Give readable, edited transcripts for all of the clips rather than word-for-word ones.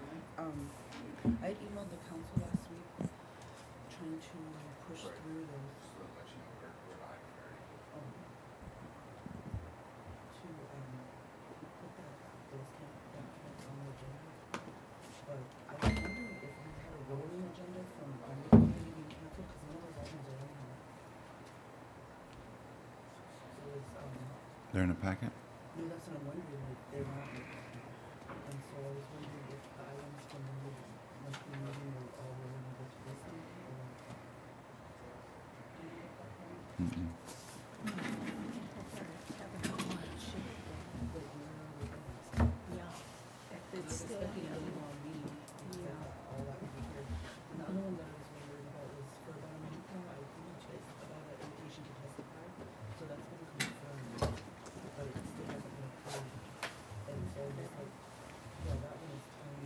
I had emailed the council last week trying to push through those to put those camps on the agenda. But I was wondering if we had a rolling agenda from our meeting being canceled because none of those items are in here. So it's They're in a packet? no, that's what I'm wondering. Like they're not. And so I was wondering if the items from the monthly meeting were all rolling over to this meeting or do you get that point? Mm-mm. Expecting a really long meeting because I thought all that would be here. And the other one that I was wondering about was for about a month now, I think about an invitation to testify. So that's been confirmed, but it still hasn't been approved. And so I'm just like, yeah, that one is time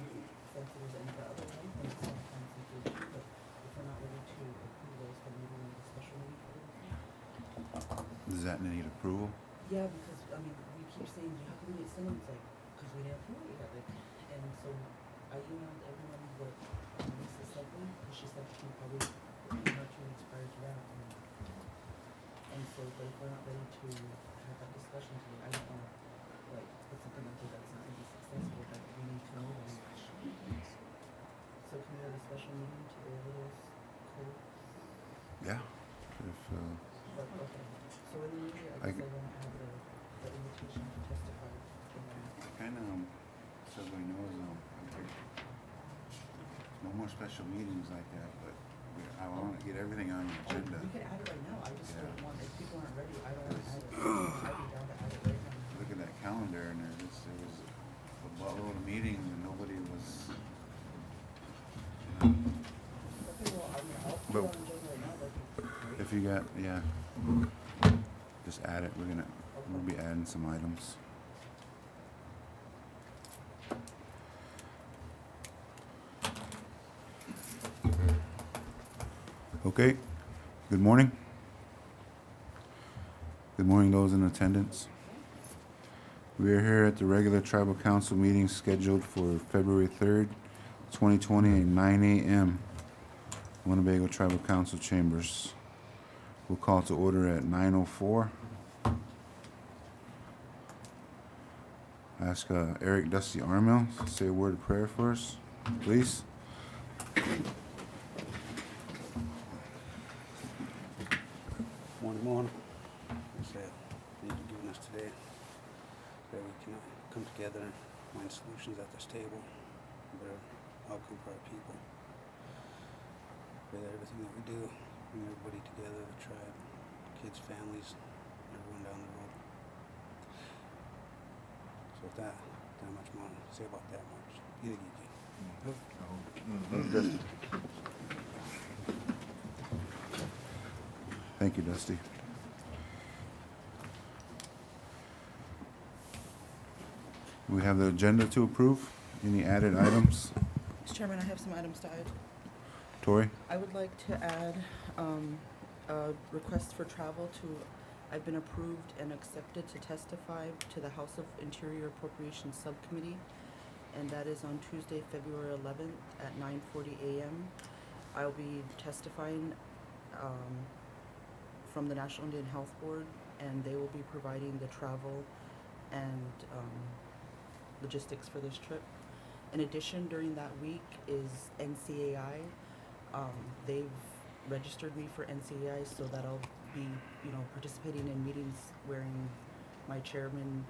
sensitive and the other one is not time sensitive too, but if we're not ready to approve those, then maybe we need a special meeting for those. Does that need approval? Yeah, because I mean, we keep saying, how come we didn't send them? It's like, because we didn't approve it yet. Like, and so I emailed everyone what Lisa sent me, because she said she probably pretty much would expire to that. And so, but if we're not ready to have that discussion today, I don't want to like put something up there that's not going to be successful. That we need to move on. So can we have a special meeting to go over those codes? Yeah. If But, okay. So in the meeting, I guess I want to have the invitation to testify. kind of so everybody knows, no more special meetings like that, but I want to get everything on the agenda. We could add it right now. I just don't want, if people aren't ready, I don't want to add it. I'd be down to add it right now. Look at that calendar, and there was a buttload of meetings, and nobody was. Okay, well, I mean, I'll put it on the agenda right now. Like, If you got, yeah, just add it. We'll be adding some items. Okay. Good morning. Good morning, those in attendance. We are here at the regular tribal council meeting scheduled for February 3rd, 2020 at 9 a.m. Winnebago Tribal Council Chambers. We'll call to order at 9:04. Ask Eric Dusty Armel to say a word of prayer for us, please. Morning. As that you've given us today, that we can come together and find solutions at this table, a better outcome for our people. Pray that everything that we do, bring everybody together, the tribe, kids, families, everyone down the road. So with that, not much more to say about that much. Thank you, Dusty. We have the agenda to approve. Any added items? Mr. Chairman, I have some items to add. Tori? I would like to add a request for travel to, I've been approved and accepted to testify to the House of Interior Appropriations Subcommittee, and that is on Tuesday, February 11th at 9:40 a.m. I'll be testifying from the National Indian Health Board, and they will be providing the travel and logistics for this trip. In addition, during that week is NCAI. They've registered me for NCAI, so that I'll be, participating in meetings wearing my chairman,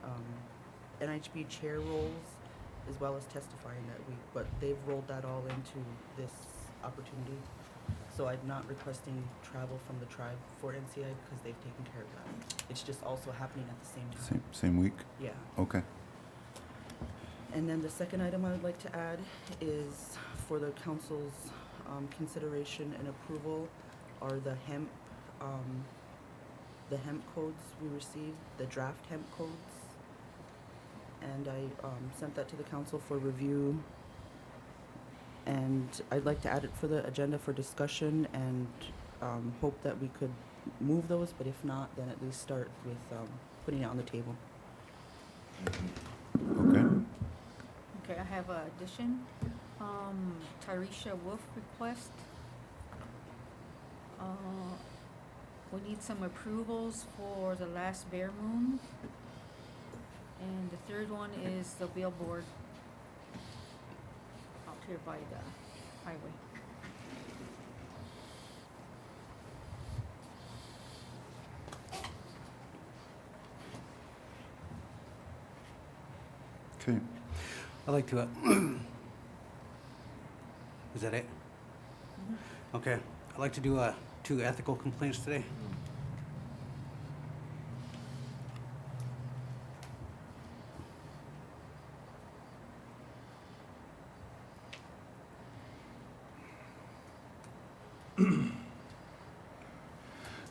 NHB chair roles, as well as testifying that week. But they've rolled that all into this opportunity. So I'm not requesting travel from the tribe for NCAI because they've taken care of that. It's just also happening at the same time. Same week? Yeah. Okay. And then the second item I would like to add is for the council's consideration and approval are the hemp codes we received, the draft hemp codes. And I sent that to the council for review. And I'd like to add it for the agenda for discussion and hope that we could move those, but if not, then at least start with putting it on the table. Okay. Okay, I have an addition. Tyresha Wolf request. We need some approvals for the last Bear Moon. And the third one is the Billboard out here by the highway. Okay. I'd like to, is that it? Okay. I'd like to do, 2 ethical complaints today.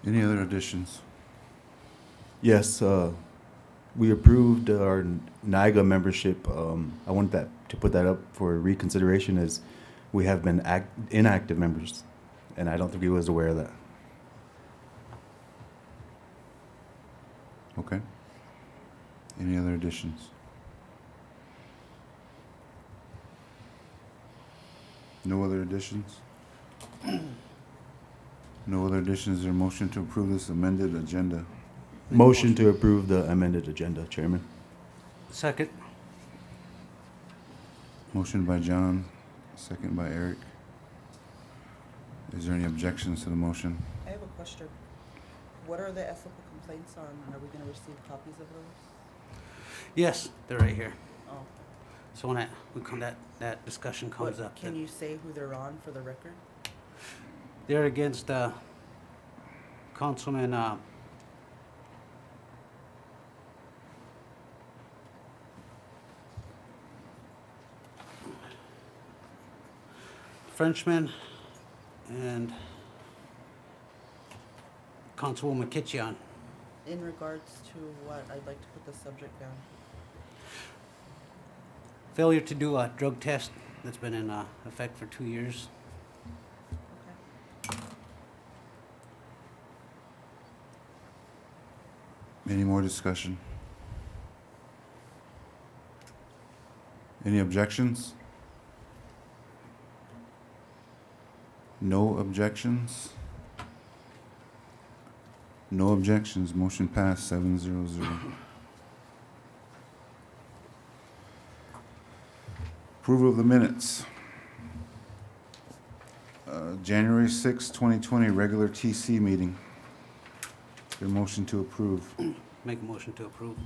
Any other additions? Yes, we approved our NIGA membership. I want that to put that up for reconsideration as we have been inactive members, and I don't think he was aware of that. Okay. Any other additions? No other additions? No other additions. Is there a motion to approve this amended agenda? Motion to approve the amended agenda, Chairman. Second. Motion by John, second by Eric. Is there any objections to the motion? I have a question. What are the ethical complaints on? Are we gonna receive copies of those? Yes, they're right here. Oh. So when that discussion comes up, Can you say who they're on for the record? they're against, Councilman, Frenchman and Councilwoman Kitchian. In regards to what? I'd like to put the subject down. Failure to do a drug test that's been in effect for 2 years. Okay. Any more discussion? Any objections? No objections? No objections. Motion passed 7-0-0. Approval of the minutes. January 6, 2020, regular TC meeting. Your motion to approve. Make a motion to approve.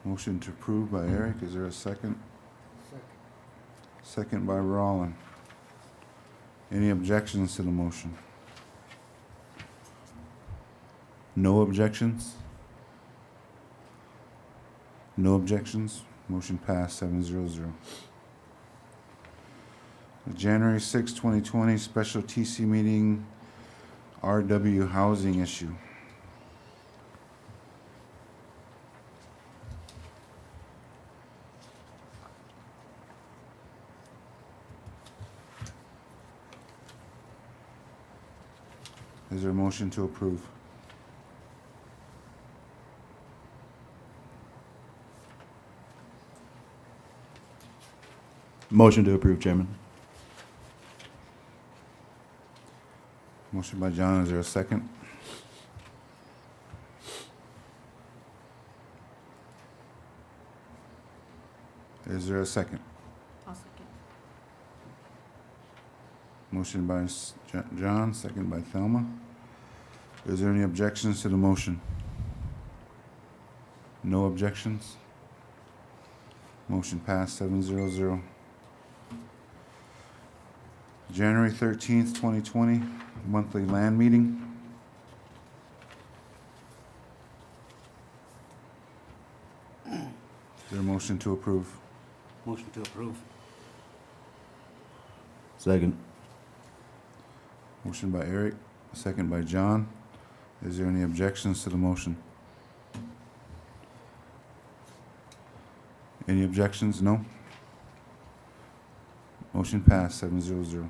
Motion to approve by Eric. Is there a second? Second by Rollin. Any objections to the motion? No objections? No objections? Motion passed 7-0-0. The January 6, 2020 special TC meeting, RW housing issue. Is there a motion to approve? Motion to approve, Chairman. Motion by John, is there a second? Is there a second? I'll second. Motion by John, second by Thelma. Is there any objections to the motion? No objections? Motion passed 7-0-0. January 13th, 2020, monthly land meeting. Is there a motion to approve? Motion to approve. Second. Motion by Eric, second by John. Is there any objections to the motion? Any objections? No? Motion passed 7-0-0.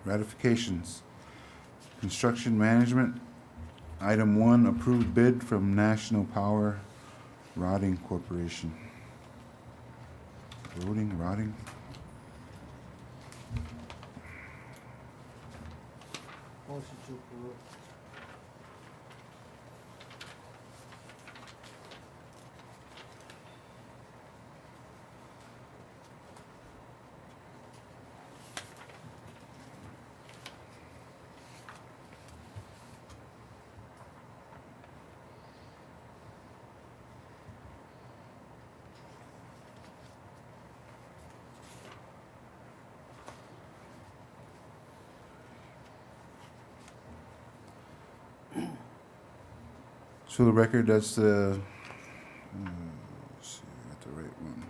Ratifications. Construction management. Item 1, approved bid from National Power Rotting Corporation. Rotting? Motion to approve. So the record, that's the, let's see, I got the right one.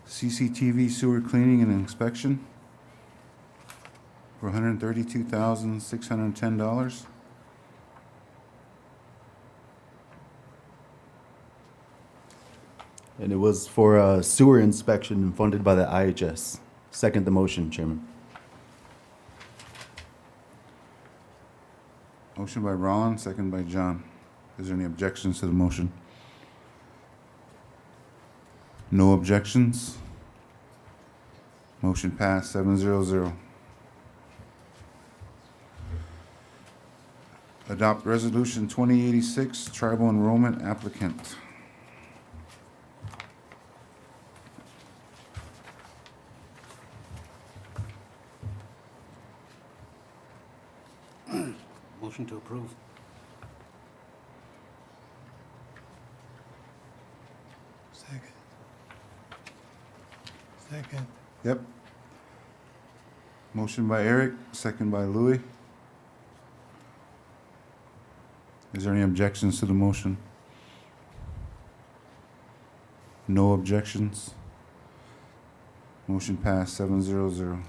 CCTV sewer cleaning and inspection for $132,610. And it was for a sewer inspection funded by the IHS. Second the motion, Chairman. Motion by Rollins, second by John. Is there any objections to the motion? No objections? Motion passed, 7-0-0. Adopt Resolution 2086, tribal enrollment applicant. Motion to approve. Second. Yep. Motion by Eric, second by Louis. Is there any objections to the motion? No objections? Motion passed, 7-0-0.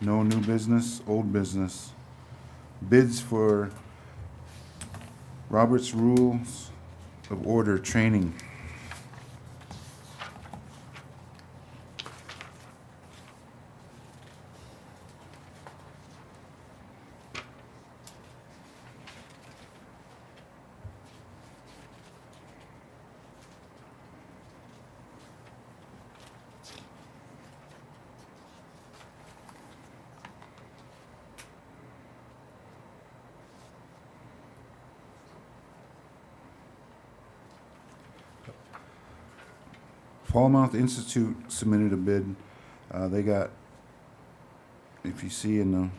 No new business, old business. Bids for Robert's Rules of Order training. Fallmouth Institute submitted a bid. They got, if you see in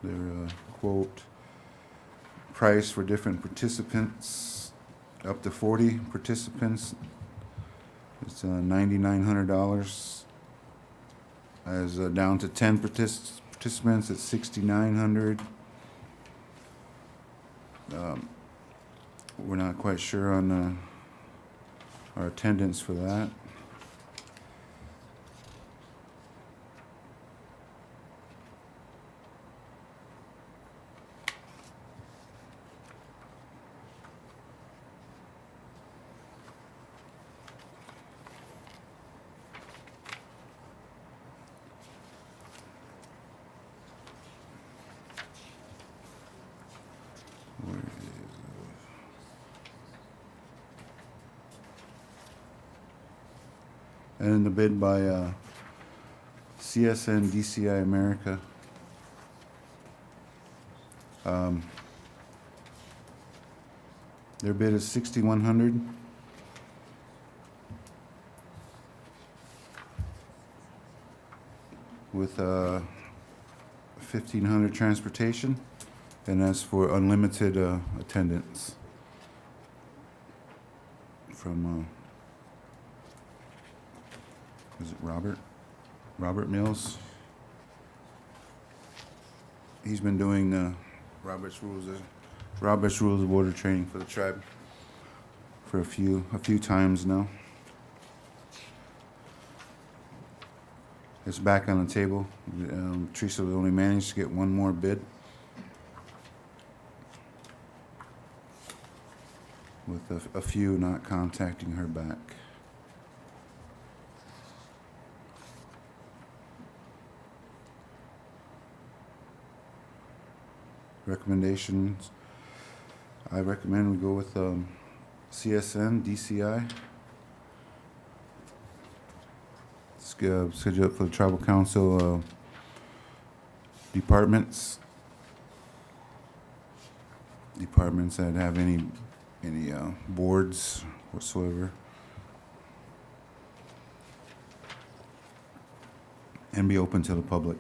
their quote, price for different participants, up to 40 participants, it's $9,900. As down to 10 participants, it's $6,900. We're not quite sure on our attendance for that. Where is And in the bid by CSN DCI America. Their bid is $6,100. With $1,500 transportation, and that's for unlimited attendance. From is it Robert Mills? He's been doing Robert's Rules of Order training for the tribe for a few times now. It's back on the table. Teresa only managed to get one more bid. with a few not contacting her back. Recommendations. I recommend we go with CSN, DCI. Schedule for the tribal council departments that have any boards whatsoever, and be open to the public.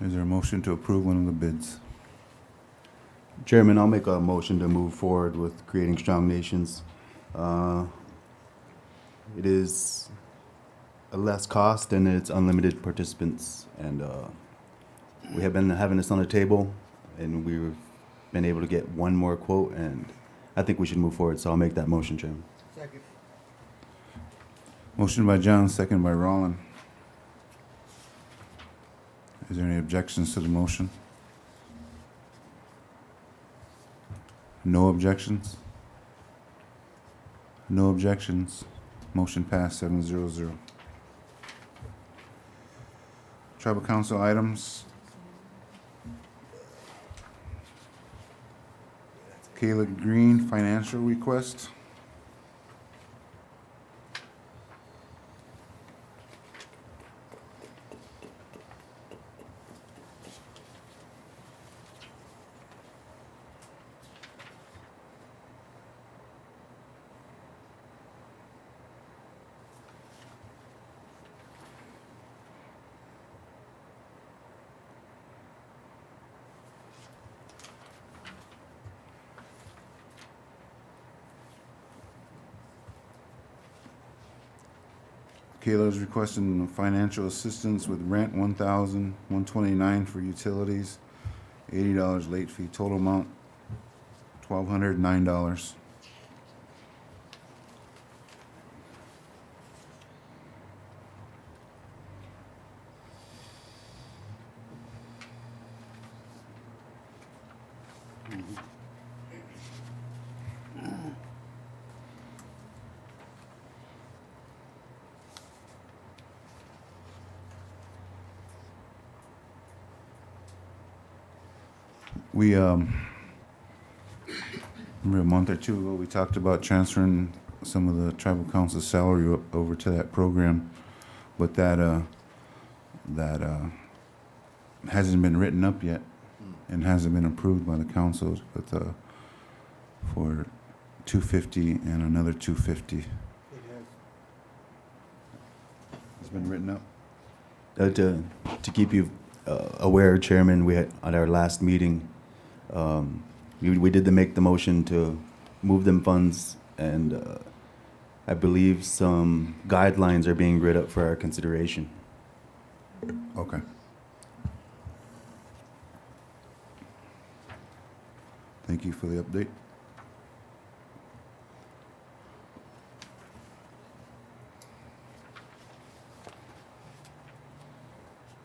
Is there a motion to approve one of the bids? Chairman, I'll make a motion to move forward with creating Strong Nations. It is a less cost and it's unlimited participants. And we have been having this on the table, and we've been able to get one more quote, and I think we should move forward. So I'll make that motion, Chairman. Second. Motion by John, second by Roland. Is there any objections to the motion? No objections? No objections. Motion passed 7-0-0. Tribal council items. Kayla Green, financial request. Kayla is requesting financial assistance with rent, $1,129 for utilities, $80 late fee, total amount $1,209. We, remember a month or two ago, we talked about transferring some of the tribal council salary over to that program, but that hasn't been written up yet and hasn't been approved by the council, but for $250 and another $250. It's been written up. To keep you aware, Chairman, we had at our last meeting, we did make the motion to move them funds, and I believe some guidelines are being read up for our consideration. Okay. Thank you for the update.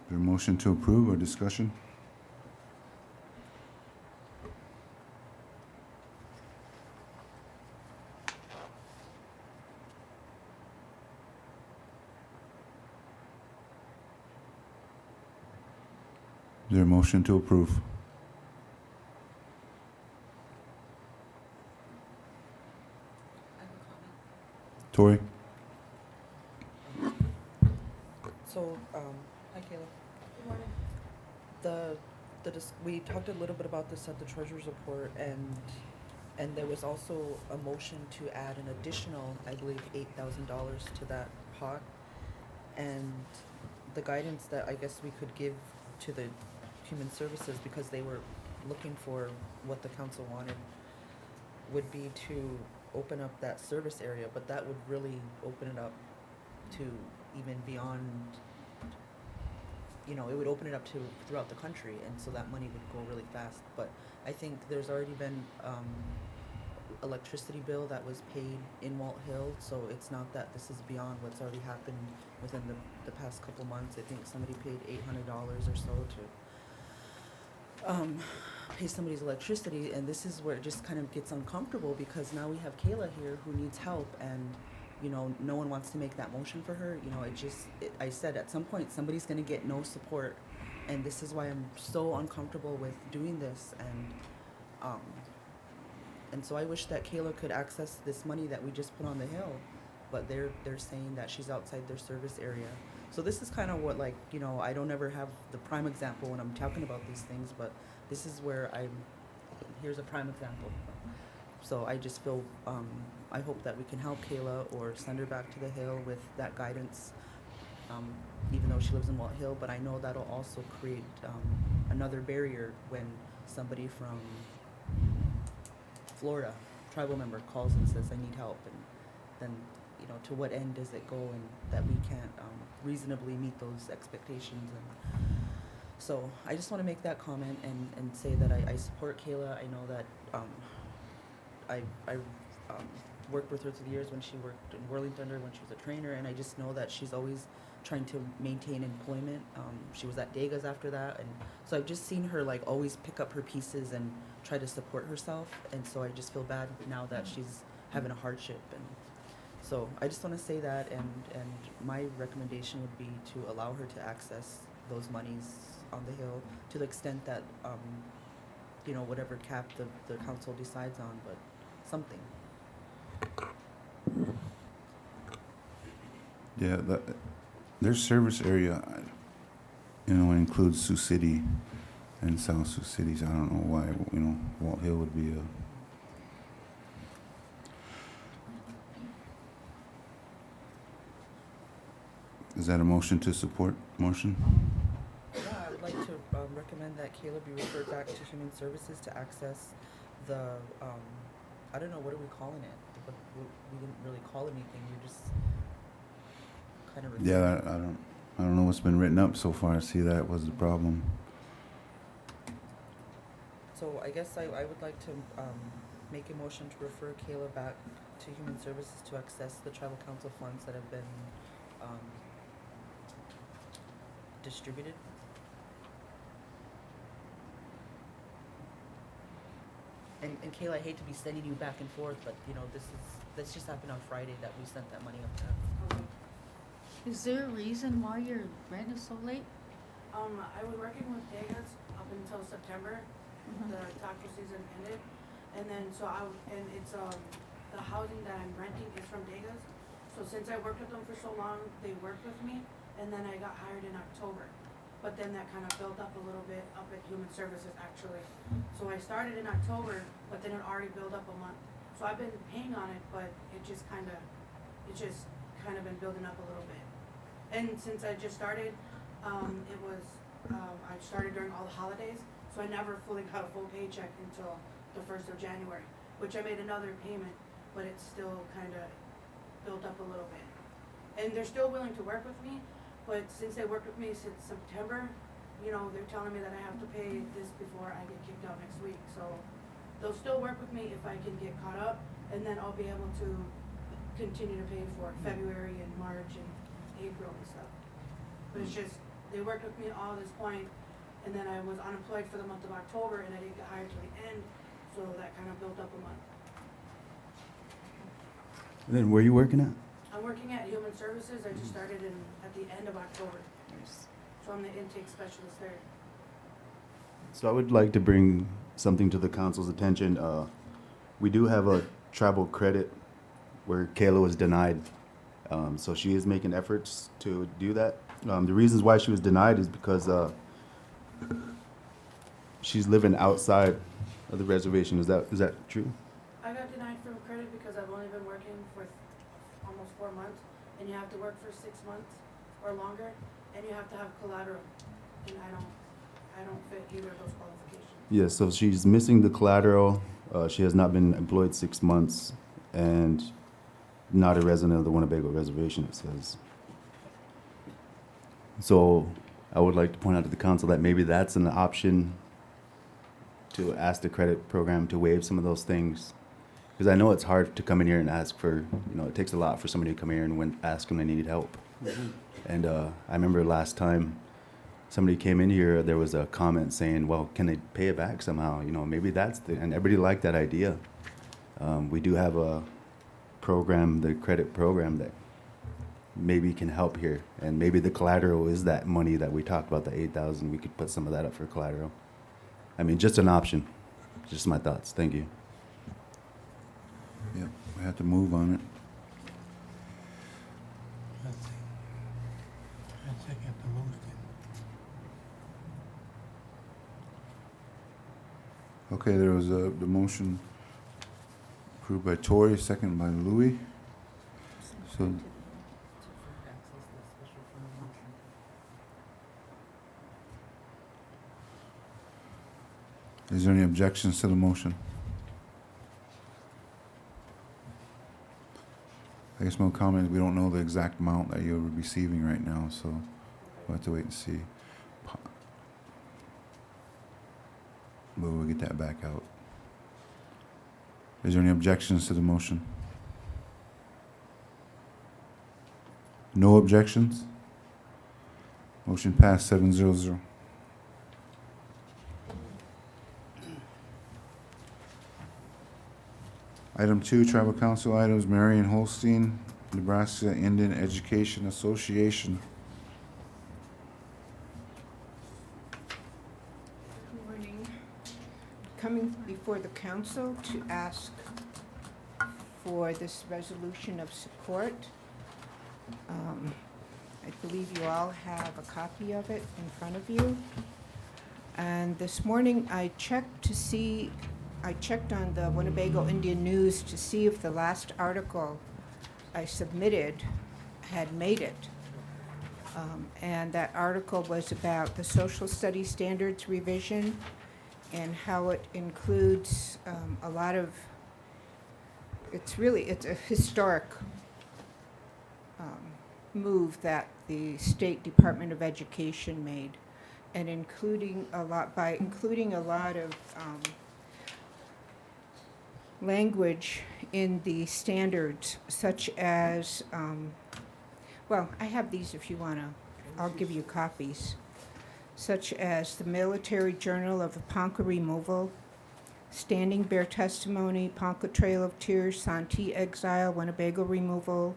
Is there a motion to approve or discussion? Is there a motion to approve? Tori? So, hi Kayla. Good morning. We talked a little bit about this at the treasurer's report, and there was also a motion to add an additional, I believe, $8,000 to that pot. And the guidance that I guess we could give to the human services, because they were looking for what the council wanted, would be to open up that service area, but that would really open it up to even beyond, you know, it would open it up to throughout the country, and so that money would go really fast. But I think there's already been electricity bill that was paid in Walt Hill, so it's not that this is beyond what's already happened within the past couple months. I think somebody paid $800 or so to pay somebody's electricity, and this is where it just kind of gets uncomfortable because now we have Kayla here who needs help, and you know, no one wants to make that motion for her. You know, I said at some point somebody's going to get no support, and this is why I'm so uncomfortable with doing this. And so I wish that Kayla could access this money that we just put on the Hill, but they're saying that she's outside their service area. So this is kind of what, like, you know, I don't ever have the prime example when I'm talking about these things, but this is where here's a prime example. So I just feel, I hope that we can help Kayla or send her back to the Hill with that guidance, even though she lives in Walt Hill, but I know that'll also create another barrier when somebody from Florida, tribal member, calls and says, I need help, and then, you know, to what end does it go, and that we can't reasonably meet those expectations. And so I just want to make that comment and say that I support Kayla. I know that I worked with her through the years when she worked in Whirling Thunder when she was a trainer, and I just know that she's always trying to maintain employment. She was at Degas after that, and so I've just seen her like always pick up her pieces and try to support herself, and so I just feel bad now that she's having a hardship. And so I just want to say that, and my recommendation would be to allow her to access those monies on the Hill to the extent that you know, whatever cap the council decides on, but something. Yeah, their service area, you know, includes Sioux City and South Sioux City. So I don't know why, you know, Walt Hill would be a. Is that a motion to support? Motion? Yeah, I would like to recommend that Kayla be referred back to Human Services to access the, I don't know, what are we calling it? But we didn't really call it anything. We just kind of. Yeah, I don't know what's been written up so far. I see that was the problem. So I guess I would like to make a motion to refer Kayla back to Human Services to access the tribal council funds that have been distributed. And Kayla, I hate to be sending you back and forth, but you know, this just happened on Friday that we sent that money up there. Is there a reason why your rent is so late? I was working with Degas up until September. The taco season ended, and then it's the housing that I'm renting is from Degas. So since I worked with them for so long, they worked with me, and then I got hired in October. But then that kind of built up a little bit up at Human Services actually. So I started in October, but then it already built up a month. So I've been paying on it, but it's just kind of been building up a little bit. And since I just started, I started during all the holidays, so I never fully got a full paycheck until the 1st of January, which I made another payment, but it's still kind of built up a little bit. And they're still willing to work with me, but since they worked with me since September, you know, they're telling me that I have to pay this before I get kicked out next week. So they'll still work with me if I can get caught up, and then I'll be able to continue to pay for February and March and April and stuff. But it's just, they worked with me all this point, and then I was unemployed for the month of October, and I didn't get hired till the end, so that kind of built up a month. And then where are you working at? I'm working at Human Services. I just started at the end of October. So I'm the intake specialist there. So I would like to bring something to the council's attention. We do have a travel credit where Kayla was denied. So she is making efforts to do that. The reasons why she was denied is because she's living outside of the reservation. Is that true? I got denied from credit because I've only been working for almost 4 months, and you have to work for 6 months or longer, and you have to have collateral, and I don't fit either of those qualifications. Yeah, so she's missing the collateral. She has not been employed 6 months and not a resident of the Winnebago Reservation, it says. So I would like to point out to the council that maybe that's an option to ask the credit program to waive some of those things. Because I know it's hard to come in here and ask for, it takes a lot for somebody to come here and ask them they need help. And I remember last time somebody came in here, there was a comment saying, well, can they pay it back somehow? Maybe and everybody liked that idea. We do have a program, the credit program, that maybe can help here. And maybe the collateral is that money that we talked about, the $8,000. We could put some of that up for collateral. I mean, just an option. Just my thoughts. Thank you. Yep, we have to move on it. I second the motion. Okay, there was the motion approved by Tori, second by Louis. So, is there any objections to the motion? I guess no comment. We don't know the exact amount that you're receiving right now, so we'll have to wait and see. But we'll get that back out. Is there any objections to the motion? No objections? Motion passed 7-0. Item 2, Tribal Council items, Marion Holstein, Nebraska Indian Education Association. Good morning. Coming before the council to ask for this resolution of support. I believe you all have a copy of it in front of you. And this morning I checked on the Winnebago Indian News to see if the last article I submitted had made it. And that article was about the social studies standards revision and how it includes a lot of, it's a historic move that the State Department of Education made, and including a lot of language in the standards, such as, I have these if you want to, I'll give you copies, such as the Military Journal of the Ponca Removal, Standing Bear Testimony, Ponca Trail of Tears, Santee Exile, Winnebago Removal,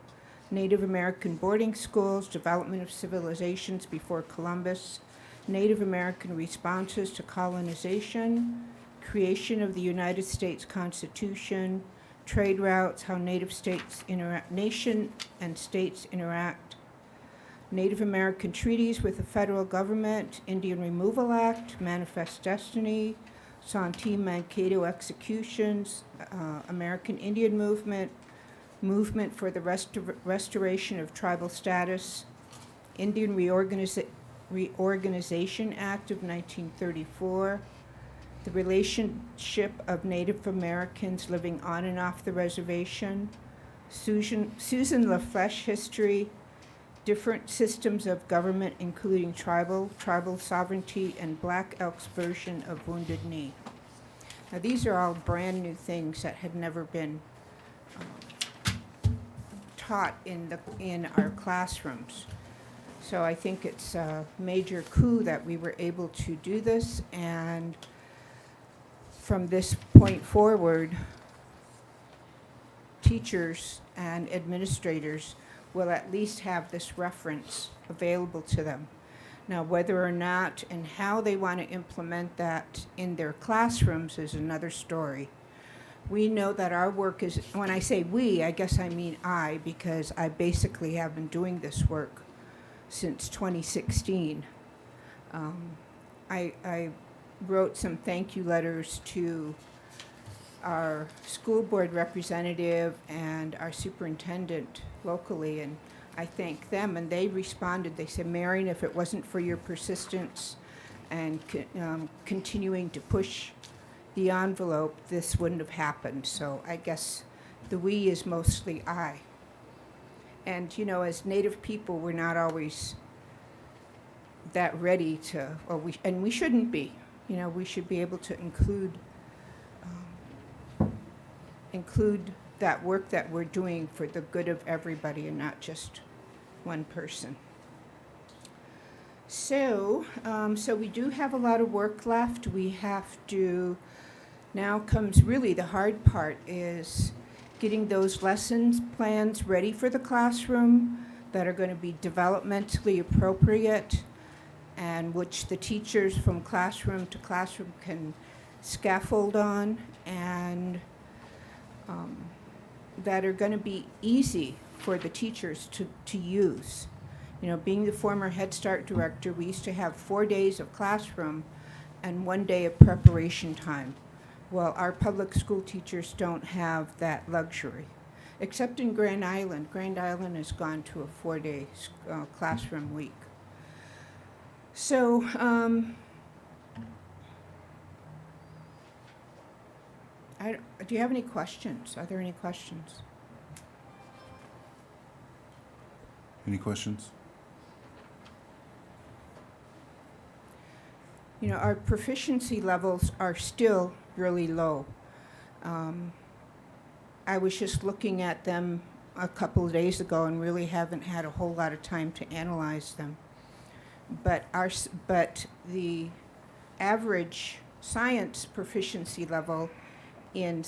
Native American Boarding Schools, Development of Civilizations Before Columbus, Native American Responses to Colonization, Creation of the United States Constitution, Trade Routes, How Native States Interact, Nation and States Interact, Native American Treaties with the Federal Government, Indian Removal Act, Manifest Destiny, Santee Mankato Executions, American Indian Movement, Movement for the Restoration of Tribal Status, Indian Reorganization Act of 1934, the relationship of Native Americans living on and off the reservation, Susan LaFleche history, different systems of government, including tribal sovereignty, and Black Elk's version of Wounded Knee. Now, these are all brand new things that had never been taught in our classrooms. So I think it's a major coup that we were able to do this, and from this point forward, teachers and administrators will at least have this reference available to them. Now, whether or not and how they want to implement that in their classrooms is another story. We know that our work is, when I say we, I guess I mean I, because I basically have been doing this work since 2016. I wrote some thank you letters to our school board representative and our superintendent locally, and I thank them, and they responded. They said, Marion, if it wasn't for your persistence and continuing to push the envelope, this wouldn't have happened. So I guess the we is mostly I. And, you know, as Native people, we're not always that ready to, and we shouldn't be. You know, we should be able to include that work that we're doing for the good of everybody and not just one person. So we do have a lot of work left. We have to, now comes really the hard part, is getting those lessons plans ready for the classroom that are going to be developmentally appropriate and which the teachers from classroom to classroom can scaffold on, and that are going to be easy for the teachers to use. You know, being the former Head Start director, we used to have 4 days of classroom and 1 day of preparation time. Well, our public school teachers don't have that luxury, except in Grand Island. Grand Island has gone to a 4-day classroom week. So, do you have any questions? Are there any questions? Any questions? You know, our proficiency levels are still really low. I was just looking at them a couple of days ago and really haven't had a whole lot of time to analyze them. But the average science proficiency level in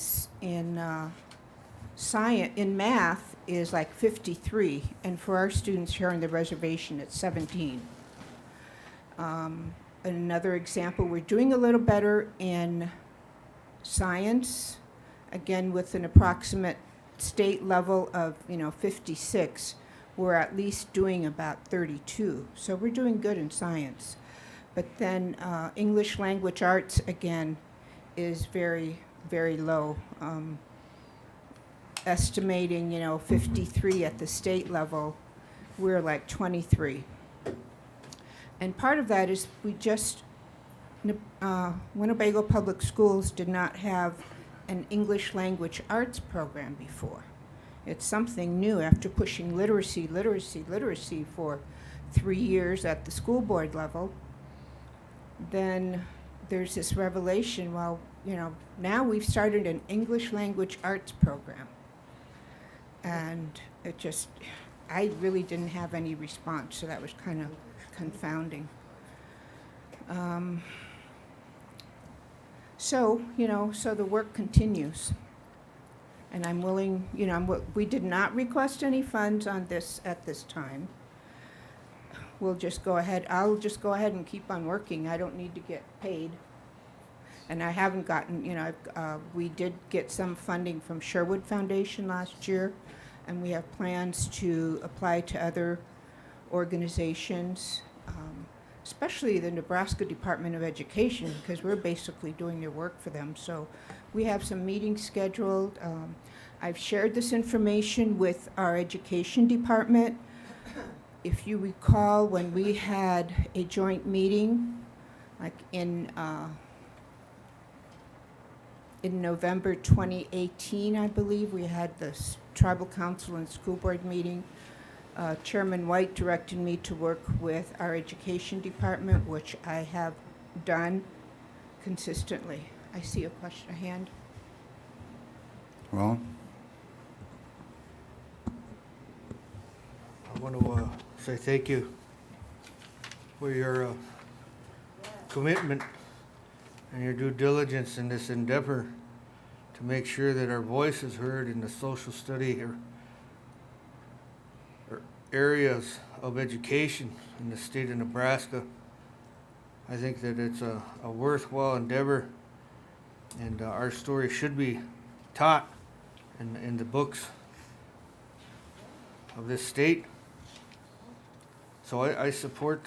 math is like 53, and for our students here on the reservation, it's 17. Another example, we're doing a little better in science, again with an approximate state level of 56. We're at least doing about 32, so we're doing good in science. But then English language arts again is very, very low. Estimating 53 at the state level, we're like 23. And part of that is Winnebago Public Schools did not have an English language arts program before. It's something new after pushing literacy for 3 years at the school board level. Then there's this revelation, well, now we've started an English language arts program. And I really didn't have any response, so that was kind of confounding. So the work continues. And I'm willing, we did not request any funds on this at this time. I'll just go ahead and keep on working. I don't need to get paid. And I haven't gotten, we did get some funding from Sherwood Foundation last year, and we have plans to apply to other organizations, especially the Nebraska Department of Education, because we're basically doing their work for them. So we have some meetings scheduled. I've shared this information with our education department. If you recall, when we had a joint meeting, like in November 2018, I believe, we had this tribal council and school board meeting. Chairman White directed me to work with our education department, which I have done consistently. I see a hand. Ron? I want to say thank you for your commitment and your due diligence in this endeavor to make sure that our voice is heard in the social study or areas of education in the state of Nebraska. I think that it's a worthwhile endeavor, and our story should be taught in the books of this state. So I support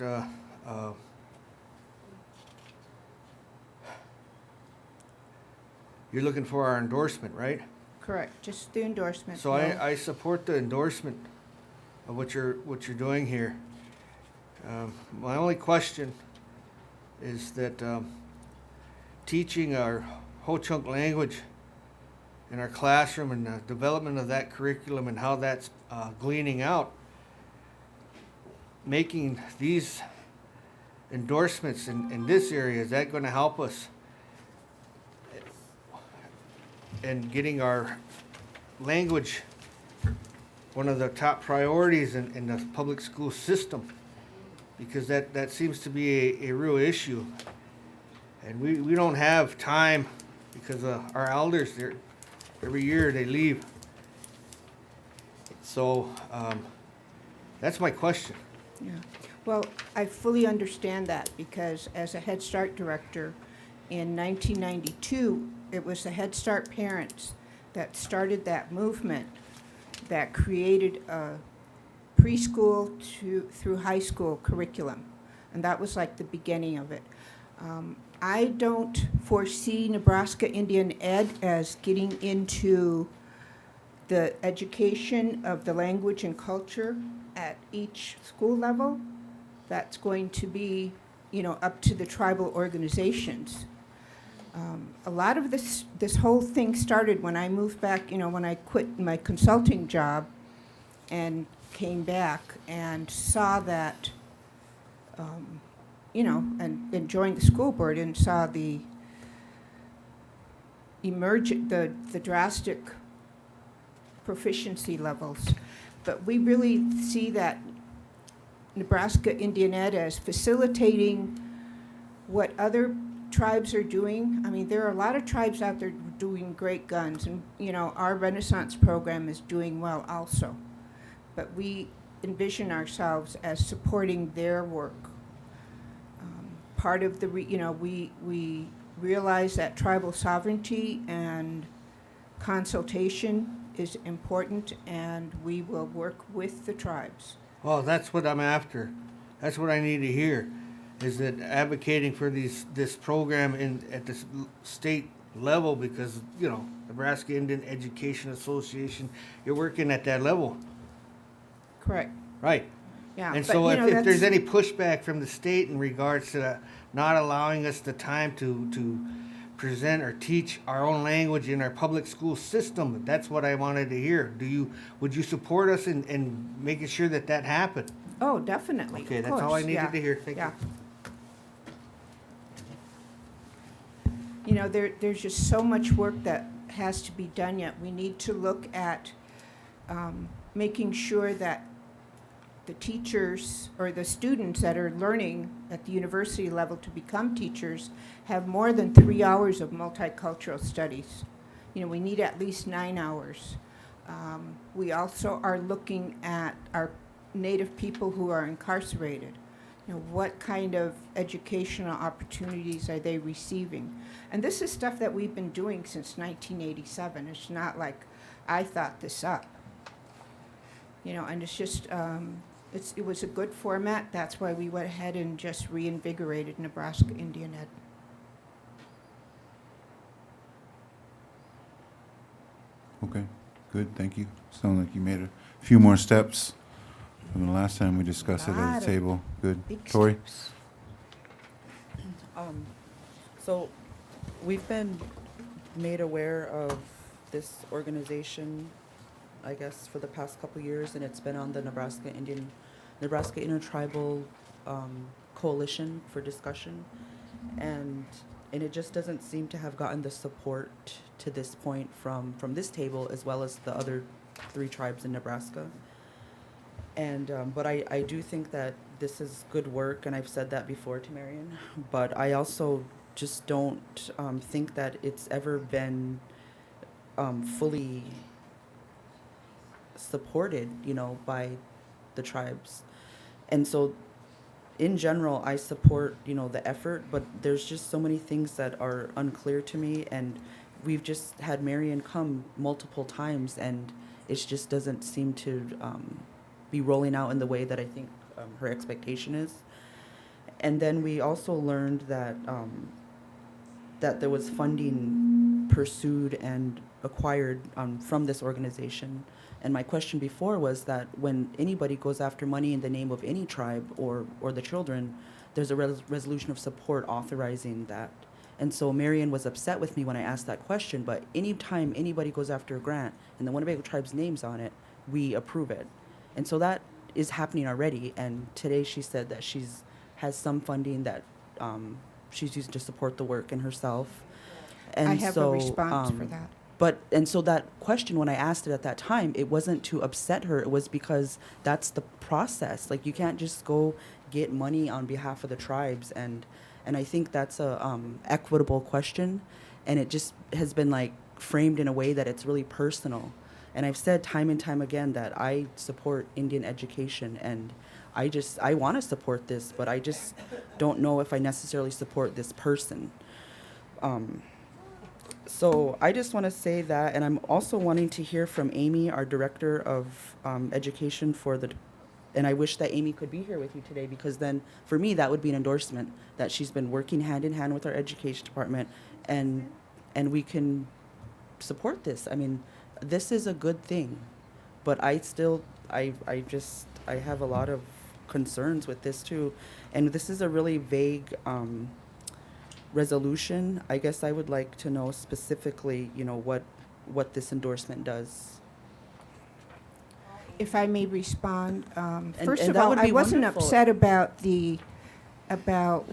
you're looking for our endorsement, right? Correct, just the endorsement. So I support the endorsement of what you're doing here. My only question is that teaching our Ho-Chunk language in our classroom and the development of that curriculum and how that's gleaning out, making these endorsements in this area, is that going to help us in getting our language one of the top priorities in the public school system? Because that seems to be a real issue. And we don't have time because our elders, every year they leave. So that's my question. Yeah. Well, I fully understand that because as a Head Start director in 1992, it was the Head Start parents that started that movement that created a preschool through high school curriculum. And that was like the beginning of it. I don't foresee Nebraska Indian Ed as getting into the education of the language and culture at each school level. That's going to be, up to the tribal organizations. A lot of this whole thing started when I moved back, when I quit my consulting job and came back and saw that, and joined the school board and saw the drastic proficiency levels. But we really see that Nebraska Indian Ed as facilitating what other tribes are doing. I mean, there are a lot of tribes out there doing great guns, and our Renaissance program is doing well also. But we envision ourselves as supporting their work. Part of the, we realize that tribal sovereignty and consultation is important, and we will work with the tribes. Well, that's what I'm after. That's what I need to hear, is that advocating for this program at the state level, because, Nebraska Indian Education Association, you're working at that level. Correct. Right. Yeah. And but, so if that's- there's any pushback from the state in regards to not allowing us the time to present or teach our own language in our public school system, that's what I wanted to hear. Would you support us in making sure that happened? Oh, definitely. Okay, of that's all I course, needed yeah, to hear. Thank yeah. you. There's just so much work that has to be done yet. We need to look at making sure that the teachers or the students that are learning at the university level to become teachers have more than 3 hours of multicultural studies. We need at least 9 hours. We also are looking at our Native people who are incarcerated. What kind of educational opportunities are they receiving? And this is stuff that we've been doing since 1987. It's not like I thought this up. And it's just, it was a good format. That's why we went ahead and just reinvigorated Nebraska Indian Ed. Okay, good, thank you. Sounds like you made a few more steps from the last time we discussed it Lot at of the table. Good. Big Tori? steps. So we've been made aware of this organization, I guess, for the past couple years, and it's been on the Nebraska Intertribal Coalition for discussion, and it just doesn't seem to have gotten the support to this point from this table as well as the other 3 tribes in Nebraska. And but I do think that this is good work, and I've said that before to Marion, but I also just don't think that it's ever been fully supported, by the tribes. And so in general, I support, the effort, but there's just so many things that are unclear to me, and we've just had Marion come multiple times, and it just doesn't seem to be rolling out in the way that I think her expectation is. And then we also learned that that there was funding pursued and acquired from this organization. And my question before was that when anybody goes after money in the name of any tribe or the children, there's a resolution of support authorizing that. And so Marion was upset with me when I asked that question, but anytime anybody goes after a grant and the Winnebago tribe's name's on it, we approve it. And so that is happening already. And today she said that has some funding that she's using to support the work and herself. And I have so, a response for that. And so that question, when I asked it at that time, it wasn't to upset her. It was because that's the process. Like, you can't just go get money on behalf of the tribes. And I think that's a equitable question. And it just has been like framed in a way that it's really personal. And I've said time and time again that I support Indian education, and I want to support this, but I just don't know if I necessarily support this person. So I just want to say that, and I'm also wanting to hear from Amy, our director of education and I wish that Amy could be here with you today, because then for me that would be an endorsement that she's been working hand in hand with our education department, and we can support this. I mean, this is a good thing, but I have a lot of concerns with this too, and this is a really vague resolution. I guess I would like to know specifically, what this endorsement does. If I may respond, first and of that all, would I be wasn't wonderful. upset about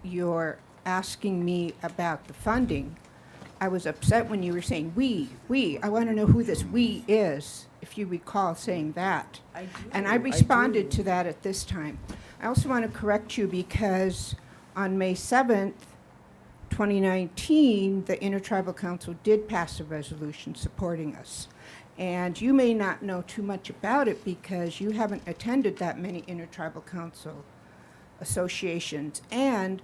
your asking me about the funding. I was upset when you were saying we. I want to know who this we is, if you recall saying that. I do. And I responded to that at this time. I also want to correct you because on May 7th, 2019, the Intertribal Council did pass a resolution supporting us. And you may not know too much about it because you haven't attended that many Intertribal Council associations. And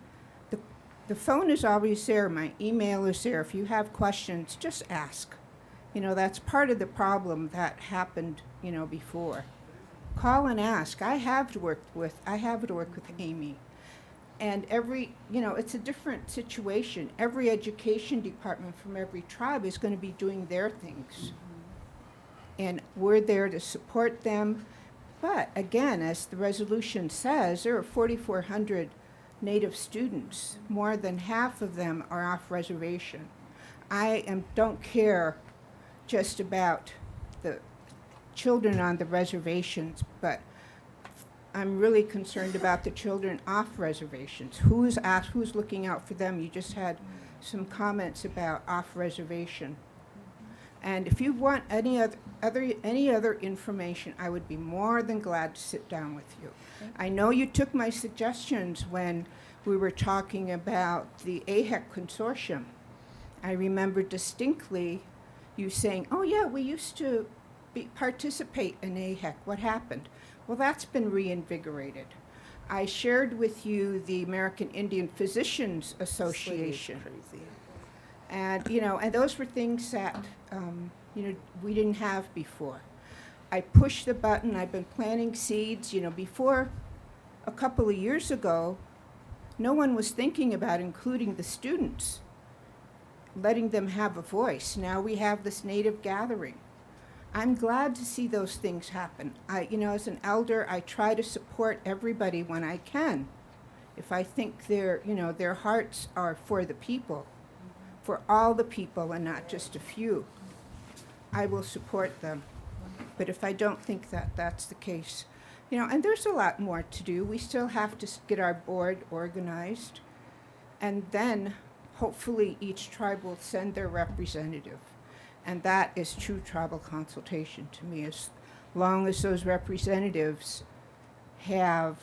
the phone is always there. My email is there. If you have questions, just ask. That's part of the problem that happened, before. Call and ask. I have worked with Amy. And it's a different situation. Every education department from every tribe is going to be doing their things. And we're there to support them. But again, as the resolution says, there are 4,400 Native students. More than half of them are off reservation. Don't care just about the children on the reservations, but I'm really concerned about the children off reservations. Who's looking out for them? You just had some comments about off reservation. And if you want any other information, I would be more than glad to sit down with you. I know you took my suggestions when we were talking about the AHEC consortium. I remember distinctly you saying, "Oh yeah, we used to participate in AHEC. What happened?" Well, that's been reinvigorated. I shared with you the American Indian Physicians Association. Crazy. And, and those were things that, we didn't have before. I pushed the button. I've been planting seeds. Before a couple of years ago, no one was thinking about including the students, letting them have a voice. Now we have this Native gathering. I'm glad to see those things happen. As an elder, I try to support everybody when I can. If I think their hearts are for the people, for all the people and not just a few, I will support them. But if I don't think that that's the case, and there's a lot more to do. We still have to get our board organized, and then hopefully each tribe will send their representative. And that is true tribal consultation to me, as long as those representatives have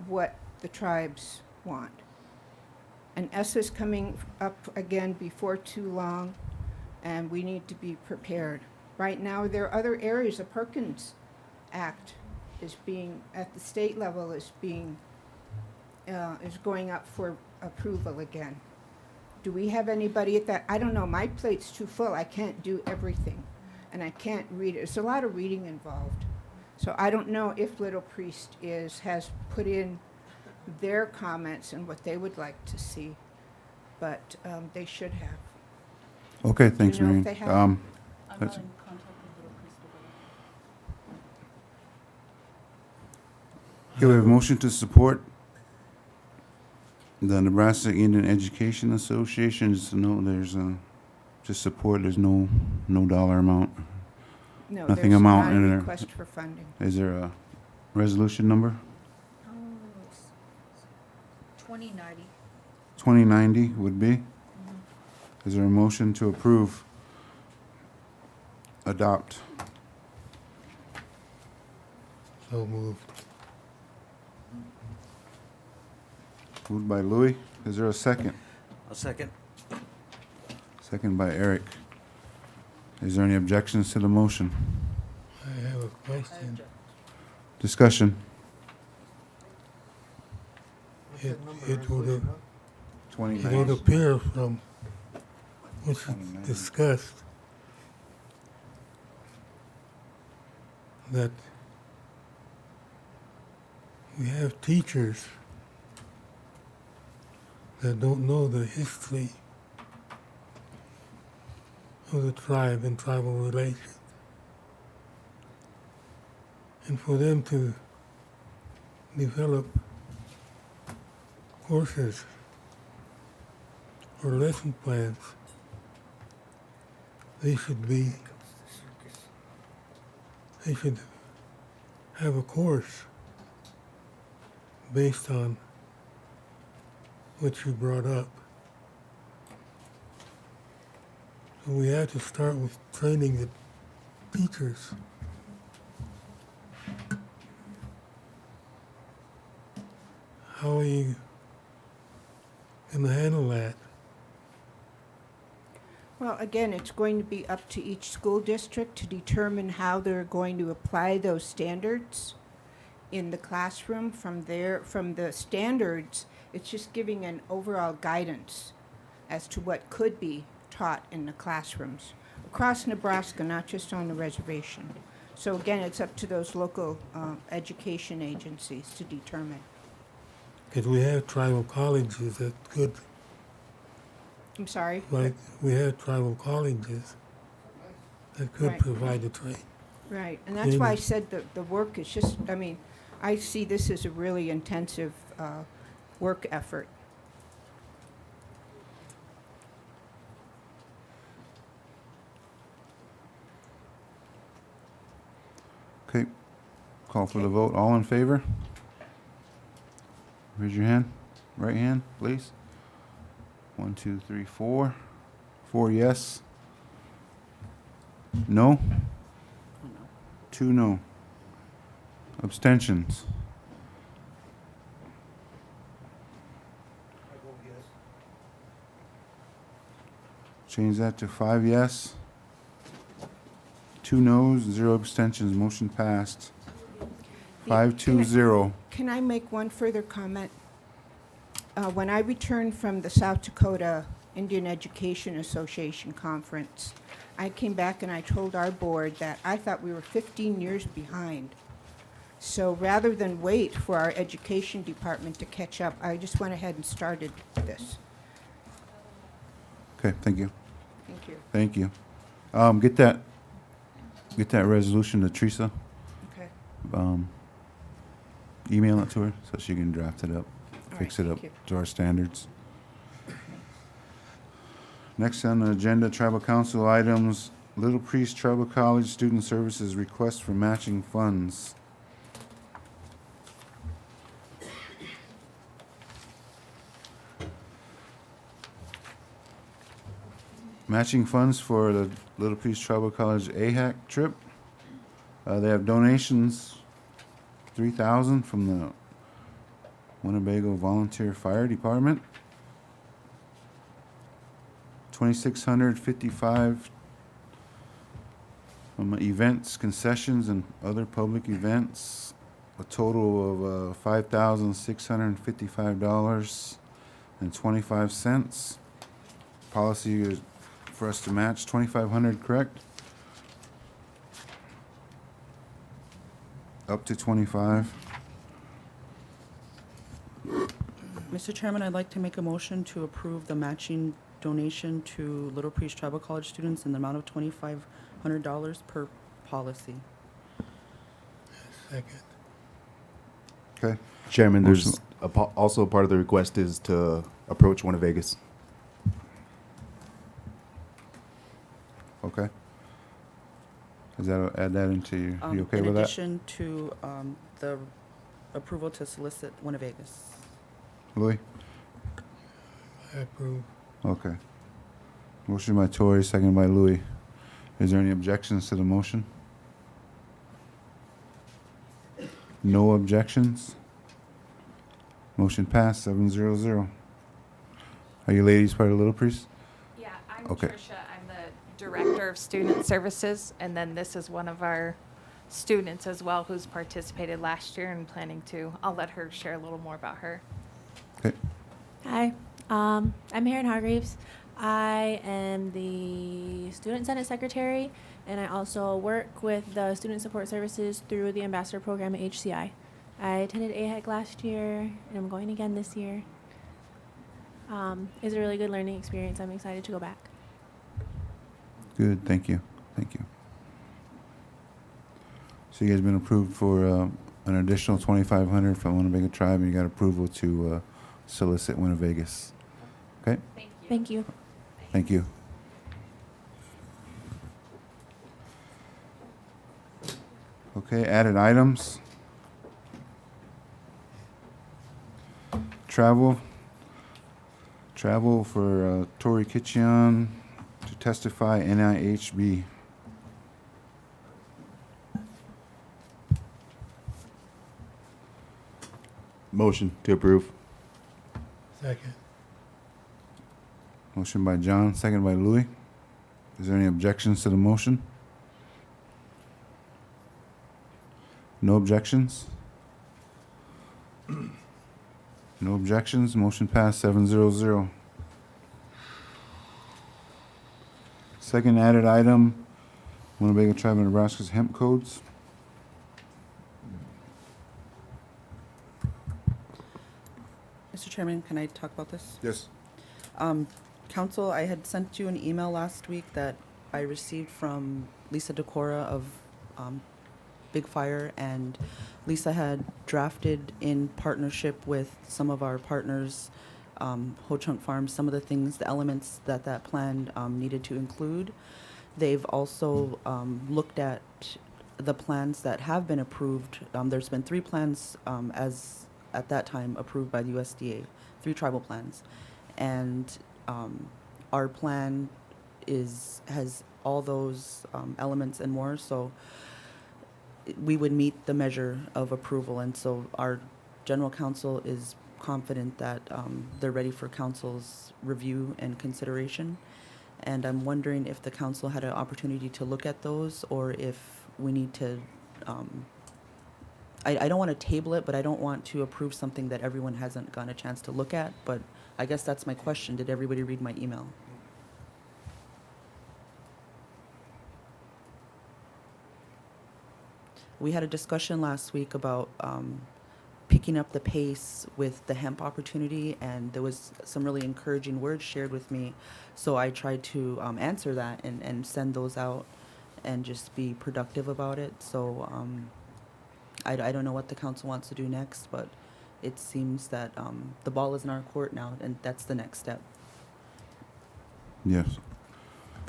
what the tribes want. And ESSA is coming up again before too long, and we need to be prepared. Right now, there are other areas. The Perkins Act is being, at the state level, is going up for approval again. Do we have anybody at that? I don't know. My plate's too full. I can't do everything, and I can't read it. There's a lot of reading involved. So I don't know if Little Priest has put in their comments and what they would like to see, but they should have. Okay, thanks, Do you know Marion. if they have? I'm That's- not in contact with Little Priest over there. Okay, we have a motion to support. The Nebraska Indian Education Association, just to know, there's just support, there's no dollar amount. No, Nothing there's amount not in a there. request for funding. Is there a resolution number? Oh, it's 2090. 2090 would be? Is there a motion to approve? Adopt. So moved. Moved by Louis. Is there a second? A second. Second by Eric. Is there any objections to the motion? I have a I question. object. Discussion. It would, 2090. it would appear from what you 2090. discussed that we have teachers that don't know the history of the tribe and tribal relations. And for them to develop courses or lesson plans, they should have a course based on what you brought up. So we have to start with training the teachers. How are you going to handle that? Well, again, it's going to be up to each school district to determine how they're going to apply those standards in the classroom. From the standards, it's just giving an overall guidance as to what could be taught in the classrooms across Nebraska, not just on the reservation. So again, it's up to those local education agencies to determine. Because we have tribal colleges that could, I'm sorry? like, we have tribal colleges that could Right. provide the training. Right, and that's why I Maybe. said the work is just, I mean, I see this as a really intensive work effort. Okay. Call for the vote. All in favor? Raise your hand. Right hand, please. 1, 2, 3, 4. 4 yes. No? Oh, no. 2 no. Abstentions? Change that to 5 yes. 2 noes, 0 abstentions. Motion passed. The- 5-2-0. Can I make one further comment? When I returned from the South Dakota Indian Education Association conference, I came back and I told our board that I thought we were 15 years behind. So rather than wait for our education department to catch up, I just went ahead and started this. Okay, thank you. Thank you. Thank you. Get that resolution to Teresa. Okay. Email it to her so she can draft it up, All fix right, it up thank you. to our standards. Next on the agenda, tribal council items, Little Priest Tribal College Student Services request for matching funds. Matching funds for the Little Priest Tribal College AHAC trip. They have donations, 3,000 from the Winnebago Volunteer Fire Department. 2,655 from events, concessions, and other public events. A total of $5,655.25. Policy is for us to match 2,500, correct? Up to 25. Mr. Chairman, I'd like to make a motion to approve the matching donation to Little Priest Tribal College students in the amount of $2,500 per policy. Second. Okay. Chairman, there's Also, part of the request is to approach Winnebago. Okay. Is that, add that into your, you okay In with that? addition to the approval to solicit Winnebago's. Louis? I approve. Okay. Motion by Tori, second by Louis. Is there any objections to the motion? No objections? Motion passed, 700. Are you ladies part of Little Priest? Yeah, I'm Okay. Tricia. I'm the Director of Student Services, and then this is one of our students as well who's participated last year and planning to. I'll let her share a little more about her. Okay. Hi, I'm Erin Hargreaves. I am the Student Senate Secretary, and I also work with the Student Support Services through the Ambassador Program at HCI. I attended AHEC last year, and I'm going again this year. It's a really good learning experience. I'm excited to go back. Good, thank you. Thank you. So you guys been approved for an additional 2,500 from Winnebago Tribe, and you got approval to solicit Winnebago's. Okay, Thank you. thank you. Okay, added items. Travel for Tori Kitchen to testify NIHB. Motion to approve. Second. Motion by John, second by Louis. Is there any objections to the motion? No objections? No objections, motion passed, 700. Second added item, Winnebago Tribe of Nebraska's hemp codes. Mr. Chairman, can I talk about this? Yes. Council, I had sent you an email last week that I received from Lisa Decora of Big Fire, and Lisa had drafted in partnership with some of our partners, Ho Chunk Farms, some of the things, the elements that plan needed to include. They've also looked at the plans that have been approved. There's been 3 plans as at that time approved by the USDA, 3 tribal plans, and our plan has all those elements and more. So we would meet the measure of approval, and so our general counsel is confident that they're ready for council's review and consideration. And I'm wondering if the council had an opportunity to look at those, or if we need to. I don't want to table it, but I don't want to approve something that everyone hasn't gotten a chance to look at. But I guess that's my question. Did everybody read my email? We had a discussion last week about picking up the pace with the hemp opportunity, and there was some really encouraging words shared with me. So I tried to answer that and send those out and just be productive about it. So I don't know what the council wants to do next, but it seems that the ball is in our court now, and that's the next step. Yes.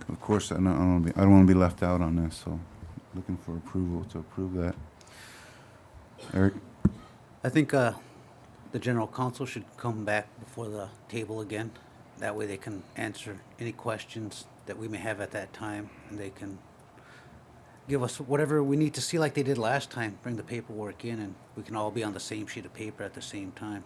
Of course, I don't want to be left out on this, so looking for approval to approve that. Eric? I think the general counsel should come back before the table again. That way they can answer any questions that we may have at that time, and they can give us whatever we need to see like they did last time, bring the paperwork in, and we can all be on the same sheet of paper at the same time.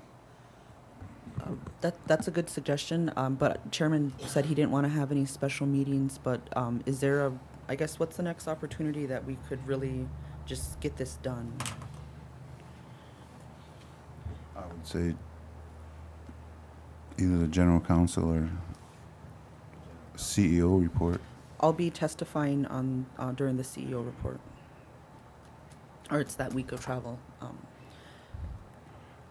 That's a good suggestion, but Chairman said he didn't want to have any special meetings, but is there I guess what's the next opportunity that we could really just get this done? I would say either the general counsel or CEO report. I'll be testifying on during the CEO report, or it's that week of travel.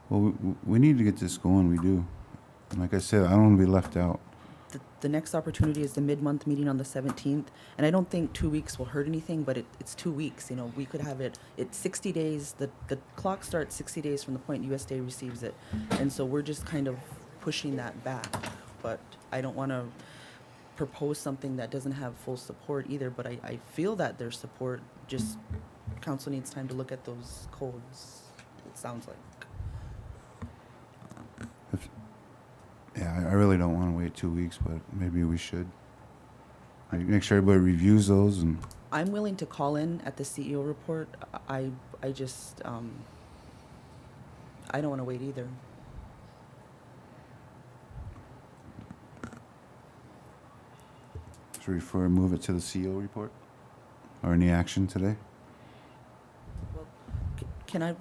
Well, we need to get this going, we do. And like I said, I don't want to be left out. the next opportunity is the mid-month meeting on the 17th, and I don't think 2 weeks will hurt anything, but it's 2 weeks. You know, we could have it's 60 days. The clock starts 60 days from the point USDA receives it, and so we're just kind of pushing that back. But I don't want to propose something that doesn't have full support either. But I feel that there's support. Just council needs time to look at those codes. It sounds like. Yeah, I really don't want to wait 2 weeks, but maybe we should. Make sure everybody reviews those and. I'm willing to call in at the CEO report. I just, I don't want to wait either. Should we move it to the CEO report? Or any action today?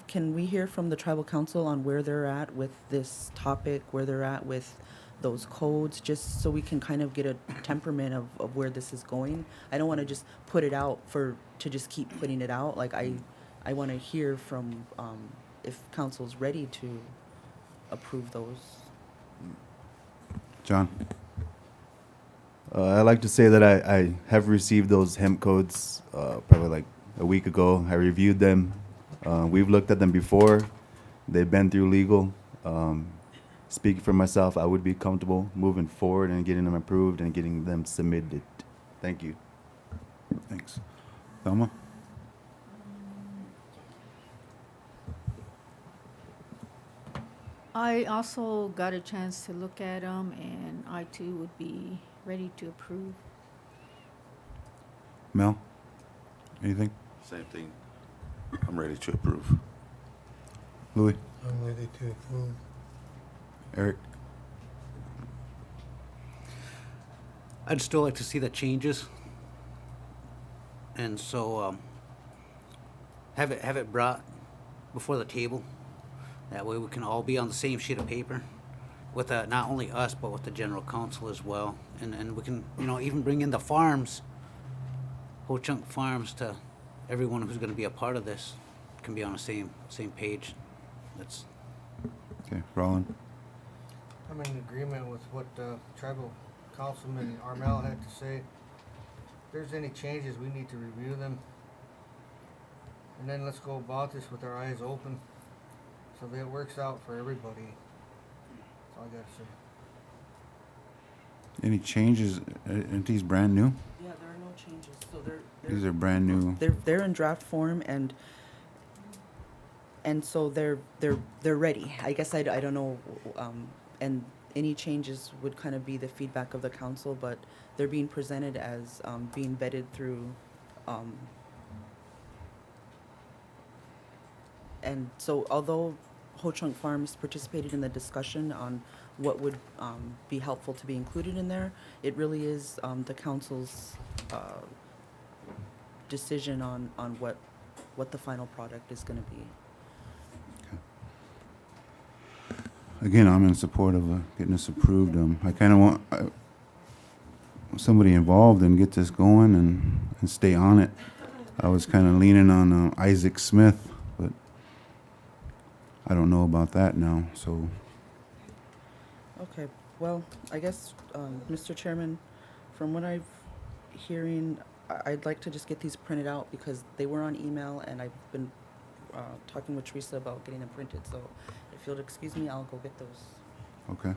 Can we hear from the tribal council on where they're at with this topic, where they're at with those codes, just so we can kind of get a temperament of where this is going? I don't want to just put it out to just keep putting it out. Like I want to hear from if council's ready to approve those. John? I'd like to say that I have received those hemp codes probably like a week ago. I reviewed them. We've looked at them before. They've been through legal. Speaking for myself, I would be comfortable moving forward and getting them approved and getting them submitted. Thank you. Thanks. Thelma? I also got a chance to look at them, and I too would be ready to approve. Mel? Anything? Same thing. I'm ready to approve. Louis? I'm ready to approve. Eric? I'd still like to see the changes. And so, have it brought before the table. That way we can all be on the same sheet of paper with not only us, but with the general council as well. And we can, even bring in the farms, whole chunk farms, to everyone who's gonna be a part of this can be on the same page. That's. Okay, Roland? I'm in agreement with what tribal councilman Armel had to say. If there's any changes, we need to review them. And then let's go about this with our eyes open so that it works out for everybody. That's all I gotta say. Any changes? Aren't these brand new? Yeah, there are no changes. So These are brand new. they're in draft form, and so they're ready. I guess I don't know, and any changes would kind of be the feedback of the council, but they're being presented as being vetted through. And so, although Ho Chunk Farms participated in the discussion on what would be helpful to be included in there, it really is the council's decision on what the final product is going to be. Again, I'm in support of getting this approved. I kind of want somebody involved and get this going and stay on it. I was kind of leaning on Isaac Smith, but I don't know about that now, so. Okay, well, I guess, Mr. Chairman, from what I've hearing, I'd like to just get these printed out because they were on email, and I've been talking with Teresa about getting them printed. So if you'll excuse me, I'll go get those. Okay.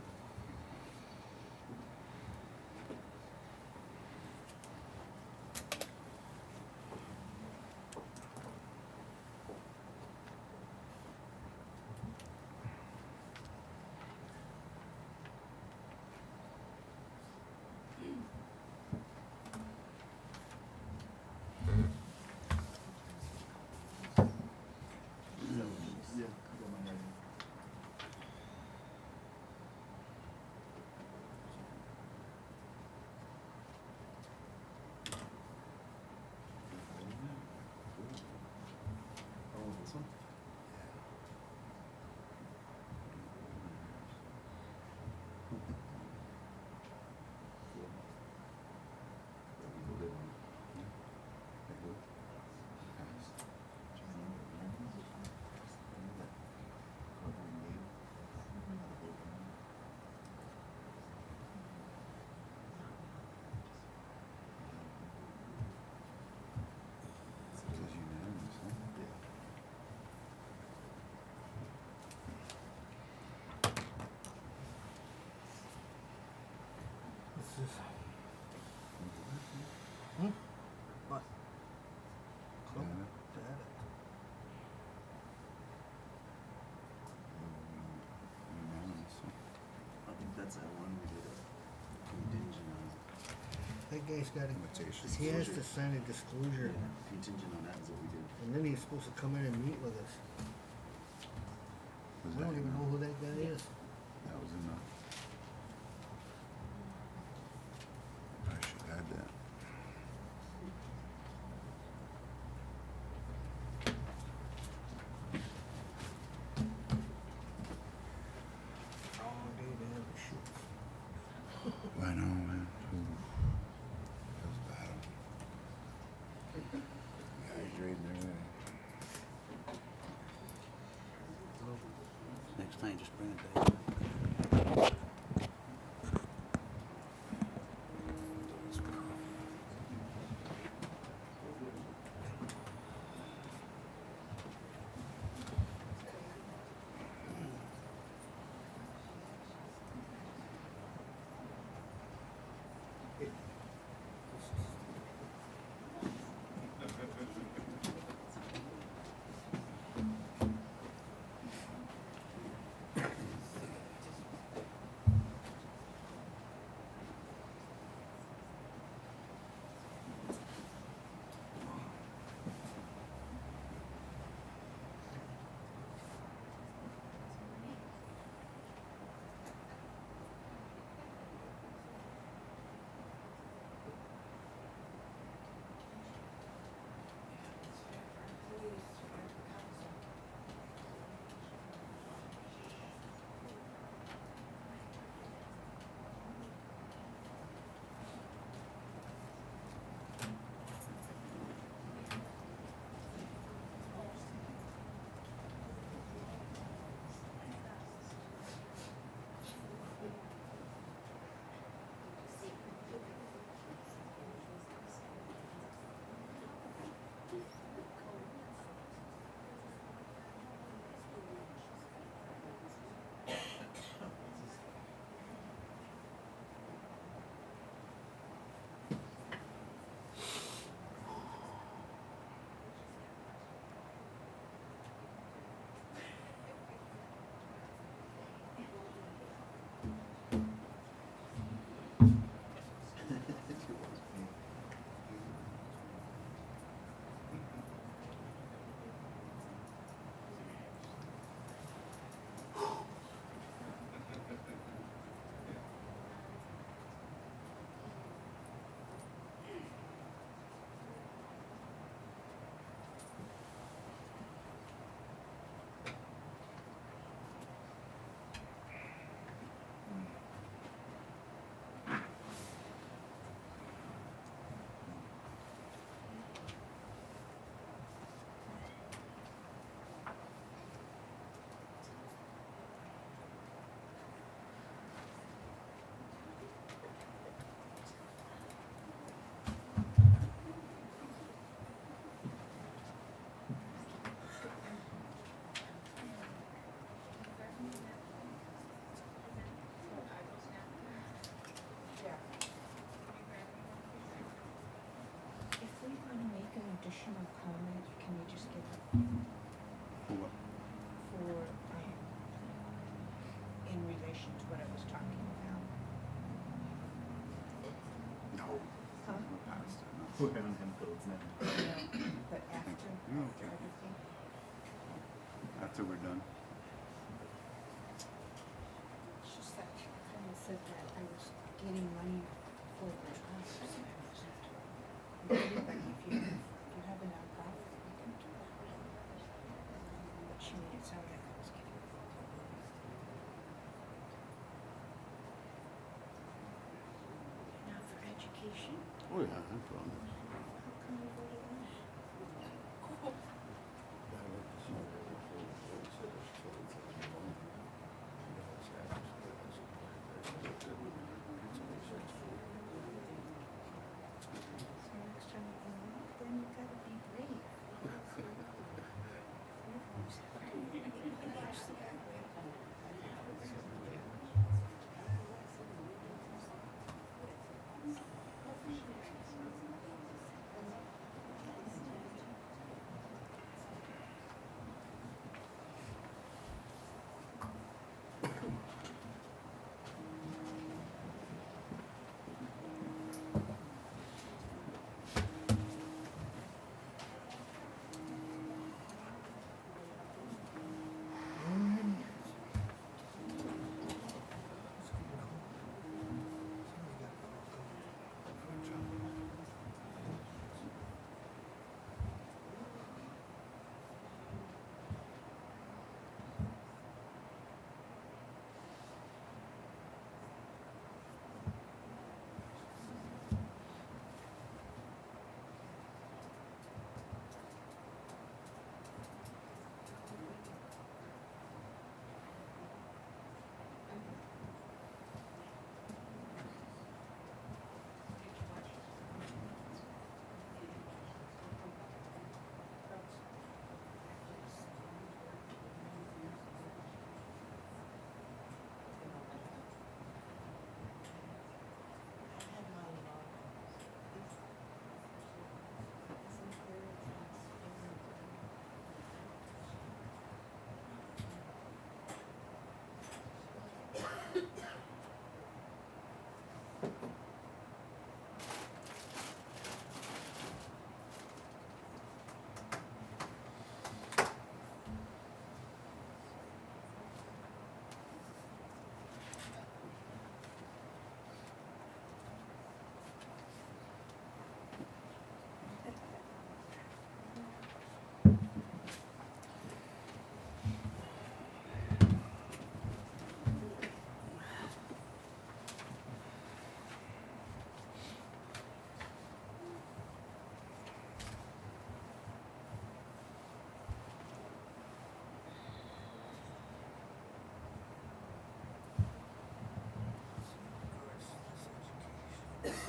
services. What? Oh, that. I think that's that one we did a contingent on. That guy's got Invitation. he has to sign a disclosure, Contingent on that is what we did. and then he's supposed to come in and meet with us. Was I that don't even in know who that guy is. That was in the. I should add that. Wrong day to have a shoot. I know, man. Ooh. That was bad. Hydrating everything. Next time, just bring it back. If we want to make an additional comment, can we just get it For what? for, in relation to what I was talking about? No. Huh? We're past it, no. We're on hemp codes now. No, but after, Yeah, after okay. everything? After we're done. It's just that someone said that I was getting money for the house. But if you have a nonprofit, you can do that. But she made it sound like I was getting. Not for education? Oh, yeah, no problem. How come you voted no? So next time you go out, then you gotta be brave.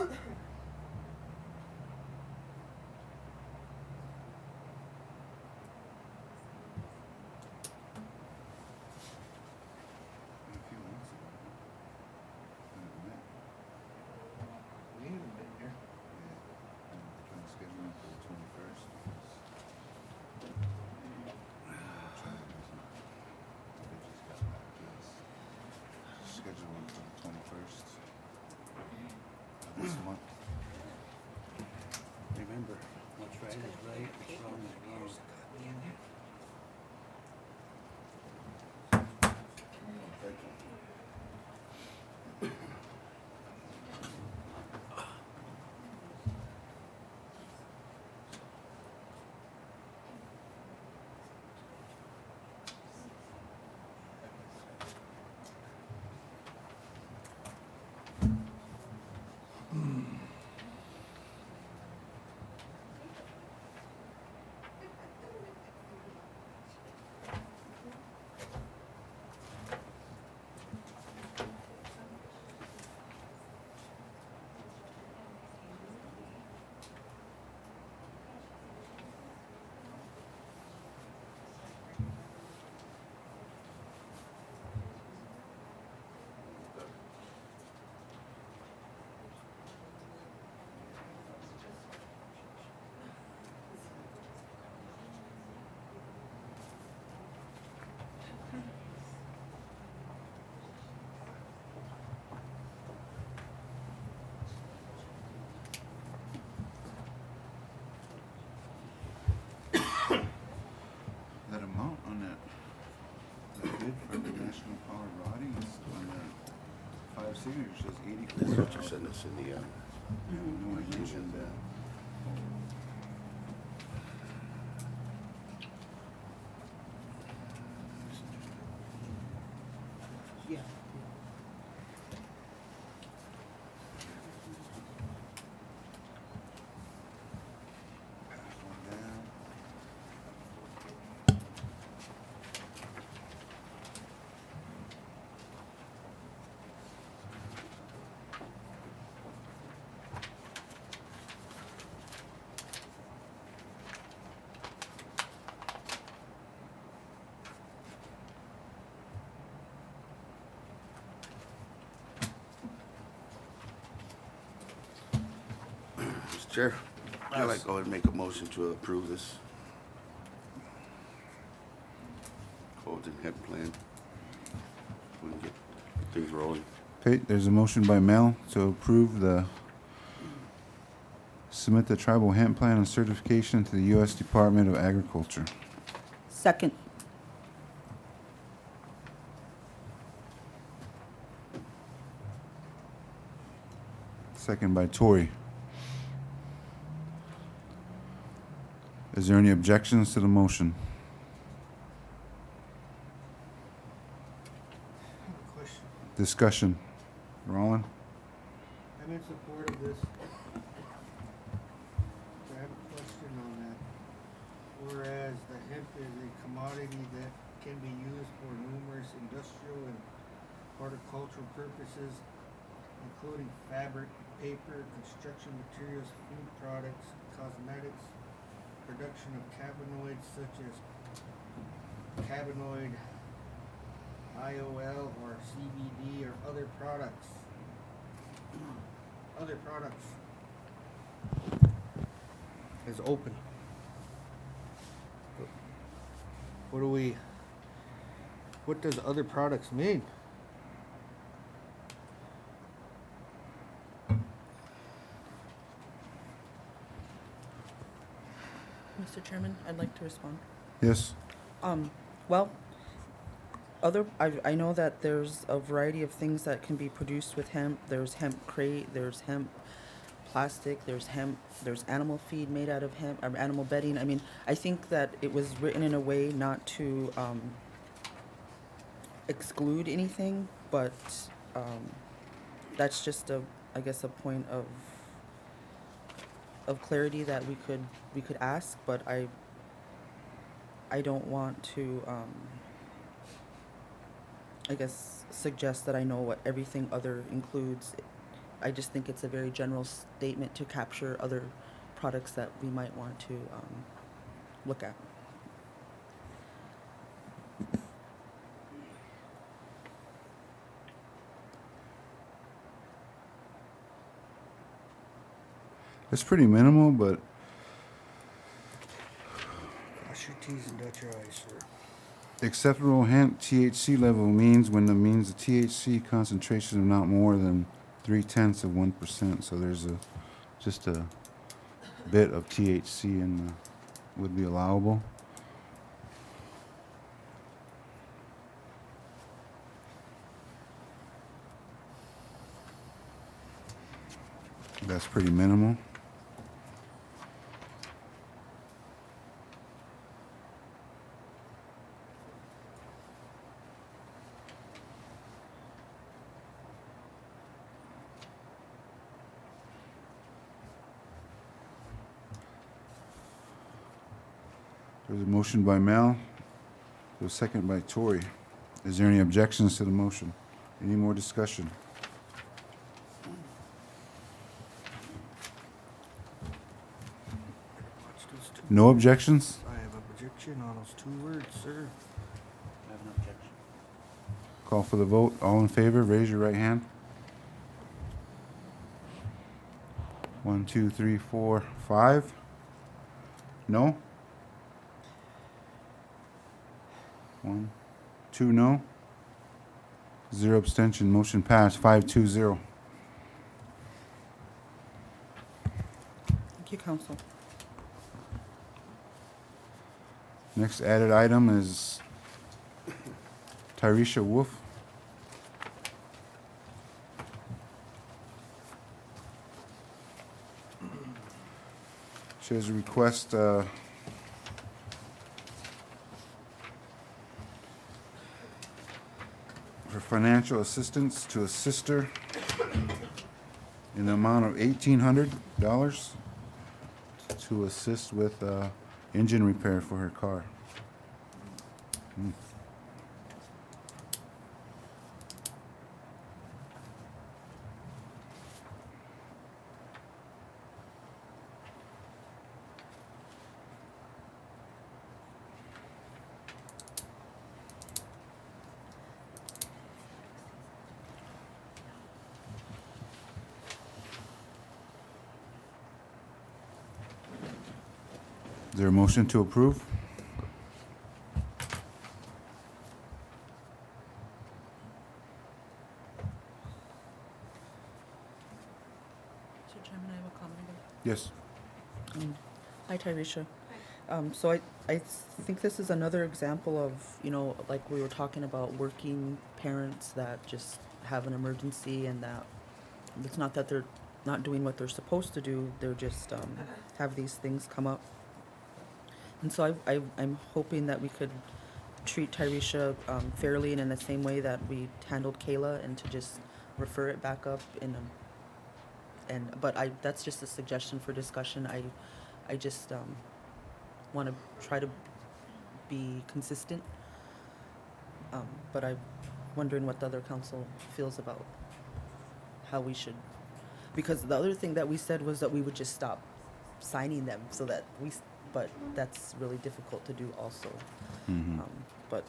We haven't been here. Trying to schedule it for the 21st. Schedule it for the 21st of this month. Remember, what's right is right, what's wrong is wrong. That amount on that bid for the National Power Rotting is on the 5 signatures says That's what you 84,000. sent us in the, No, I mentioned that. Yeah. Pass one down. Mr. Chair, I'd like to go ahead and make a motion to approve this. Codes and hemp plan. We can get things rolling. Okay, there's a motion by Mel to approve submit the tribal hemp plan and certification to the U.S. Department of Agriculture. Second. Second by Tori. Is there any objections to the motion? Question. Discussion. Roland? I'm in support of this. I have a question on that. Whereas the hemp is a commodity that can be used for numerous industrial and horticultural purposes, including fabric, paper, construction materials, food products, cosmetics, production of cannabinoids such as cannabinoid, IOL, or CBD, or other products. Other products is open. What does other products mean? Mr. Chairman, I'd like to respond. Yes? Well, I know that there's a variety of things that can be produced with hemp. There's hemp crate, there's hemp plastic, there's animal feed made out of hemp, or animal bedding. I mean, I think that it was written in a way not to exclude anything, but that's just I guess a point of clarity that we could ask, but I don't want to I guess suggest that I know what everything other includes I just think it's a very general statement to capture other products that we might want to look at. It's pretty minimal, but Cross your T's and dot your I's, sir. acceptable hemp THC level means when the THC concentration of not more than 0.3%. So there's just a bit of THC in would be allowable. That's pretty minimal. There's a motion by Mel, there's a second by Tori. Is there any objections to the motion? Any more discussion? Watch those two. No objections? I have a objection on those 2 words, sir. I have an objection. Call for the vote. All in favor, raise your right hand. 1, 2, 3, 4, 5. No? 1, 2, no. 0 abstention. Motion passed. 5-2-0. Thank you, Council. Next added item is Tyresha Wolf. She has a request for financial assistance to assist her in the amount of $1,800 to assist with engine repair for her car. Is there a motion to approve? Mr. Chairman, I have a comment again. Yes. Hi, Tyresha. So I think this is another example of, like we were talking about working parents that just have an emergency and that it's not that they're not doing what they're supposed to do, they're just have these things come up. And so I'm hoping that we could treat Tyresha fairly and in the same way that we handled Kayla and to just refer it back up but that's just a suggestion for discussion. I just want to try to be consistent. But I'm wondering what the other council feels about how we should, because the other thing that we said was that we would just stop signing them so that but that's really difficult to do also. Mm-hmm. But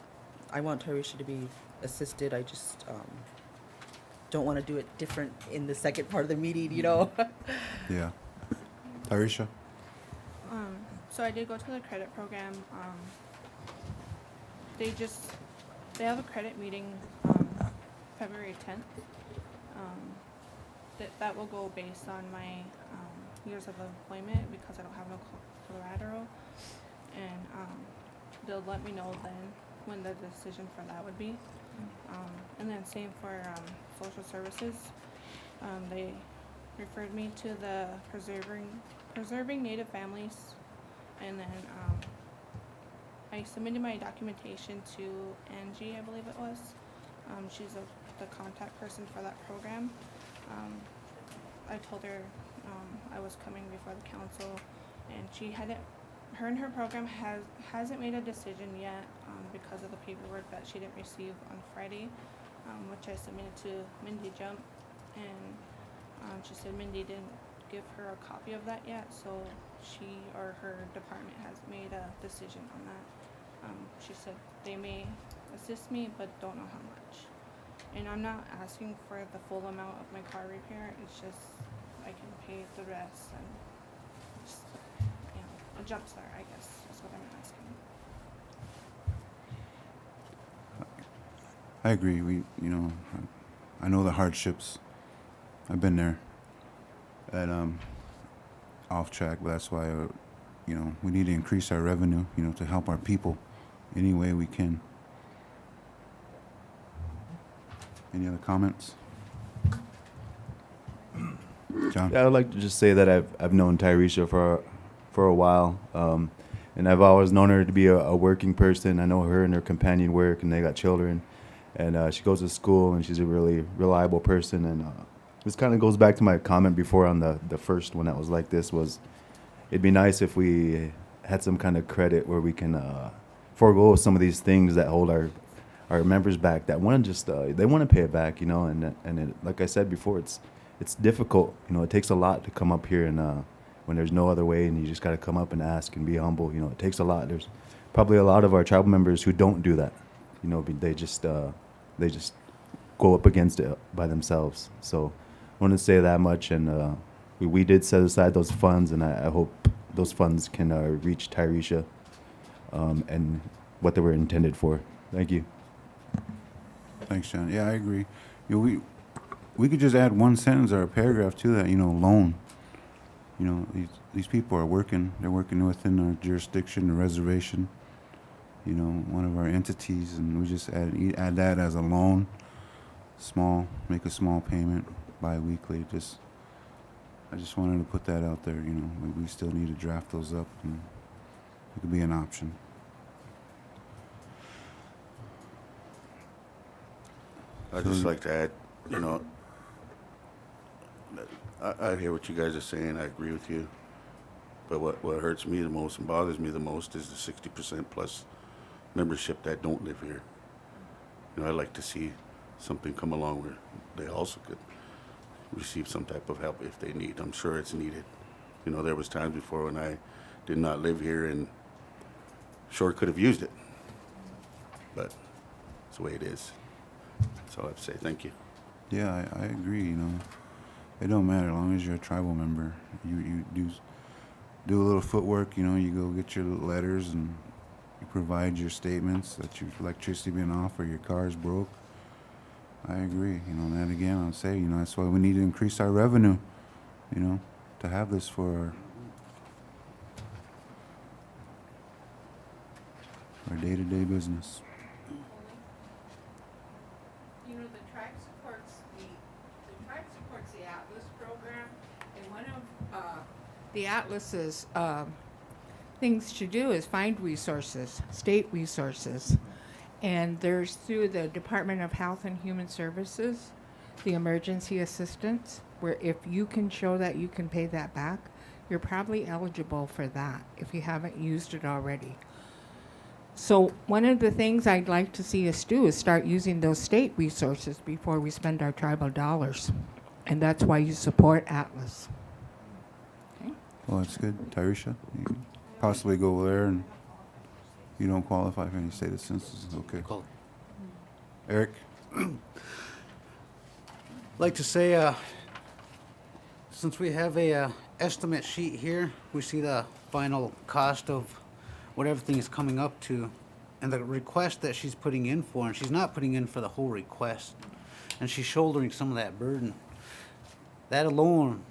I want Tyresha to be assisted. I just don't want to do it different in the second part of the meeting, Yeah. Tyresha? So I did go to the credit program. They have a credit meeting February 10th. That will go based on my years of employment because I don't have no collateral, and they'll let me know then when the decision for that would be. And then same for social services. They referred me to the preserving Native families, and then I submitted my documentation to Angie, I believe it was. She's the contact person for that program. I told her I was coming before the council, and her and her program hasn't made a decision yet because of the paperwork that she didn't receive on Friday, which I submitted to Mindy Jump, and She said Mindy didn't give her a copy of that yet, so she or her department has made a decision on that. She said they may assist me, but don't know how much. And I'm not asking for the full amount of my car repair. It's just I can pay the rest and just, a jump start, I guess. That's what I'm asking. I agree. I know the hardships. I've been there. And off track, but that's why, we need to increase our revenue, to help our people any way we can. Any other comments? John? Yeah, I'd like to just say that I've known Tyresha for a while, and I've always known her to be a working person. I know her and her companion work, and they got children, and she goes to school, and she's a really reliable person. And this kind of goes back to my comment before on the first one that was like this was, it'd be nice if we had some kind of credit where we can forego some of these things that hold our members back that want to just they want to pay it back, like I said before, it's difficult. It takes a lot to come up here, and when there's no other way, and you just got to come up and ask and be humble. It takes a lot. There's probably a lot of our tribal members who don't do that. They just go up against it by themselves. So I want to say that much, and we did set aside those funds, and I hope those funds can reach Tyresha and what they were intended for. Thank you. Thanks, John. Yeah, I agree. We could just add one sentence or a paragraph to that, loan. These people are working. They're working within our jurisdiction, the reservation, one of our entities, and we just add that as a loan. Make a small payment bi-weekly. I just wanted to put that out there. We still need to draft those up, and it could be an option. I'd just like to add, I hear what you guys are saying. I agree with you. But what hurts me the most and bothers me the most is the 60% plus membership that don't live here. I'd like to see something come along where they also could receive some type of help if they need. I'm sure it's needed. There was times before when I did not live here and sure could have used it. But it's the way it is. That's all I have to say. Thank you. Yeah, I agree. It don't matter as long as you're a tribal member. You do a little footwork. You go get your letters and you provide your statements that your electricity been off or your car's broke. I agree. That again, I'll say, that's why we need to increase our revenue, to have this for our day-to-day business. The tribe supports the Atlas program, and one of the Atlas's things to do is find resources, state resources. And there's through the Department of Health and Human Services, the emergency assistance, where if you can show that you can pay that back, you're probably eligible for that if you haven't used it already. So one of the things I'd like to see us do is start using those state resources before we spend our tribal dollars. And that's why you support Atlas. Okay? Well, that's good. Tyresha, you can possibly go over there and you don't qualify for any state assistance. Okay. Cool. Eric? Like to say, since we have a estimate sheet here, we see the final cost of what everything is coming up to, and the request that she's putting in for, and she's not putting in for the whole request, and she's shouldering some of that burden. That alone,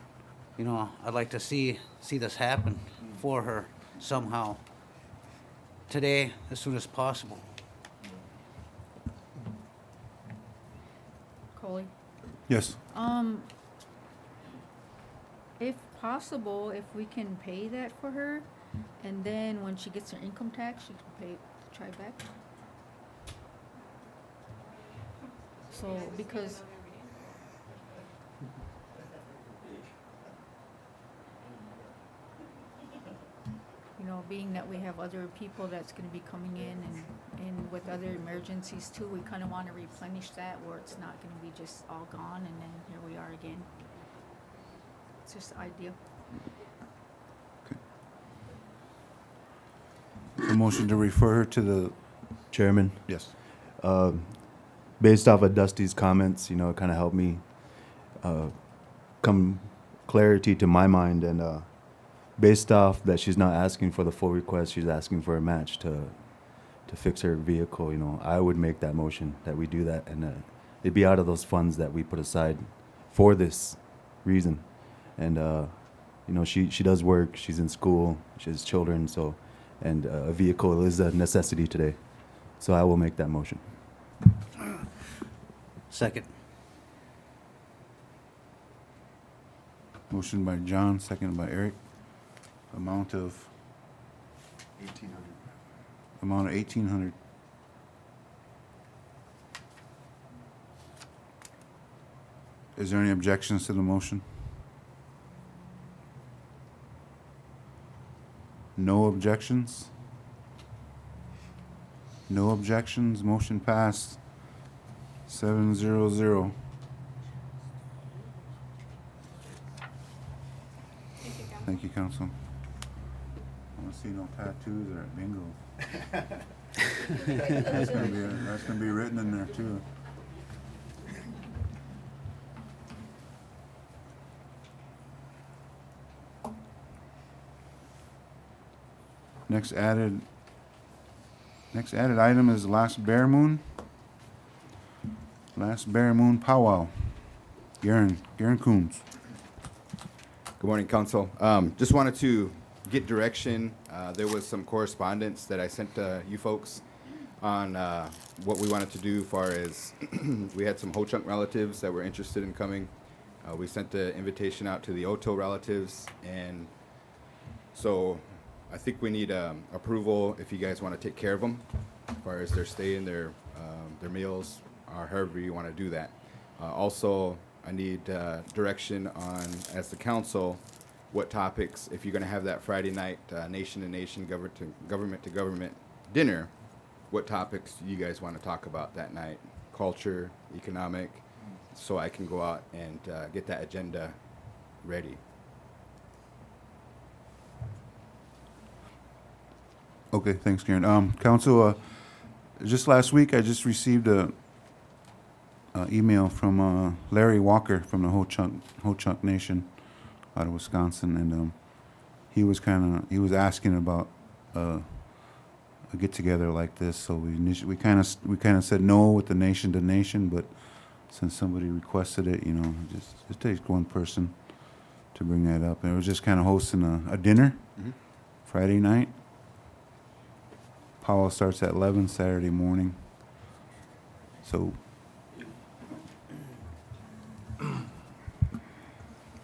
I'd like to see this happen for her somehow today, as soon as possible. Coley? Yes. If possible, if we can pay that for her, and then when she gets her income tax, she can pay the tribe back. So, because being that we have other people that's gonna be coming in and with other emergencies too, we kinda wanna replenish that where it's not gonna be just all gone and then here we are again. It's just ideal. A motion to refer her to the, Chairman, yes. based off of Dusty's comments, you know, it kind of helped me come clarity to my mind, and based off that she's not asking for the full request, she's asking for a match to fix her vehicle. You know, I would make that motion that we do that, and it'd be out of those funds that we put aside for this reason. And you know, she does work, she's in school, she has children, so, and a vehicle is a necessity today. So I will make that motion. Second. Motion by John, seconded by Eric. Amount of 1,800. Is there any objections to the motion? No objections? No objections, motion passed. 7-0-0. Thank you, Council. I don't see no tattoos or bingo. That's gonna be written in there too. Next added item is Last Bear Moon. Last Bear Moon Powwow. Garen Coons. Good morning, Council. Just wanted to get direction. There was some correspondence that I sent to you folks on what we wanted to do as far as we had some Ho-Chunk relatives that were interested in coming. We sent the invitation out to the Oto relatives, and so I think we need approval if you guys want to take care of them as far as their stay and their meals, or however you want to do that. Also, I need direction on, as the council, what topics, if you're going to have that Friday night nation to nation, government to government dinner, what topics do you guys want to talk about that night? Culture, economic, so I can go out and get that agenda ready. Okay, thanks, Karen. Council, just last week, I just received a email from Larry Walker from the Ho-Chunk Nation out of Wisconsin, and he was asking about a get together like this. So we kind of said no with the nation to nation, but since somebody requested it, you know, it takes one person to bring that up, and it was just kind of hosting a dinner Friday night. Powwow starts at 11 Saturday morning. So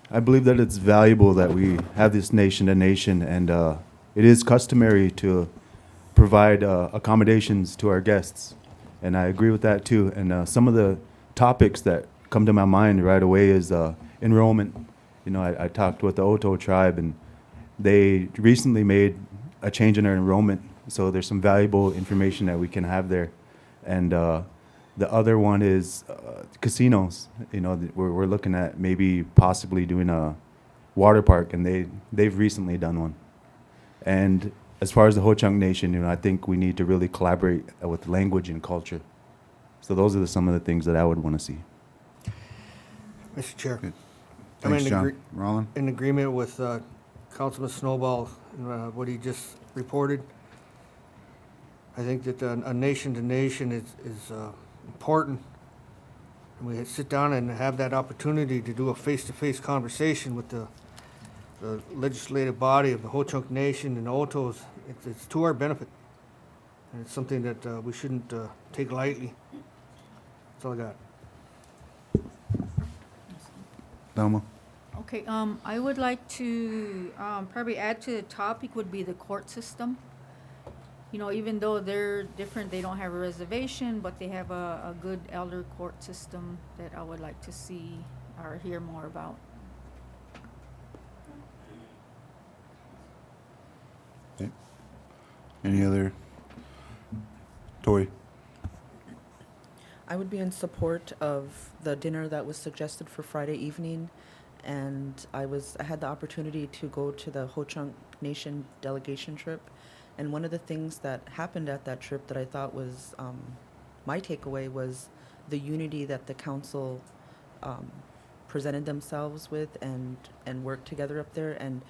I believe that it's valuable that we have this nation to nation, and it is customary to provide accommodations to our guests, and I agree with that too. And some of the topics that come to my mind right away is enrollment. You know, I talked with the Oto tribe, and they recently made a change in their enrollment, so there's some valuable information that we can have there. And the other one is casinos. You know, we're looking at maybe possibly doing a water park, and they've recently done one. And as far as the Ho-Chunk Nation, you know, I think we need to really collaborate with language and culture. So those are some of the things that I would want to see. Mr. Chair. Good. I'm Thanks, John. Roland? in agreement with Councilman Snowball and what he just reported. I think that a nation to nation is important. And we sit down and have that opportunity to do a face-to-face conversation with the legislative body of the Ho-Chunk Nation and the Otos. It's to our benefit. And it's something that we shouldn't take lightly. That's all I got. Thelma? Okay, I would like to probably add to the topic would be the court system. You know, even though they're different, they don't have a reservation, but they have a good elder court system that I would like to see or hear more about. Okay. Any other? Tori? I would be in support of the dinner that was suggested for Friday evening, and I had the opportunity to go to the Ho Chunk Nation delegation trip. And one of the things that happened at that trip that I thought was my takeaway was the unity that the council presented themselves with and worked together up there. And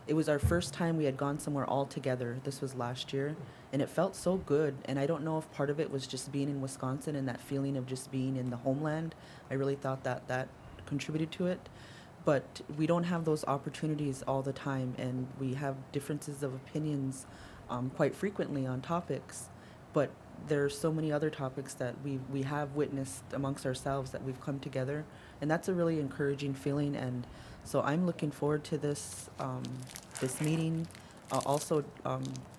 it was our first time we had gone somewhere all together. This was last year, and it felt so good. And I don't know if part of it was just being in Wisconsin and that feeling of just being in the homeland. I really thought that contributed to it. But we don't have those opportunities all the time, and we have differences of opinions quite frequently on topics. But there are so many other topics that we have witnessed amongst ourselves that we've come together, and that's a really encouraging feeling. And so I'm looking forward to this this meeting. Also,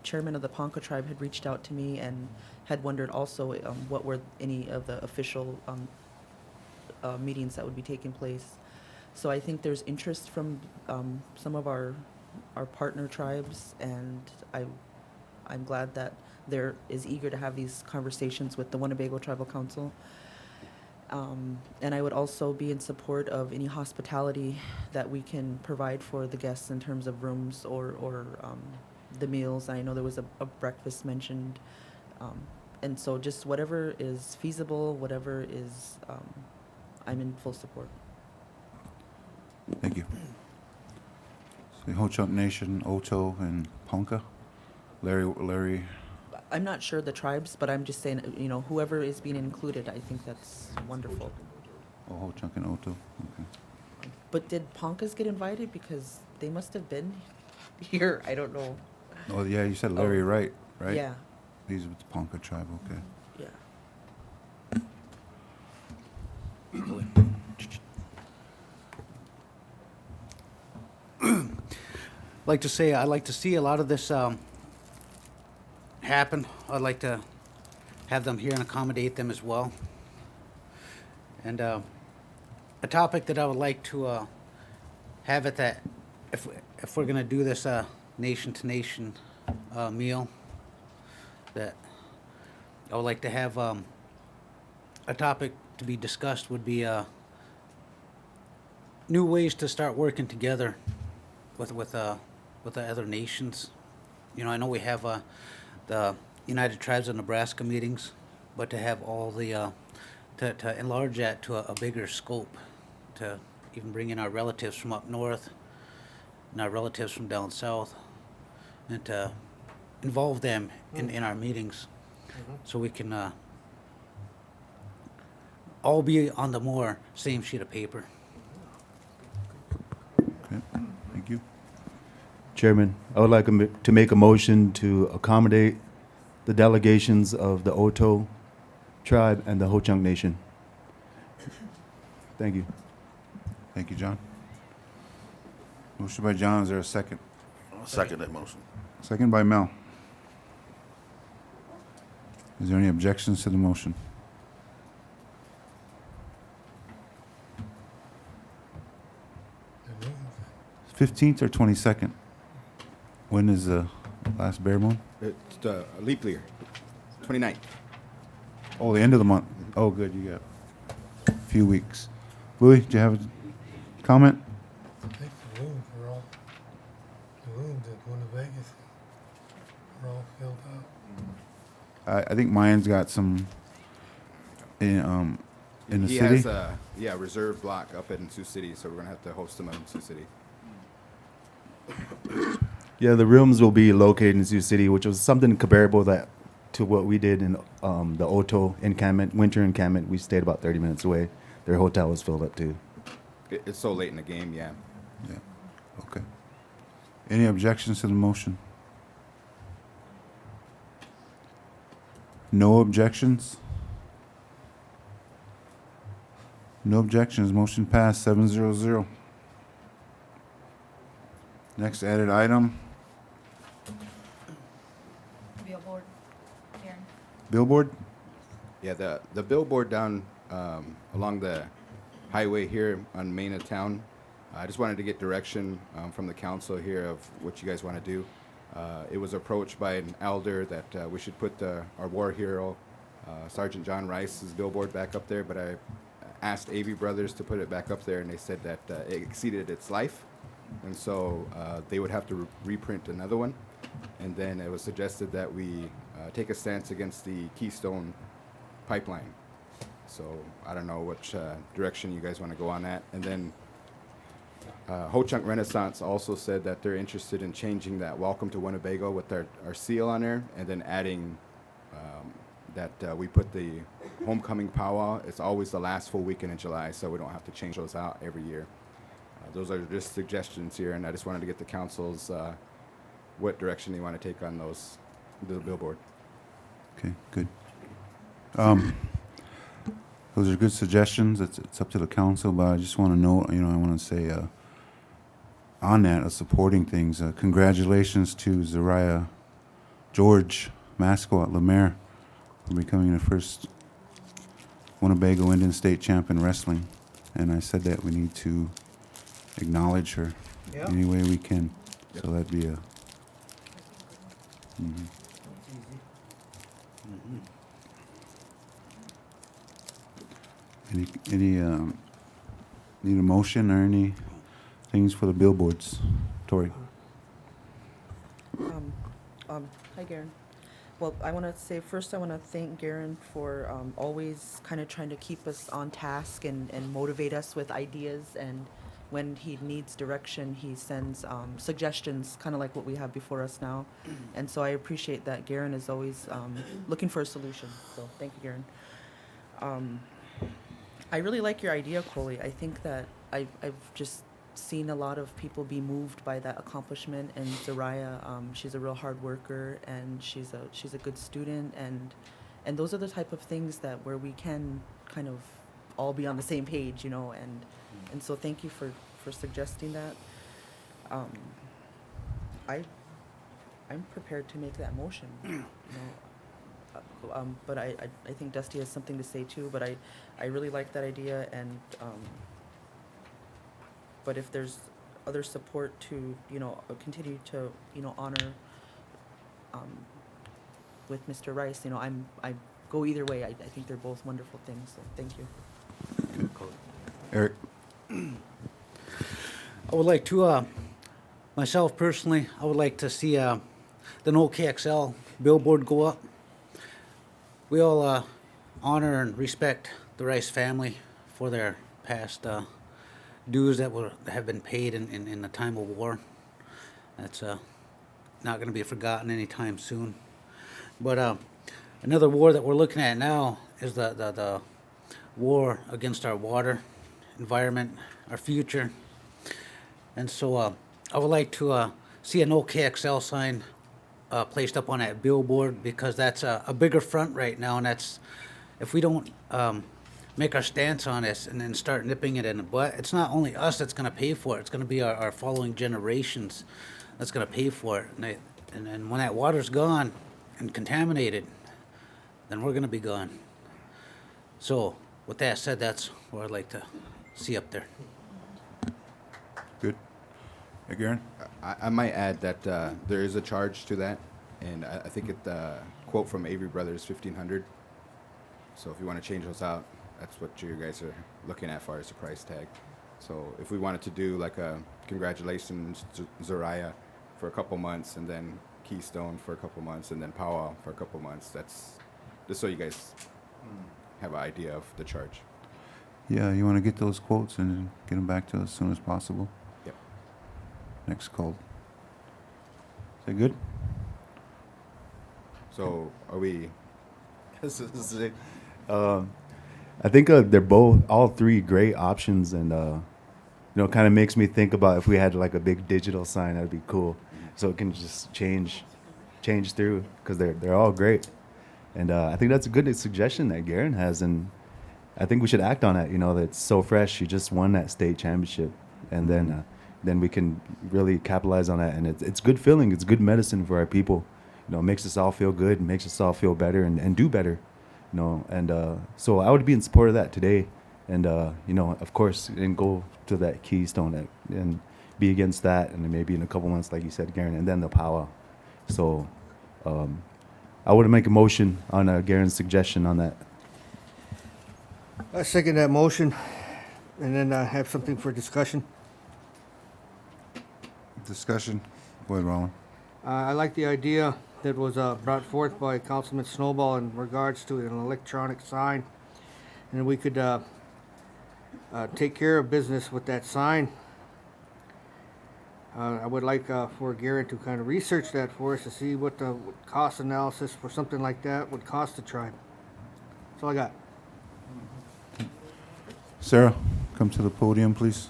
Chairman of the Ponca Tribe had reached out to me and had wondered also what were any of the official meetings that would be taking place. So I think there's interest from some of our partner tribes, and I'm glad that there is eager to have these conversations with the Winnebago Tribal Council. And I would also be in support of any hospitality that we can provide for the guests in terms of rooms or the meals. I know there was a breakfast mentioned. And so just whatever is feasible, whatever is, I'm in full support. Thank you. So Ho Chunk Nation, Oto, and Ponca. Larry. I'm not sure the tribes, but I'm just saying, you know, whoever is being included, I think that's wonderful. Oh, Ho Chunk and Oto. Okay. But did Poncas get invited? Because they must have been here. I don't know. Oh, yeah, you said Larry Wright, right? Yeah, He's with the Ponca tribe, okay. yeah. Like to say, I'd like to see a lot of this happen. I'd like to have them here and accommodate them as well. And a topic that I would like to have at that, if we're gonna do this nation-to-nation meal, that I would like to have a topic to be discussed would be new ways to start working together with the other nations. You know, I know we have the United Tribes of Nebraska meetings, but to have all the to enlarge that to a bigger scope, to even bring in our relatives from up north and our relatives from down south, and to involve them in our meetings, so we can all be on the more same sheet of paper. Okay, thank you. Chairman, I would like to make a motion to accommodate the delegations of the Oto tribe and the Ho Chunk Nation. Thank you. Thank you, John. Motion by John, is there a second? I'll second that motion. Second by Mel. Is there any objections to the motion? The 15th or 22nd? When is the last bear moon? It's the leap year, 29th. Oh, the end of the month. Oh, good, you got a few weeks. Louis, do you have a comment? I think the rooms at Winnebago are all filled up. I think Mayan's got some in the He city. has a reserve block up in Sioux City, so we're gonna have to host him in Sioux City. Yeah, the rooms will be located in Sioux City, which was something comparable to what we did in the Oto encampment, winter encampment. We stayed about 30 minutes away. Their hotel was filled up too. It's so late in the game, yeah. Yeah, okay. Any objections to the motion? No objections? No objections, motion passed, 700. Next added item, Billboard, Karen. billboard? Yeah, the billboard down along the highway here on Main of town. I just wanted to get direction from the council here of what you guys want to do. It was approached by an elder that we should put our war hero, Sergeant John Rice's billboard back up there, but I asked AV Brothers to put it back up there, and they said that it exceeded its life, and so they would have to reprint another one. And then it was suggested that we take a stance against the Keystone pipeline. So I don't know which direction you guys want to go on that. And then Ho Chunk Renaissance also said that they're interested in changing that Welcome to Winnebago with our seal on there, and then adding that we put the homecoming powwow. It's always the last full weekend in July, so we don't have to change those out every year. Those are just suggestions here, and I just wanted to get the council's what direction they want to take on those, the billboard. Okay, good. Those are good suggestions. It's up to the council, but I just want to know, I want to say on that, supporting things, congratulations to Zariah George Masco at Lemaire for becoming the first Winnebago Indian State Champion Wrestling. And I said that we need to acknowledge her any way we can. Yep. So that'd be a... Any need a motion or any things for the billboards? Tori? Hi, Garen. Well, I want to say first I want to thank Garen for always kind of trying to keep us on task and motivate us with ideas, and when he needs direction, he sends suggestions, kind of like what we have before us now. And so I appreciate that Garen is always looking for a solution. So thank you, Garen. I really like your idea, Coley. I think that I've just seen a lot of people be moved by that accomplishment, and Zariah, she's a real hard worker, and she's a good student, and those are the type of things that where we can kind of all be on the same page, and so thank you for suggesting that. I'm prepared to make that motion, but I think Dusty has something to say too, but I really like that idea, and but if there's other support to, continue to, honor with Mr. Rice, I go either way. I think they're both wonderful things, so thank you. Eric? I would like to, myself personally, I would like to see the No KXL billboard go up. We all honor and respect the Rice family for their past dues that have been paid in the time of war. That's not going to be forgotten anytime soon. But another war that we're looking at now is the war against our water, environment, our future. And so I would like to see an OKXL sign placed up on that billboard, because that's a bigger front right now, and that's, if we don't make our stance on this and then start nipping it in the butt, it's not only us that's going to pay for it, it's going to be our following generations that's going to pay for it. And then when that water's gone and contaminated, then we're going to be gone. So with that said, that's what I'd like to see up there. Good. Hey, Garen? I might add that there is a charge to that, and I think quote from Avery Brothers, $1,500. So if you want to change those out, that's what you guys are looking at as far as the price tag. So if we wanted to do like a congratulations to Zariah for a couple months, and then Keystone for a couple months, and then Powwow for a couple months, that's just so you guys have an idea of the charge. Yeah, you want to get those quotes and get them back to us as soon as possible? Yep. Next call. Is that good? So are we? I think they're all three great options, and kind of makes me think about if we had like a big digital sign, that'd be cool. So it can just change through, because they're all great, and I think that's a good suggestion that Garen has, and I think we should act on it. That's so fresh. She just won that state championship, and then we can really capitalize on that, and it's good feeling. It's good medicine for our people. It makes us all feel good, makes us all feel better and do better. And so I would be in support of that today, and of course, and go to that Keystone and be against that, and then maybe in a couple months, like you said, Garen, and then the powwow. So I would make a motion on Garen's suggestion on that. I second that motion, and then I have something for discussion. Discussion. Go ahead, Roland. I like the idea that was brought forth by Councilman Snowball in regards to an electronic sign. And we could take care of business with that sign. I would like for Garrett to kind of research that for us to see what the cost analysis for something like that would cost the tribe. That's all I got. Sarah, come to the podium, please.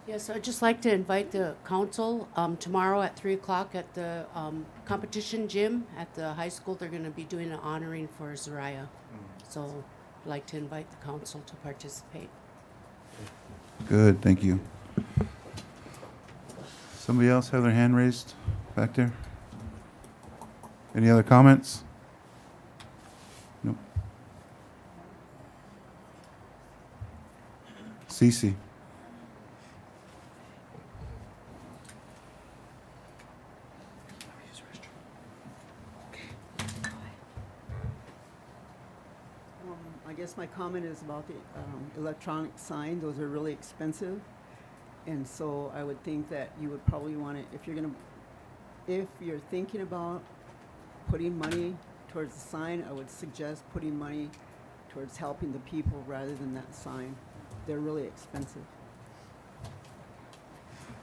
Yes, I'd just like to invite the council tomorrow at 3 o'clock at the competition gym at the high school. They're going to be doing an honoring for Zariah. So I'd like to invite the council to participate. Good, thank you. Somebody else have their hand raised back there? Any other comments? Nope. Cece. I guess my comment is about the electronic sign. Those are really expensive. And so I would think that you would probably want to, if you're thinking about putting money towards the sign, I would suggest putting money towards helping the people rather than that sign. They're really expensive.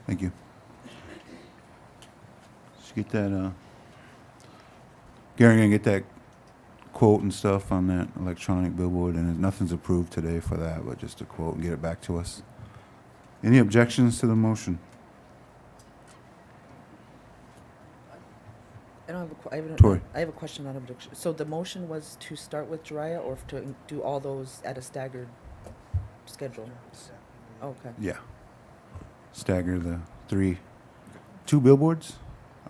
Thank you. Did you get that, Gary, gonna get that quote and stuff on that electronic billboard, and nothing's approved today for that, but just a quote and get it back to us. Any objections to the motion? I don't have a, Tori. I have a question on objection. So the motion was to start with Jariah or to do all those at a staggered schedule? Okay. Yeah. Stagger the two billboards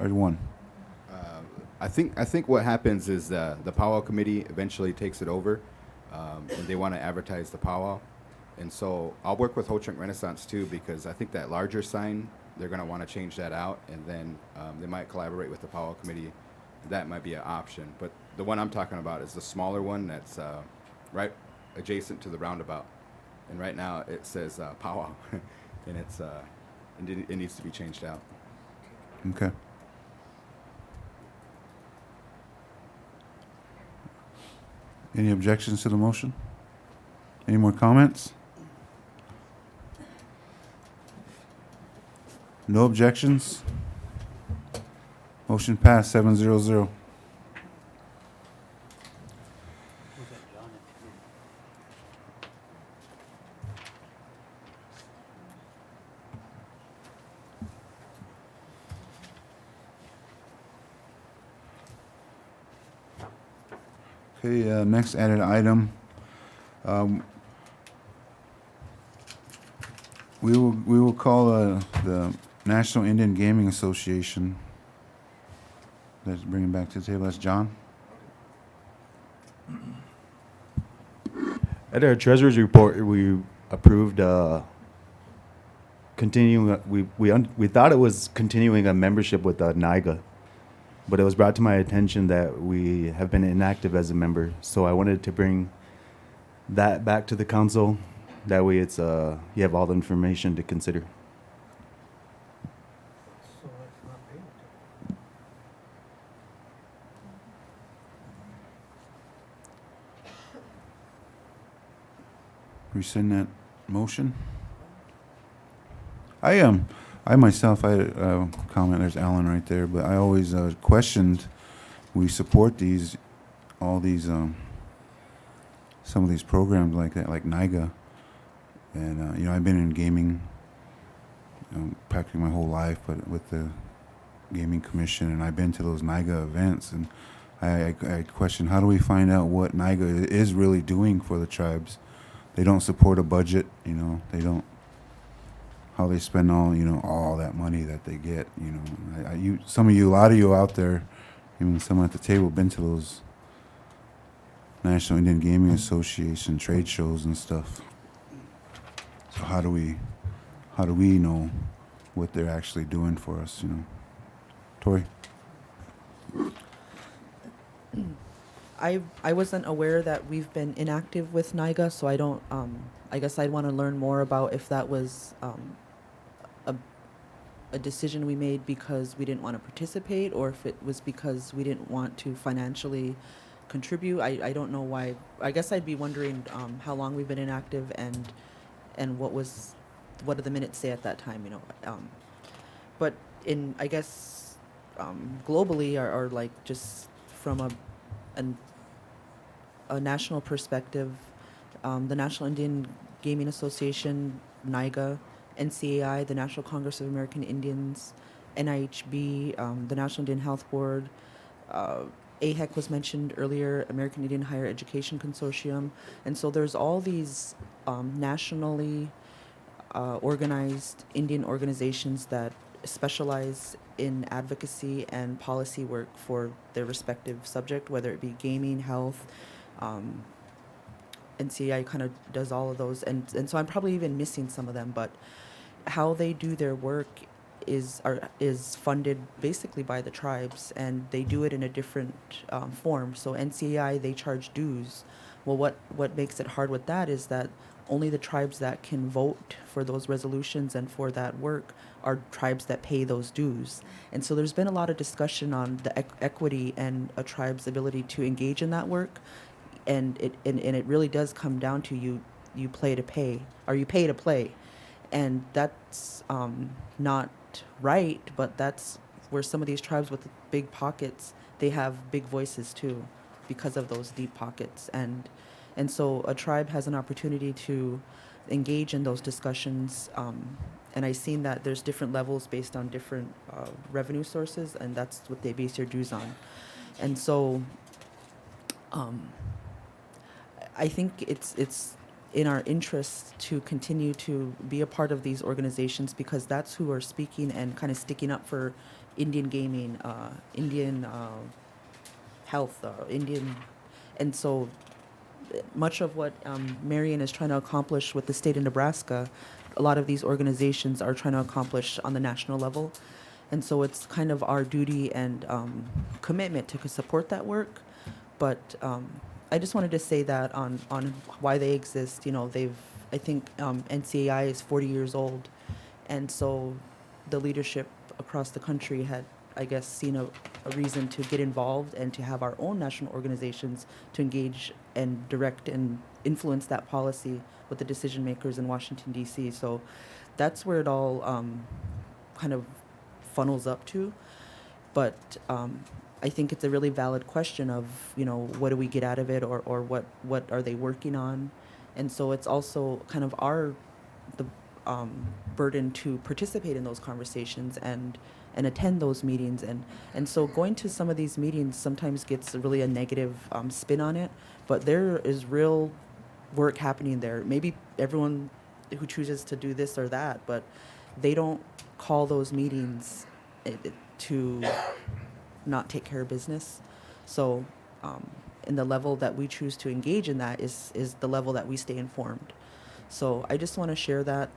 or one? I think what happens is the powwow committee eventually takes it over, and they want to advertise the powwow. And so I'll work with Ho Chunk Renaissance too, because I think that larger sign, they're going to want to change that out, and then they might collaborate with the powwow committee. That might be an option. But the one I'm talking about is the smaller one that's right adjacent to the roundabout. And right now it says powwow, and it needs to be changed out. Okay. Any objections to the motion? Any more comments? No objections? Motion passed 7-0-0. Okay, next added item. We will call the National Indian Gaming Association. Let's bring it back to the table. That's John. At our treasurer's report, we approved continuing. We thought it was continuing a membership with NIGA, but it was brought to my attention that we have been inactive as a member. So I wanted to bring that back to the council. That way, it's you have all the information to consider. Rescind that motion. I myself, I had a comment, there's Alan right there, but I always questioned, we support all these, some of these programs like that, like NIGA. And, I've been in gaming practically my whole life, but with the Gaming Commission, and I've been to those NIGA events, and I question, how do we find out what NIGA is really doing for the tribes? They don't support a budget, they don't, how they spend all that money that they get, a lot of you out there, even some at the table, been to those National Indian Gaming Association trade shows and stuff. So how do we know what they're actually doing for us, Tori? I wasn't aware that we've been inactive with NIGA, so I don't, I guess I'd want to learn more about if that was a, a decision we made because we didn't want to participate, or if it was because we didn't want to financially contribute. I don't know why. I guess I'd be wondering how long we've been inactive and what did the minutes say at that time, you know. But in, I guess, globally, or like just from a national perspective, the National Indian Gaming Association, NIGA, NCAI, the National Congress of American Indians, NIHB, the National Indian Health Board, AHEC was mentioned earlier, American Indian Higher Education Consortium. And so there's all these nationally organized Indian organizations that specialize in advocacy and policy work for their respective subject, whether it be gaming, health. NCAI kind of does all of those, and so I'm probably even missing some of them, but how they do their work is funded basically by the tribes, and they do it in a different form. So NCAI, they charge dues. Well, what makes it hard with that is that only the tribes that can vote for those resolutions and for that work are tribes that pay those dues. And so there's been a lot of discussion on the equity and a tribe's ability to engage in that work. And it really does come down to you play to pay, or you pay to play. And that's not right, but that's where some of these tribes with the big pockets, they have big voices too because of those deep pockets. And so a tribe has an opportunity to engage in those discussions. And I've seen that there's different levels based on different revenue sources, and that's what they base their dues on. And so I think it's in our interest to continue to be a part of these organizations, because that's who are speaking and kind of sticking up for Indian gaming, Indian health, Indian. And so much of what Marion is trying to accomplish with the state of Nebraska, a lot of these organizations are trying to accomplish on the national level. And so it's kind of our duty and commitment to support that work. But I just wanted to say that on why they exist. You know, I think NCAI is 40 years old. And so the leadership across the country had, I guess, seen a reason to get involved and to have our own national organizations to engage and direct and influence that policy with the decision makers in Washington, D.C. So that's where it all kind of funnels up to. But I think it's a really valid question of, you know, what do we get out of it, or what are they working on? And so it's also kind of the burden to participate in those conversations and attend those meetings. And so going to some of these meetings sometimes gets really a negative spin on it, but there is real work happening there. Maybe everyone who chooses to do this or that, but they don't call those meetings to not take care of business. So in the level that we choose to engage in that is the level that we stay informed. So I just want to share that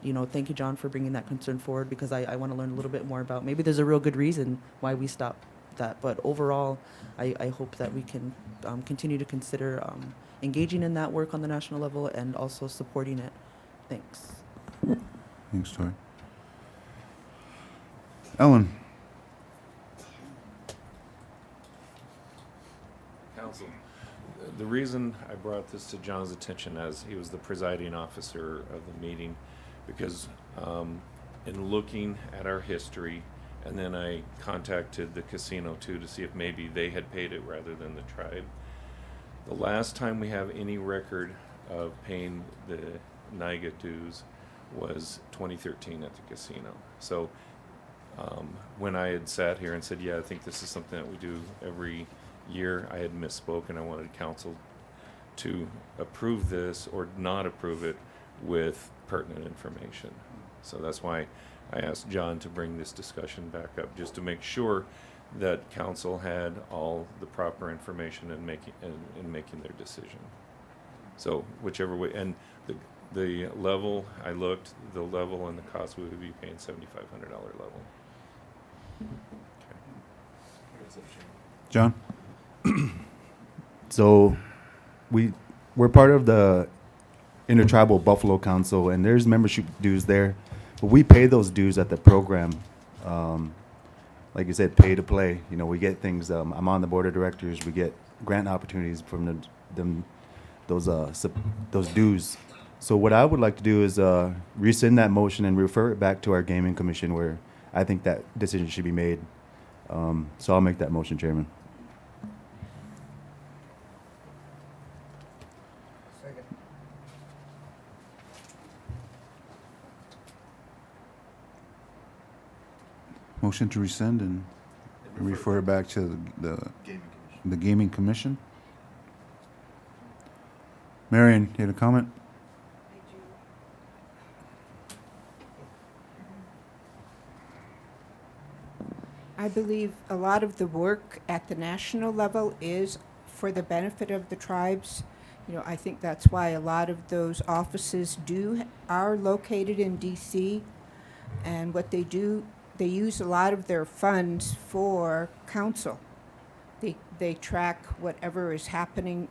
you know, thank you, John, for bringing that concern forward, because I want to learn a little bit more about, maybe there's a real good reason why we stopped that. But overall, I hope that we can continue to consider engaging in that work on the national level and also supporting it. Thanks. Thanks, Tori. Ellen. Council, the reason I brought this to John's attention, as he was the presiding officer of the meeting, because in looking at our history, and then I contacted the casino too to see if maybe they had paid it rather than the tribe. The last time we have any record of paying the NIGA dues was 2013 at the casino. So when I had sat here and said, yeah, I think this is something that we do every year, I had misspoken. I wanted council to approve this or not approve it with pertinent information. So that's why I asked John to bring this discussion back up, just to make sure that council had all the proper information in making their decision. So whichever way, and the level, I looked, the level and the cost, we would be paying $7,500 level. Okay. John? So we're part of the Intertribal Buffalo Council, and there's membership dues there, but we pay those dues at the program. Like you said, pay to play. You know, we get things. I'm on the board of directors. We get grant opportunities from those dues. So what I would like to do is rescind that motion and refer it back to our gaming commission, where I think that decision should be made. So I'll make that motion, Chairman. Motion to rescind and refer it back to the gaming commission. Marion, you had a comment? I believe a lot of the work at the national level is for the benefit of the tribes. You know, I think that's why a lot of those offices are located in DC. And what they do, they use a lot of their funds for council. They track whatever is happening,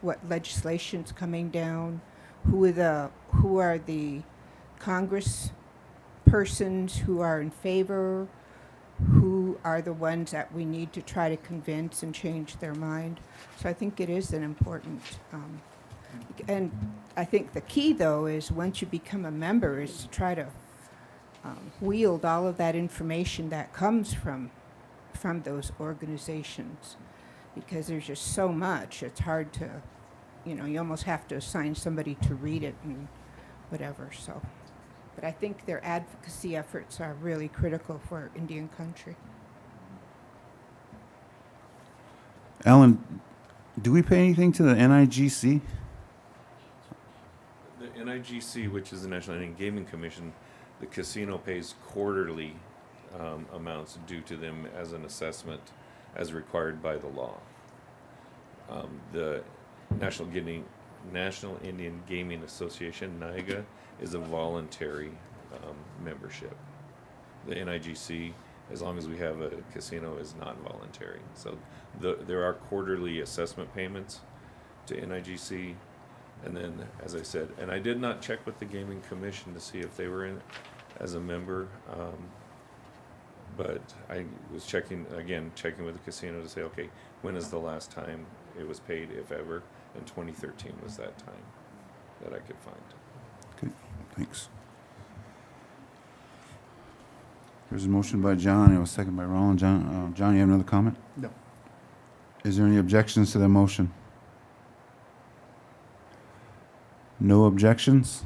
what legislation's coming down, who are the Congress persons who are in favor, who are the ones that we need to try to convince and change their mind. So I think it is an important, and I think the key though is once you become a member is to try to wield all of that information that comes from those organizations, because there's just so much. It's hard to, you almost have to assign somebody to read it and whatever. So, but I think their advocacy efforts are really critical for Indian country. Alan, do we pay anything to the NIGC? The NIGC, which is the National Indian Gaming Commission, the casino pays quarterly amounts due to them as an assessment as required by the law. The National Indian Gaming Association, NIGA, is a voluntary membership. The NIGC, as long as we have a casino, is not voluntary. So there are quarterly assessment payments to NIGC. And then, as I said, and I did not check with the Gaming Commission to see if they were in as a member, but I was checking with the casino to say, okay, when is the last time it was paid, if ever? And 2013 was that time that I could find. Okay, thanks. There's a motion by John, it was second by Roland. John, you have another comment? No. Is there any objections to the motion? No objections?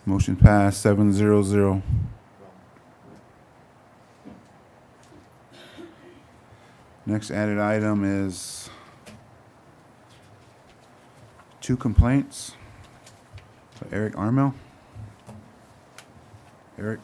Motion passed 7-0-0. Next added item is 2 complaints by Eric Armel. Eric?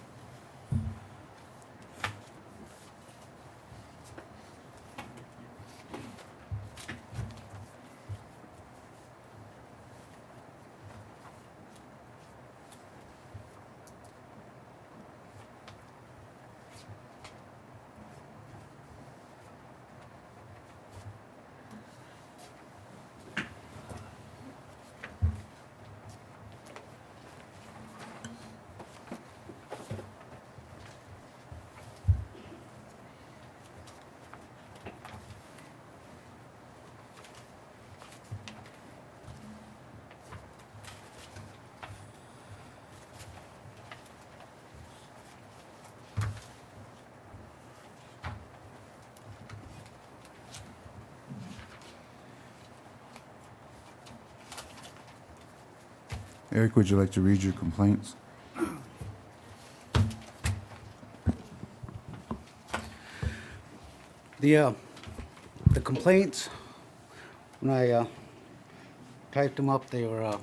Eric, would you like to read your complaints? The complaints, when I typed them up, they were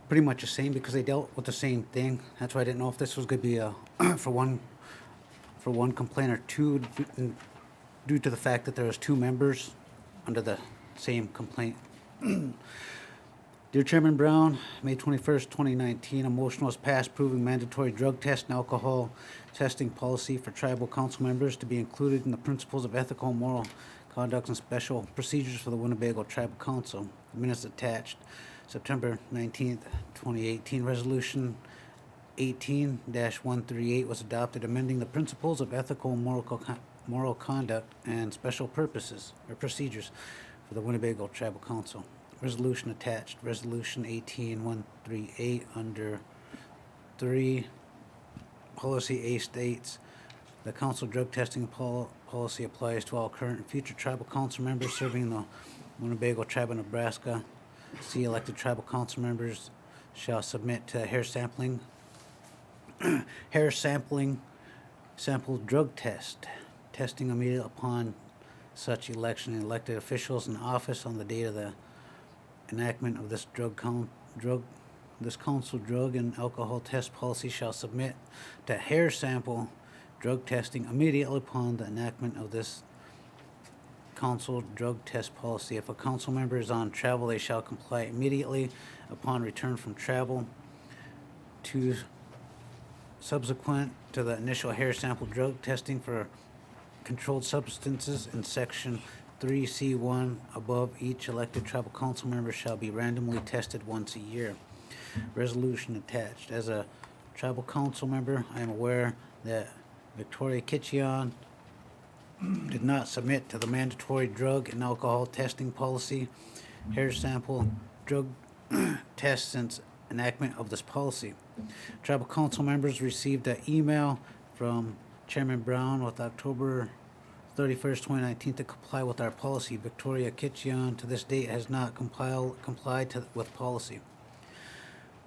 pretty much the same because they dealt with the same thing. That's why I didn't know if this was going to be for one complaint or two, due to the fact that there was 2 members under the same complaint. Dear Chairman Brown, May 21st, 2019, a motion was passed approving mandatory drug test and alcohol testing policy for tribal council members to be included in the principles of ethical and moral conduct and special procedures for the Winnebago Tribal Council. Minutes attached. September 19th, 2018, Resolution 18-138 was adopted, amending the principles of ethical and moral conduct and special purposes or procedures for the Winnebago Tribal Council. Resolution attached. Resolution 18-138 under 3, Policy A states, the council drug testing policy applies to all current and future tribal council members serving in the Winnebago Tribe of Nebraska. C, elected tribal council members shall submit to hair sampling sample drug testing immediately upon such election. Elected officials in office on the date of the enactment of this council drug and alcohol test policy shall submit to hair sample drug testing immediately upon the enactment of this council drug test policy. If a council member is on travel, they shall comply immediately upon return from travel. To subsequent to the initial hair sample drug testing for controlled substances in section 3C1 above, each elected tribal council member shall be randomly tested once a year. Resolution attached. As a tribal council member, I am aware that Victoria Kitcheon did not submit to the mandatory drug and alcohol testing policy hair sample drug test since enactment of this policy. Tribal council members received an email from Chairman Brown with October 31st, 2019 to comply with our policy. Victoria Kitcheon to this date has not complied with policy.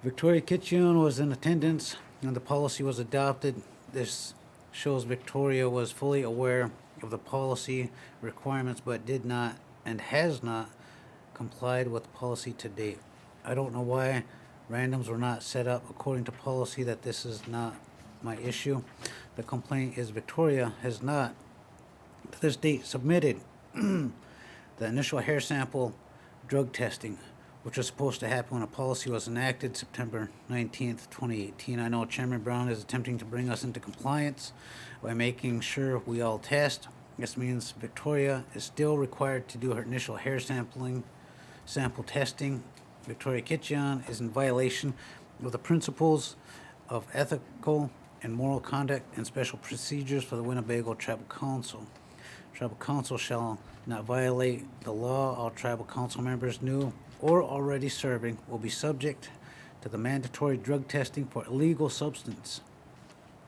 Victoria Kitcheon was in attendance and the policy was adopted. This shows Victoria was fully aware of the policy requirements but did not and has not complied with policy to date. I don't know why randoms were not set up according to policy. That this is not my issue. The complaint is Victoria has not to this date submitted the initial hair sample drug testing, which was supposed to happen when a policy was enacted September 19th, 2018. I know Chairman Brown is attempting to bring us into compliance by making sure we all test. This means Victoria is still required to do her initial hair sample testing. Victoria Kitcheon is in violation of the principles of ethical and moral conduct and special procedures for the Winnebago Tribal Council. Tribal Council shall not violate the law. All tribal council members, new or already serving, will be subject to the mandatory drug testing for illegal substance.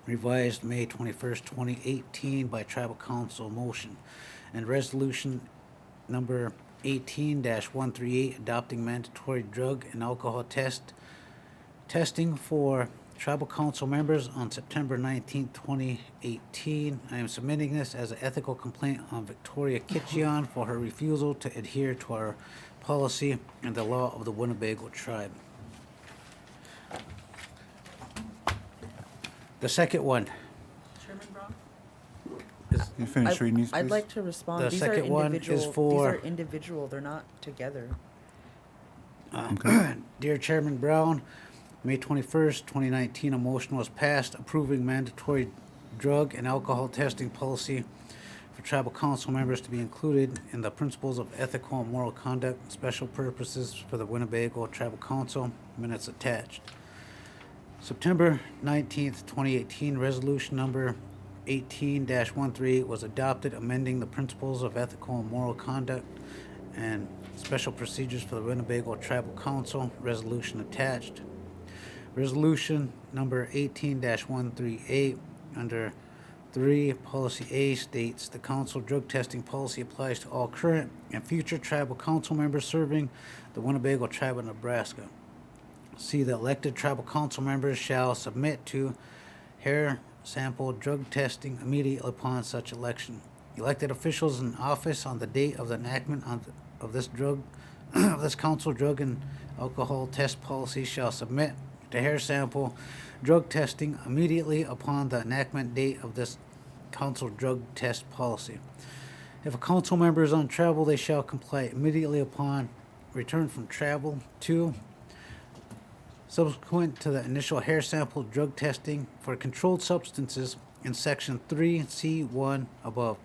Revised May 21st, 2018 by Tribal Council motion. And resolution number 18-138 adopting mandatory drug and alcohol testing for tribal council members on September 19th, 2018. I am submitting this as an ethical complaint on Victoria Kitcheon for her refusal to adhere to our policy and the law of the Winnebago tribe. The second one. Chairman Brown? You finish reading these, please? I'd like to respond. The These are second one is individual. for- These are individual. They're not together. Dear Chairman Brown, May 21st, 2019, a motion was passed approving mandatory drug and alcohol testing policy for tribal council members to be included in the principles of ethical and moral conduct and special purposes for the Winnebago Tribal Council. Minutes attached. September 19th, 2018, resolution number 18-138 was adopted, amending the principles of ethical and moral conduct and special procedures for the Winnebago Tribal Council. Resolution attached. Resolution number 18-138 under 3, Policy A states, the council drug testing policy applies to all current and future tribal council members serving the Winnebago Tribe of Nebraska. C, the elected tribal council members shall submit to hair sample drug testing immediately upon such election. Elected officials in office on the date of the enactment of this council drug and alcohol test policy shall submit to hair sample drug testing immediately upon the enactment date of this council drug test policy. If a council member is on travel, they shall comply immediately upon return from travel. 2, Subsequent to the initial hair sample drug testing for controlled substances in Section 3C1 above,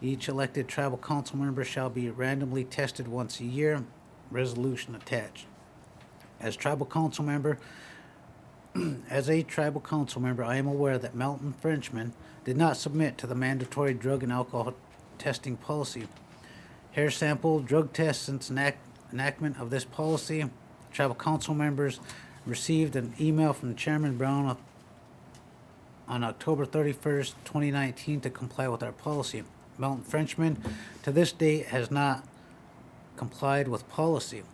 each elected tribal council member shall be randomly tested once a year. Resolution attached. As a tribal council member, I am aware that Melton Frenchman did not submit to the mandatory drug and alcohol testing policy. Hair sample drug tests since enactment of this policy. Tribal council members received an email from Chairman Brown on October 31st, 2019 to comply with our policy. Melton Frenchman to this date has not complied with policy.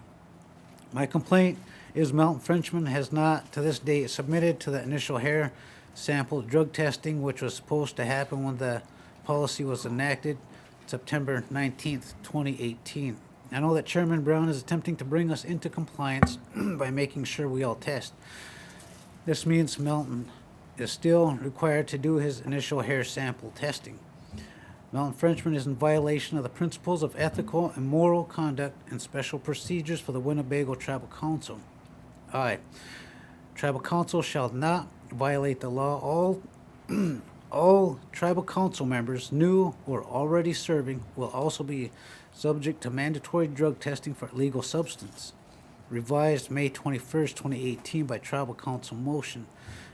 My complaint is Melton Frenchman has not to this date submitted to the initial hair sample drug testing, which was supposed to happen when the policy was enacted September 19th, 2018. I know that Chairman Brown is attempting to bring us into compliance by making sure we all test. This means Melton is still required to do his initial hair sample testing. Melton Frenchman is in violation of the principles of ethical and moral conduct and special procedures for the Winnebago Tribal Council. I, Tribal Council shall not violate the law. All Tribal Council members, new or already serving, will also be subject to mandatory drug testing for illegal substance. Revised May 21st, 2018 by Tribal Council motion.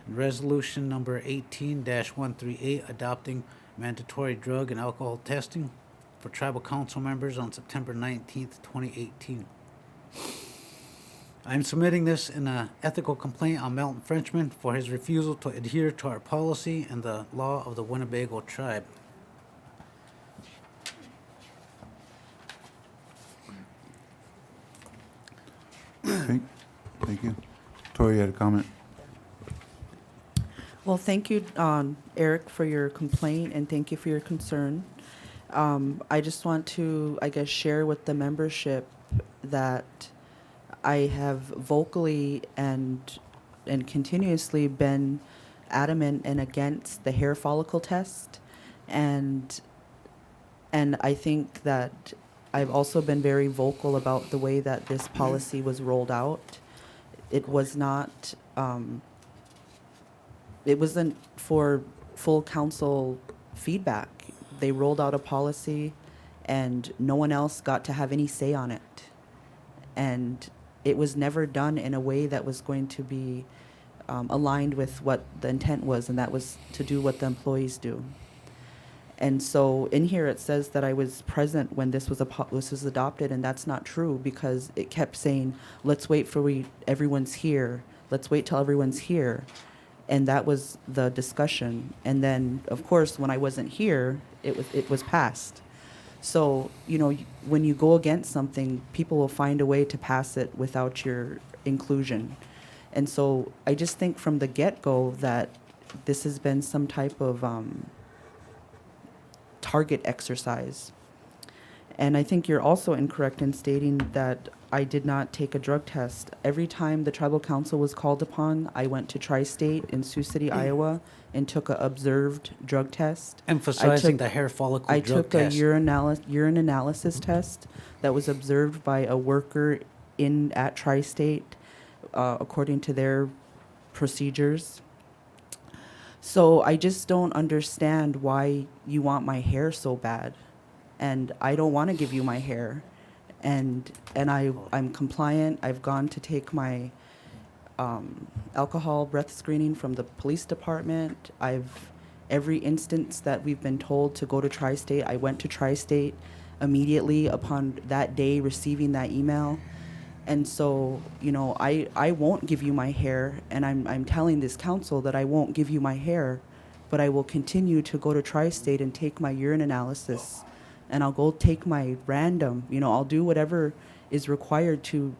And resolution number 18-138 adopting mandatory drug and alcohol testing for Tribal Council members on September 19th, 2018. I am submitting this in an ethical complaint on Melton Frenchman for his refusal to adhere to our policy and the law of the Winnebago tribe. Okay, thank you. Tori, you had a comment? Well, thank you, Eric, for your complaint, and thank you for your concern. I just want to, I guess, share with the membership that I have vocally and continuously been adamant and against the hair follicle test, and I think that I've also been very vocal about the way that this policy was rolled out. It was not. It wasn't for full council feedback. They rolled out a policy and no one else got to have any say on it. And it was never done in a way that was going to be aligned with what the intent was, and that was to do what the employees do. And so in here it says that I was present when this was adopted, and that's not true, because it kept saying, let's wait for everyone's here. Let's wait till everyone's here. And that was the discussion. And then, of course, when I wasn't here, it was passed. So, you know, when you go against something, people will find a way to pass it without your inclusion. And so I just think from the get-go that this has been some type of target exercise. And I think you're also incorrect in stating that I did not take a drug test. Every time the tribal council was called upon, I went to Tri-State in Sioux City, Iowa, and took an observed drug test. Emphasizing the hair follicle drug test. I took a urine analysis test that was observed by a worker at Tri-State, according to their procedures. So I just don't understand why you want my hair so bad. And I don't want to give you my hair. And I'm compliant. I've gone to take my alcohol breath screening from the police department. Every instance that we've been told to go to Tri-State, I went to Tri-State immediately upon that day receiving that email. And so, you know, I won't give you my hair, and I'm telling this council that I won't give you my hair, but I will continue to go to Tri-State and take my urine analysis. And I'll go take my random, you know, I'll do whatever is required to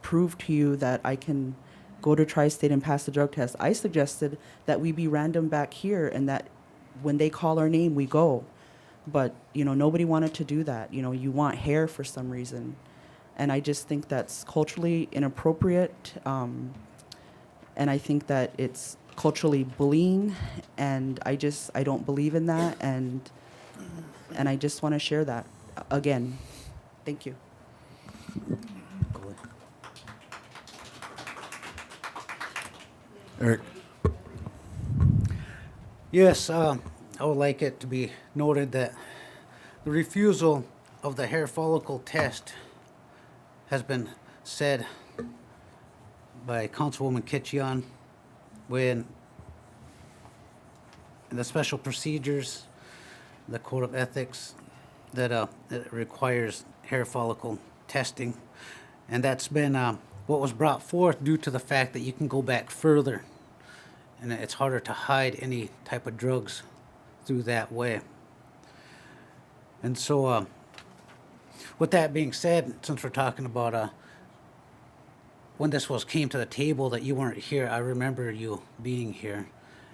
prove to you that I can go to Tri-State and pass the drug test. I suggested that we be random back here and that when they call our name, we go. But, you know, nobody wanted to do that. You know, you want hair for some reason. And I just think that's culturally inappropriate. And I think that it's culturally bullying. And I don't believe in that. And I just want to share that again. Thank you. Eric? Yes, I would like it to be noted that the refusal of the hair follicle test has been said by Councilwoman Kitcheon when the special procedures, the code of ethics, that it requires hair follicle testing. And that's been what was brought forth due to the fact that you can go back further and it's harder to hide any type of drugs through that way. And so, with that being said, since we're talking about when this came to the table that you weren't here, I remember you being here,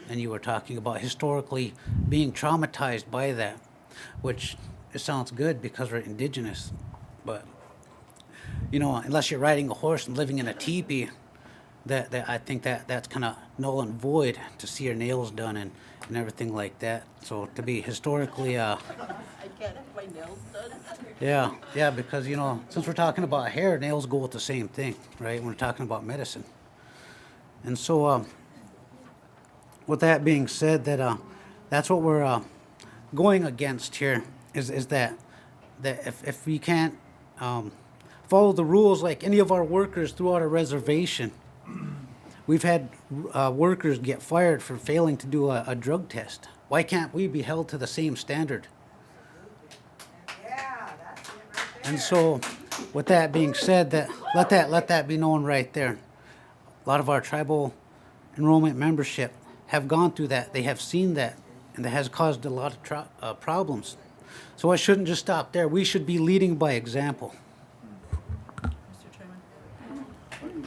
and you were talking about historically being traumatized by that, which it sounds good because we're indigenous, but you know, unless you're riding a horse and living in a teepee, that I think that's kind of null and void to see your nails done and everything like that. So to be historically, I can't have my nails done. yeah, because you know, since we're talking about hair, nails go with the same thing, right? When we're talking about medicine, and so with that being said, that's what we're going against here is that if we can't follow the rules like any of our workers throughout a reservation. We've had workers get fired for failing to do a drug test. Why can't we be held to the same standard? And so, with that being said, let that be known right there. A lot of our tribal enrollment membership have gone through that. They have seen that, and that has caused a lot of problems. So it shouldn't just stop there. We should be leading by example.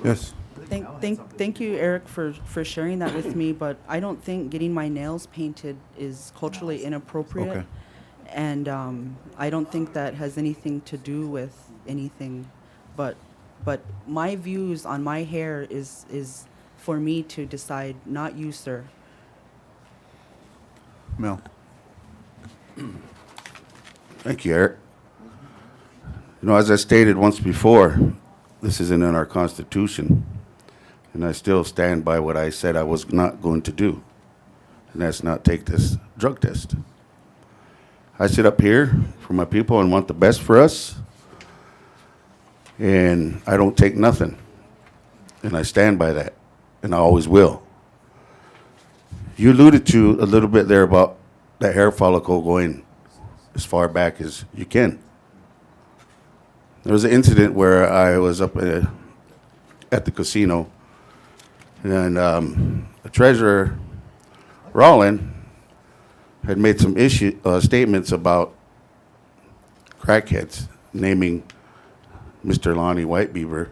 Yes. Thank you, Eric, for sharing that with me, but I don't think getting my nails painted is culturally inappropriate. Okay. And I don't think that has anything to do with anything, but my views on my hair is for me to decide, not you, sir. Mel? Thank you, Eric. You know, as I stated once before, this isn't in our Constitution, and I still stand by what I said I was not going to do, and that's not take this drug test. I sit up here for my people and want the best for us, and I don't take nothing, and I stand by that, and I always will. You alluded to a little bit there about the hair follicle going as far back as you can. There was an incident where I was up at the casino, and the treasurer, Rollin, had made some statements about crackheads, naming Mr. Lonnie Whitebeaver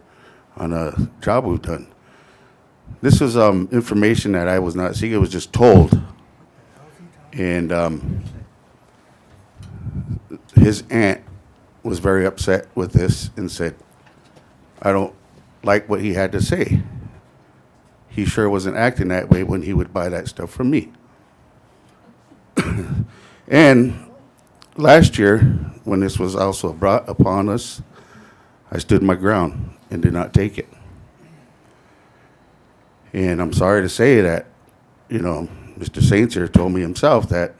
on a job we've done. This was information that I was not seeking, it was just told. And his aunt was very upset with this and said, I don't like what he had to say. He sure wasn't acting that way when he would buy that stuff from me. And last year, when this was also brought upon us, I stood my ground and did not take it. And I'm sorry to say that, you know, Mr. Saints here told me himself that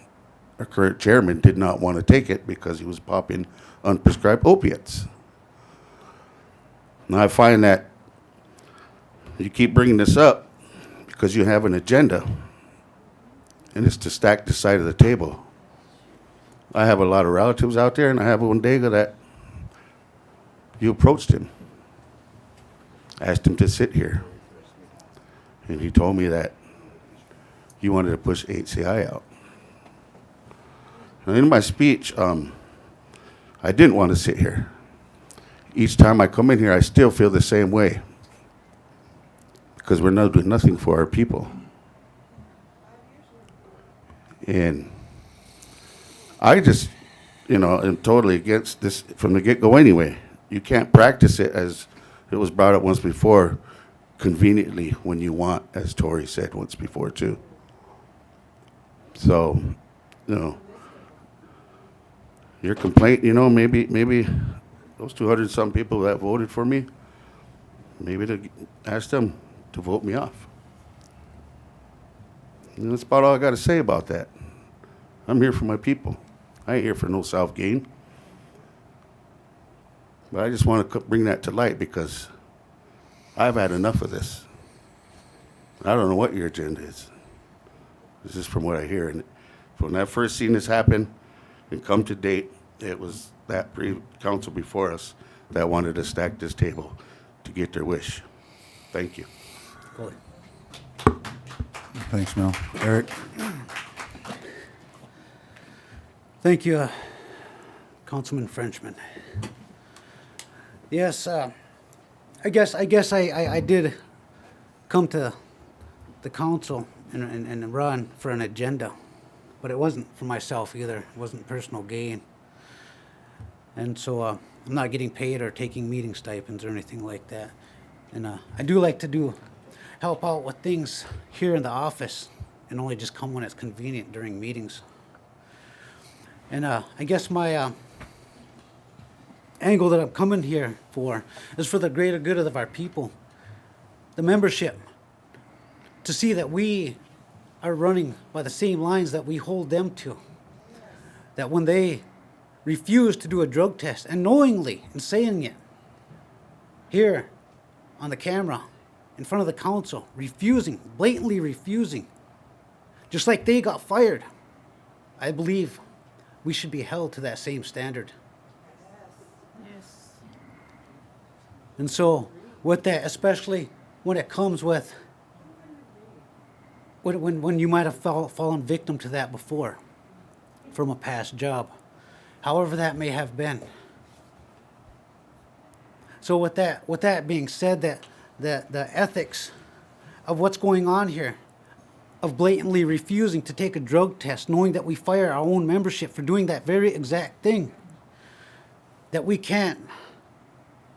our current chairman did not want to take it because he was popping unprescribed opiates. Now I find that you keep bringing this up because you have an agenda, and it's to stack this side of the table. I have a lot of relatives out there, and I have one day that you approached him, asked him to sit here, and he told me that you wanted to push HCI out. Now in my speech, I didn't want to sit here. Each time I come in here, I still feel the same way because we're not doing nothing for our people. And I just, you know, am totally against this from the get-go anyway. You can't practice it, as it was brought up once before, conveniently when you want, as Tori said once before too. So, you know, your complaint, you know, maybe those 200 some people that voted for me, maybe to ask them to vote me off. And that's about all I got to say about that. I'm here for my people. I ain't here for no self-gain. But I just want to bring that to light because I've had enough of this. I don't know what your agenda is. This is from what I hear. And when I first seen this happen and come to date, it was that council before us that wanted to stack this table to get their wish. Thank you. Go ahead. Thanks, Mel. Eric? Thank you, Councilman Frenchman. Yes, I guess I did come to the council and run for an agenda, but it wasn't for myself either. It wasn't personal gain. And so I'm not getting paid or taking meeting stipends or anything like that. And I do like to help out with things here in the office and only just come when it's convenient during meetings. And I guess my angle that I'm coming here for is for the greater good of our people, the membership, to see that we are running by the same lines that we hold them to. That when they refuse to do a drug test, and knowingly and saying it here on the camera, in front of the council, refusing, blatantly refusing, just like they got fired, I believe we should be held to that same standard. Yes. And so, with that, especially when it comes with when you might have fallen victim to that before from a past job, however that may have been. So with that being said, that the ethics of what's going on here, of blatantly refusing to take a drug test, knowing that we fire our own membership for doing that very exact thing, that we can't.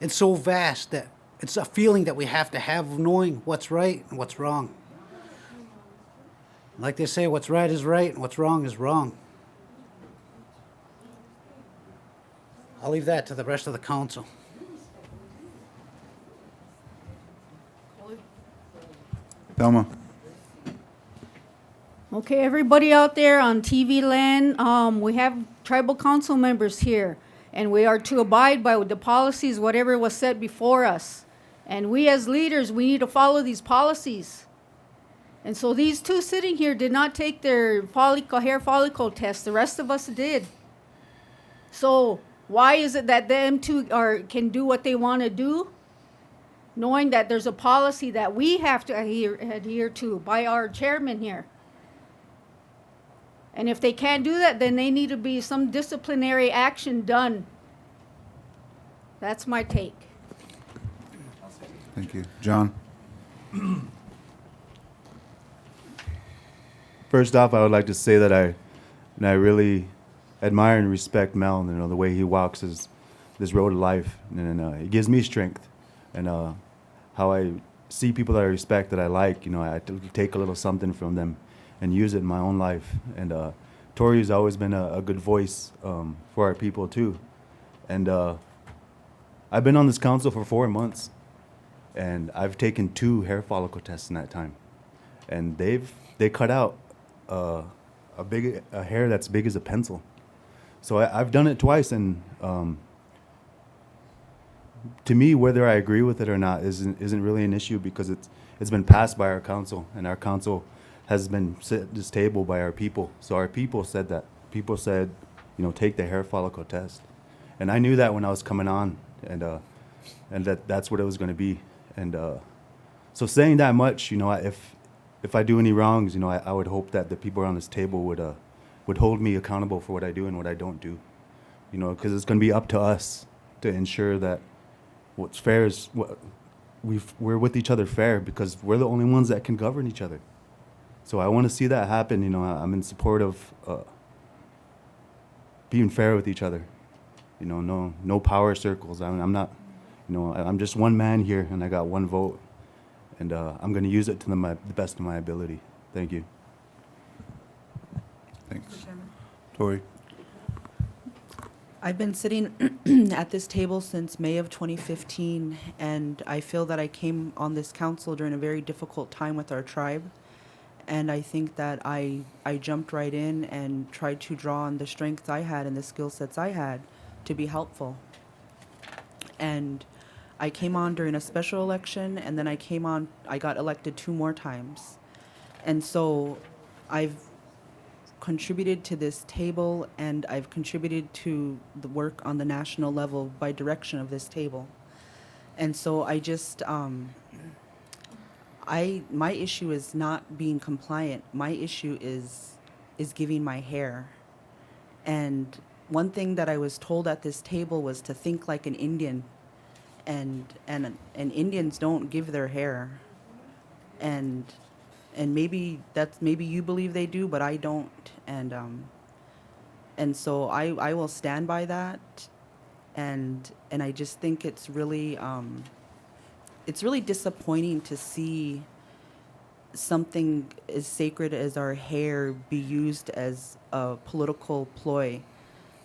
It's so vast that it's a feeling that we have to have of knowing what's right and what's wrong. Like they say, what's right is right and what's wrong is wrong. I'll leave that to the rest of the council. Thelma? Okay, everybody out there on TV land, we have tribal council members here, and we are to abide by the policies, whatever was said before us. And we as leaders, we need to follow these policies. And so these two sitting here did not take their hair follicle test. The rest of us did. So why is it that them two can do what they want to do, knowing that there's a policy that we have to adhere to by our chairman here? And if they can't do that, then they need to be some disciplinary action done. That's my take. Thank you. John? First off, I would like to say that I really admire and respect Mel, the way he walks this road of life, and it gives me strength. And how I see people that I respect, that I like, I take a little something from them and use it in my own life. And Tori's always been a good voice for our people too. And I've been on this council for 4 months, and I've taken 2 hair follicle tests in that time, and they cut out a hair that's big as a pencil. So I've done it twice, and to me, whether I agree with it or not isn't really an issue, because it's been passed by our council, and our council has been set at this table by our people. So our people said that. People said, take the hair follicle test, and I knew that when I was coming on, and that's what it was going to be. And so saying that much, if I do any wrongs, I would hope that the people around this table would hold me accountable for what I do and what I don't do, because it's going to be up to us to ensure that what's fair is we're with each other fair, because we're the only ones that can govern each other. So I want to see that happen. I'm in support of being fair with each other. No power circles. I'm not. I'm just one man here, and I got one vote, and I'm going to use it to the best of my ability. Thank you. Thanks. Tori? I've been sitting at this table since May of 2015, and I feel that I came on this council during a very difficult time with our tribe. And I think that I jumped right in and tried to draw on the strengths I had and the skill sets I had to be helpful. And I came on during a special election, and then I got elected 2 more times. And so I've contributed to this table, and I've contributed to the work on the national level by direction of this table. And so I just, my issue is not being compliant. My issue is giving my hair. And one thing that I was told at this table was to think like an Indian, and Indians don't give their hair. And maybe you believe they do, but I don't. And so I will stand by that. And I just think it's really disappointing to see something as sacred as our hair be used as a political ploy.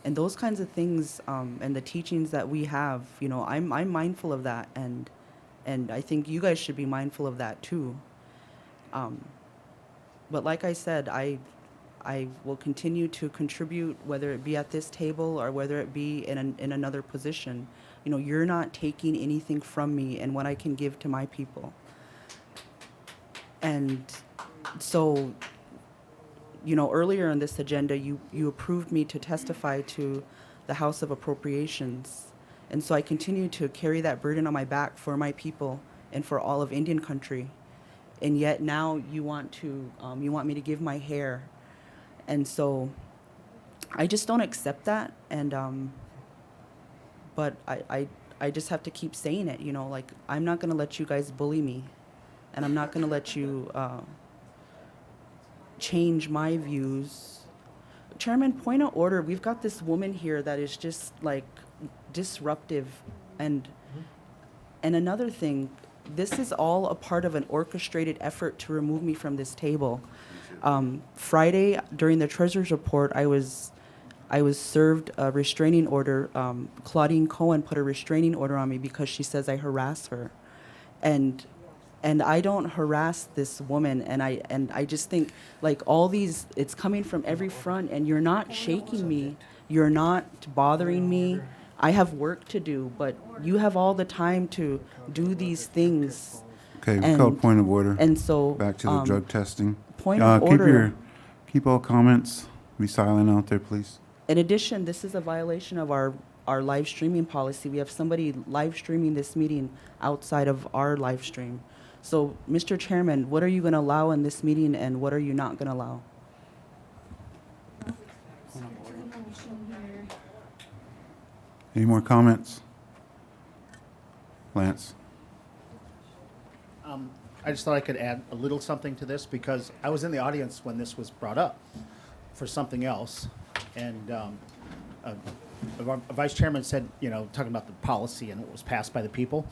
And those kinds of things, and the teachings that we have, you know, I'm mindful of that, and I think you guys should be mindful of that too. But like I said, I will continue to contribute, whether it be at this table or whether it be in another position. You know, you're not taking anything from me and what I can give to my people. And so, you know, earlier on this agenda, you approved me to testify to the House of Appropriations. And so I continue to carry that burden on my back for my people and for all of Indian country. And yet now you want me to give my hair. And so I just don't accept that. And, but I just have to keep saying it, you know, like, I'm not gonna let you guys bully me. And I'm not gonna let you, change my views. Chairman, point of order. We've got this woman here that is just like disruptive. And another thing, this is all a part of an orchestrated effort to remove me from this table. Friday, during the treasurer's report, I was served a restraining order. Claudine Cohen put a restraining order on me because she says I harass her. And I don't harass this woman, and I just think, like, all these, it's coming from every front, and you're not shaking me, you're not bothering me. I have work to do, but you have all the time to do these things. Okay, we call point of order. And so back to the drug testing. Point of order. Keep all comments. Be silent out there, please. In addition, this is a violation of our live streaming policy. We have somebody live streaming this meeting outside of our live stream. So, Mr. Chairman, what are you going to allow in this meeting, and what are you not going to allow? Any more comments? Lance? I just thought I could add a little something to this, because I was in the audience when this was brought up for something else. And our vice chairman said, you know, talking about the policy and what was passed by the people.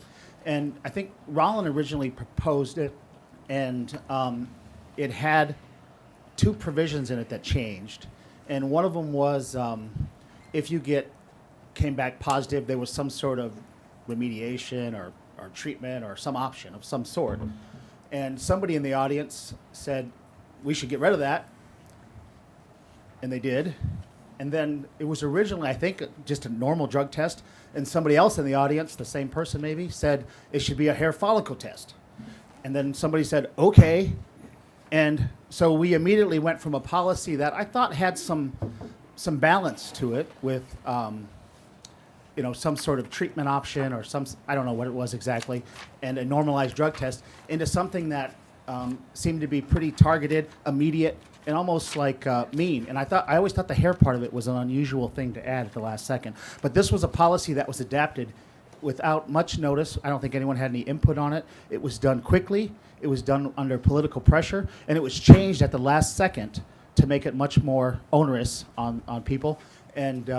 And I think Rollin originally proposed it, and it had 2 provisions in it that changed. And one of them was if you came back positive, there was some sort of remediation or treatment or some option of some sort. And somebody in the audience said, we should get rid of that. And they did. And then it was originally, I think, just a normal drug test. And somebody else in the audience, the same person maybe, said it should be a hair follicle test. And then somebody said, okay. And so we immediately went from a policy that I thought had some balance to it with, you know, some sort of treatment option or I don't know what it was exactly, and a normalized drug test, into something that seemed to be pretty targeted, immediate, and almost like mean. And I always thought the hair part of it was an unusual thing to add at the last second. But this was a policy that was adapted without much notice. I don't think anyone had any input on it. It was done quickly. It was done under political pressure, and it was changed at the last second to make it much more onerous on people. And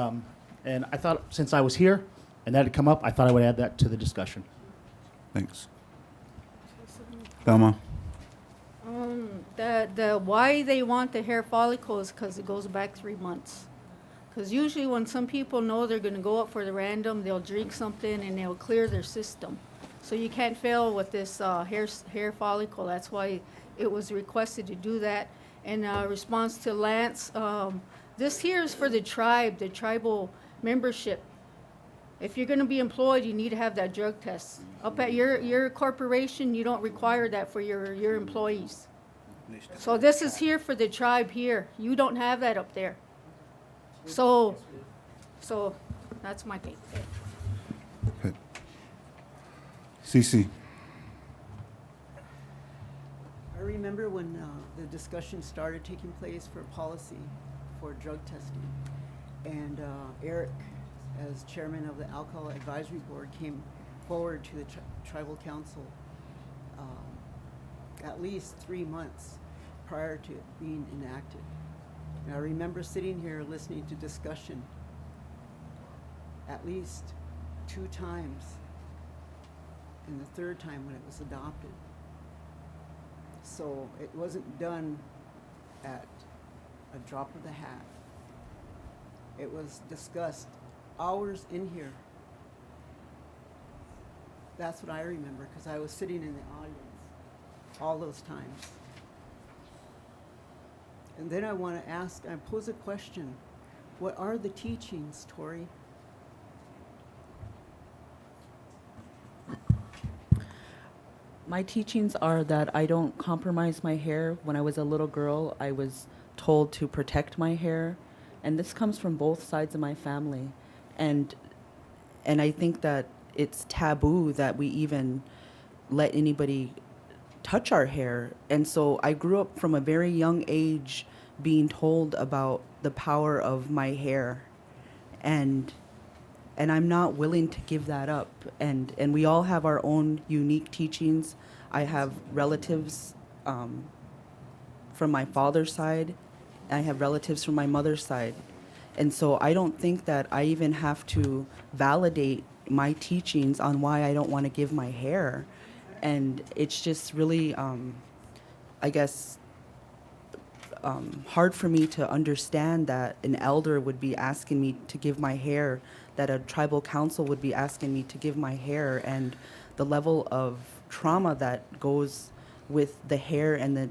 I thought, since I was here and that had come up, I thought I would add that to the discussion. Thanks. Thelma? The why they want the hair follicle is because it goes back 3 months. Because usually when some people know they're going to go up for the random, they'll drink something and they'll clear their system. So you can't fail with this hair follicle. That's why it was requested to do that. In response to Lance, this here is for the tribe, the tribal membership. If you're gonna be employed, you need to have that drug test. Up at your corporation, you don't require that for your employees. So this is here for the tribe here. You don't have that up there. So that's my thing. Okay. CC. I remember when the discussion started taking place for policy for drug testing. And Eric, as chairman of the Alcohol Advisory Board, came forward to the tribal council at least 3 months prior to it being enacted. And I remember sitting here listening to discussion at least 2 times, and the third time when it was adopted. So it wasn't done at a drop of the hat. It was discussed hours in here. That's what I remember, because I was sitting in the audience all those times. And then I want to ask, I pose a question. What are the teachings, Tori? My teachings are that I don't compromise my hair. When I was a little girl, I was told to protect my hair. And this comes from both sides of my family. And I think that it's taboo that we even let anybody touch our hair. And so I grew up from a very young age being told about the power of my hair. And I'm not willing to give that up. And we all have our own unique teachings. I have relatives from my father's side. I have relatives from my mother's side. And so I don't think that I even have to validate my teachings on why I don't want to give my hair. And it's just really, I guess, hard for me to understand that an elder would be asking me to give my hair, that a tribal council would be asking me to give my hair, and the level of trauma that goes with the hair and the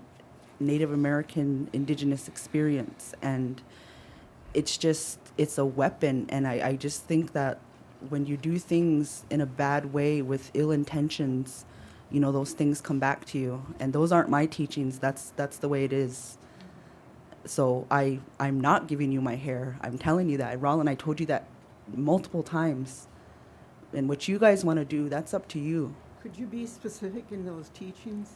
Native American indigenous experience. And it's a weapon. And I just think that when you do things in a bad way with ill intentions, you know, those things come back to you. And those aren't my teachings. That's the way it is. So I'm not giving you my hair. I'm telling you that. Roland, I told you that multiple times. And what you guys want to do, that's up to you. Could you be specific in those teachings?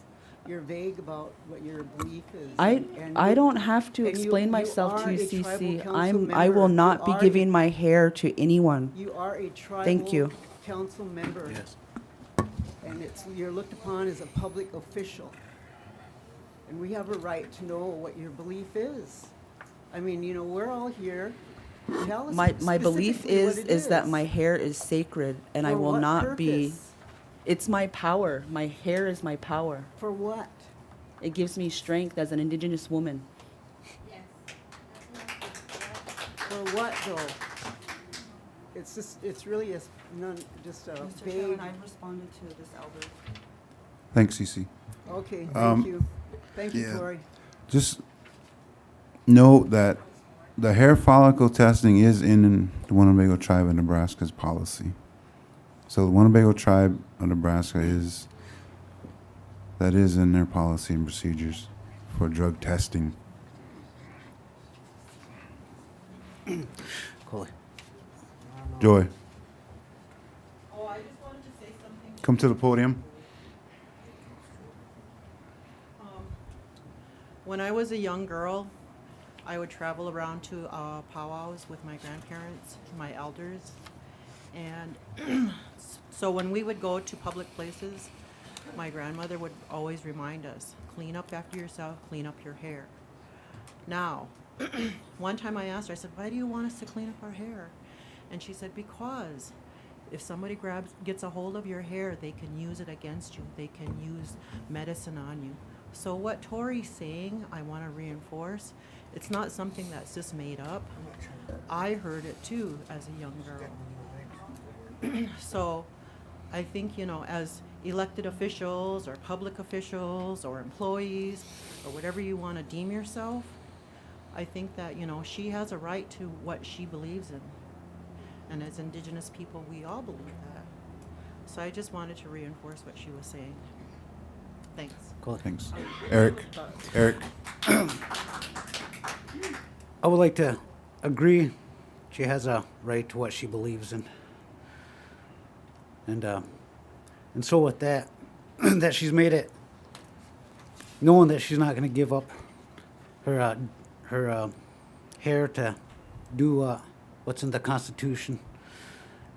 You're vague about what your belief is. I don't have to explain myself to you, CC. I will not be giving my hair to anyone. You are a tribal Thank you. council member. Yes. And you're looked upon as a public official. And we have a right to know what your belief is. I mean, you know, we're all here. Tell us My belief specifically what it is that my hair is sacred, and I For will what not be. purpose? It's my power. My hair is my power. For what? It gives me strength as an indigenous woman. For what, though? It's really just a vague. I've responded to this elder. Thanks, CC. Okay, thank you. Thank you, yeah. Tori. Just note that the hair follicle testing is in the Winnebago Tribe of Nebraska's policy. So the Winnebago Tribe of Nebraska is in their policy and procedures for drug testing. Cool. Joy, Oh, I just wanted to say something. come to the podium. When I was a young girl, I would travel around to powwows with my grandparents, my elders. And so when we would go to public places, my grandmother would always remind us, clean up after yourself, clean up your hair. Now, one time I asked her, I said, why do you want us to clean up our hair? And she said, because if somebody gets a hold of your hair, they can use it against you. They can use medicine on you. So what Tori's saying, I want to reinforce, it's not something that's just made up. I heard it too as a young girl. So I think, you know, as elected officials or public officials or employees or whatever you want to deem yourself, I think that, you know, she has a right to what she believes in. And as Indigenous people, we all believe that. So I just wanted to reinforce what she was saying. Thanks. Cool. Thanks. Eric? Eric? I would like to agree. She has a right to what she believes in. And so with that, that she's made it, knowing that she's not going to give up her hair to do what's in the Constitution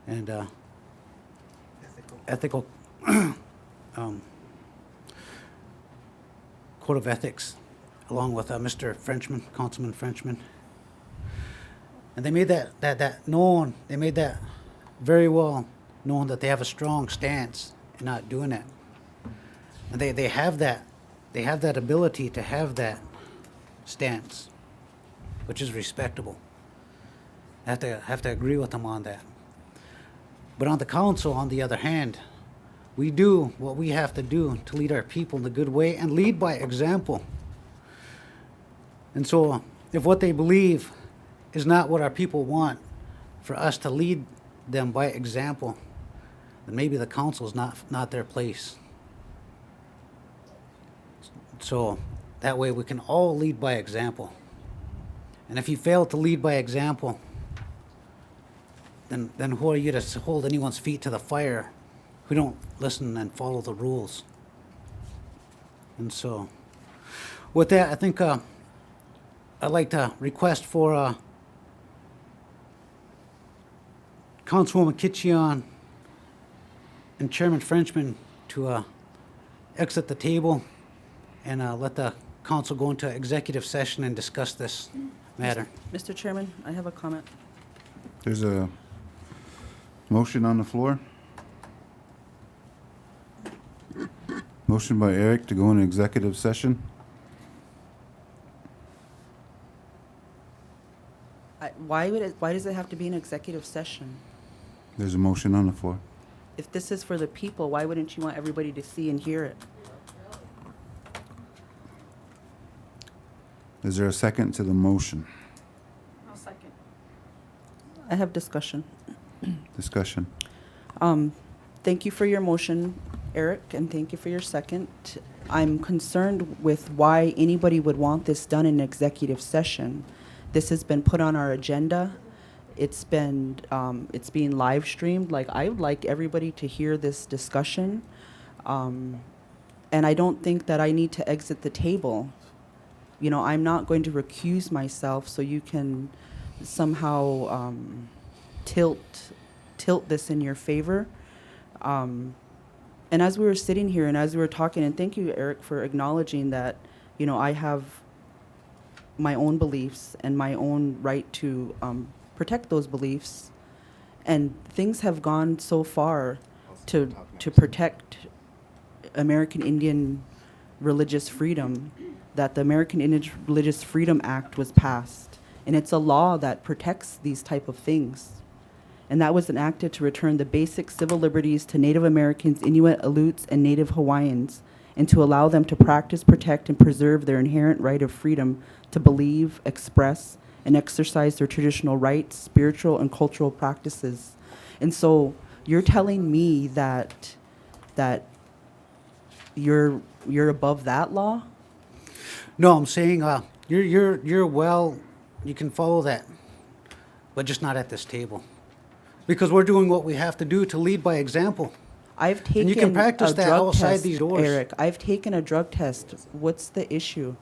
and ethical code of ethics, along with Mr. Frenchman, Councilman Frenchman. And they made that known. They made that very well known that they have a strong stance in not doing it. And they have that ability to have that stance, which is respectable. I have to agree with them on that. But on the council, on the other hand, we do what we have to do to lead our people in the good way and lead by example. And so if what they believe is not what our people want, for us to lead them by example, then maybe the council is not their place. So that way we can all lead by example. And if you fail to lead by example, then who are you to hold anyone's feet to the fire who don't listen and follow the rules? And so with that, I think I'd like to request for Councilwoman Kitcheon and Chairman Frenchman to exit the table and let the council go into executive session and discuss this matter. Mr. Chairman, I have a comment. There's a motion on the floor. Motion by Eric to go into executive session. Why does it have to be an executive session? There's a motion on the floor. If this is for the people, why wouldn't you want everybody to see and hear it? Is there a second to the motion? I'll second. I have discussion. Discussion. Thank you for your motion, Eric, and thank you for your second. I'm concerned with why anybody would want this done in executive session. This has been put on our agenda. It's being live streamed. Like, I would like everybody to hear this discussion. And I don't think that I need to exit the table. You know, I'm not going to recuse myself so you can somehow tilt this in your favor. And as we were sitting here and as we were talking, and thank you, Eric, for acknowledging that, you know, I have my own beliefs and my own right to protect those beliefs. And things have gone so far to protect American Indian religious freedom that the American Indian Religious Freedom Act was passed. And it's a law that protects these type of things. And that was enacted to return the basic civil liberties to Native Americans, Inuit, Aleuts, and Native Hawaiians, and to allow them to practice, protect, and preserve their inherent right of freedom to believe, express, and exercise their traditional rights, spiritual, and cultural practices. And so you're telling me that you're above that law? No, I'm saying you're well, you can follow that, but just not at this table. Because we're doing what we have to do to lead by example. I've taken and you can practice a that drug outside test, these doors. Eric, I've taken a drug test. What's the issue?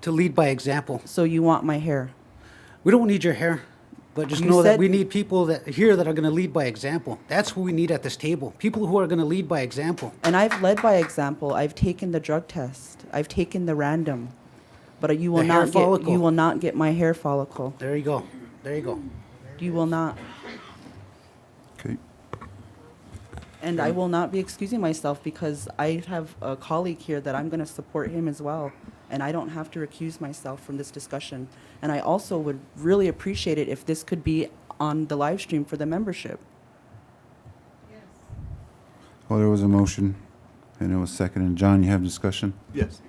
To lead by example. So you want my hair? We don't need your hair, but just know that we need people that here that are going to lead by example. That's who we need at this table. People who are going to lead by example. And I've led by example. I've taken the drug test. I've taken the random. But you will not get my hair follicle. There you go. There you go. You will not. Okay. And I will not be excusing myself because I have a colleague here that I'm going to support him as well. And I don't have to recuse myself from this discussion. And I also would really appreciate it if this could be on the live stream for the membership. Well, there was a motion, and it was seconded. John, you have discussion? Yes.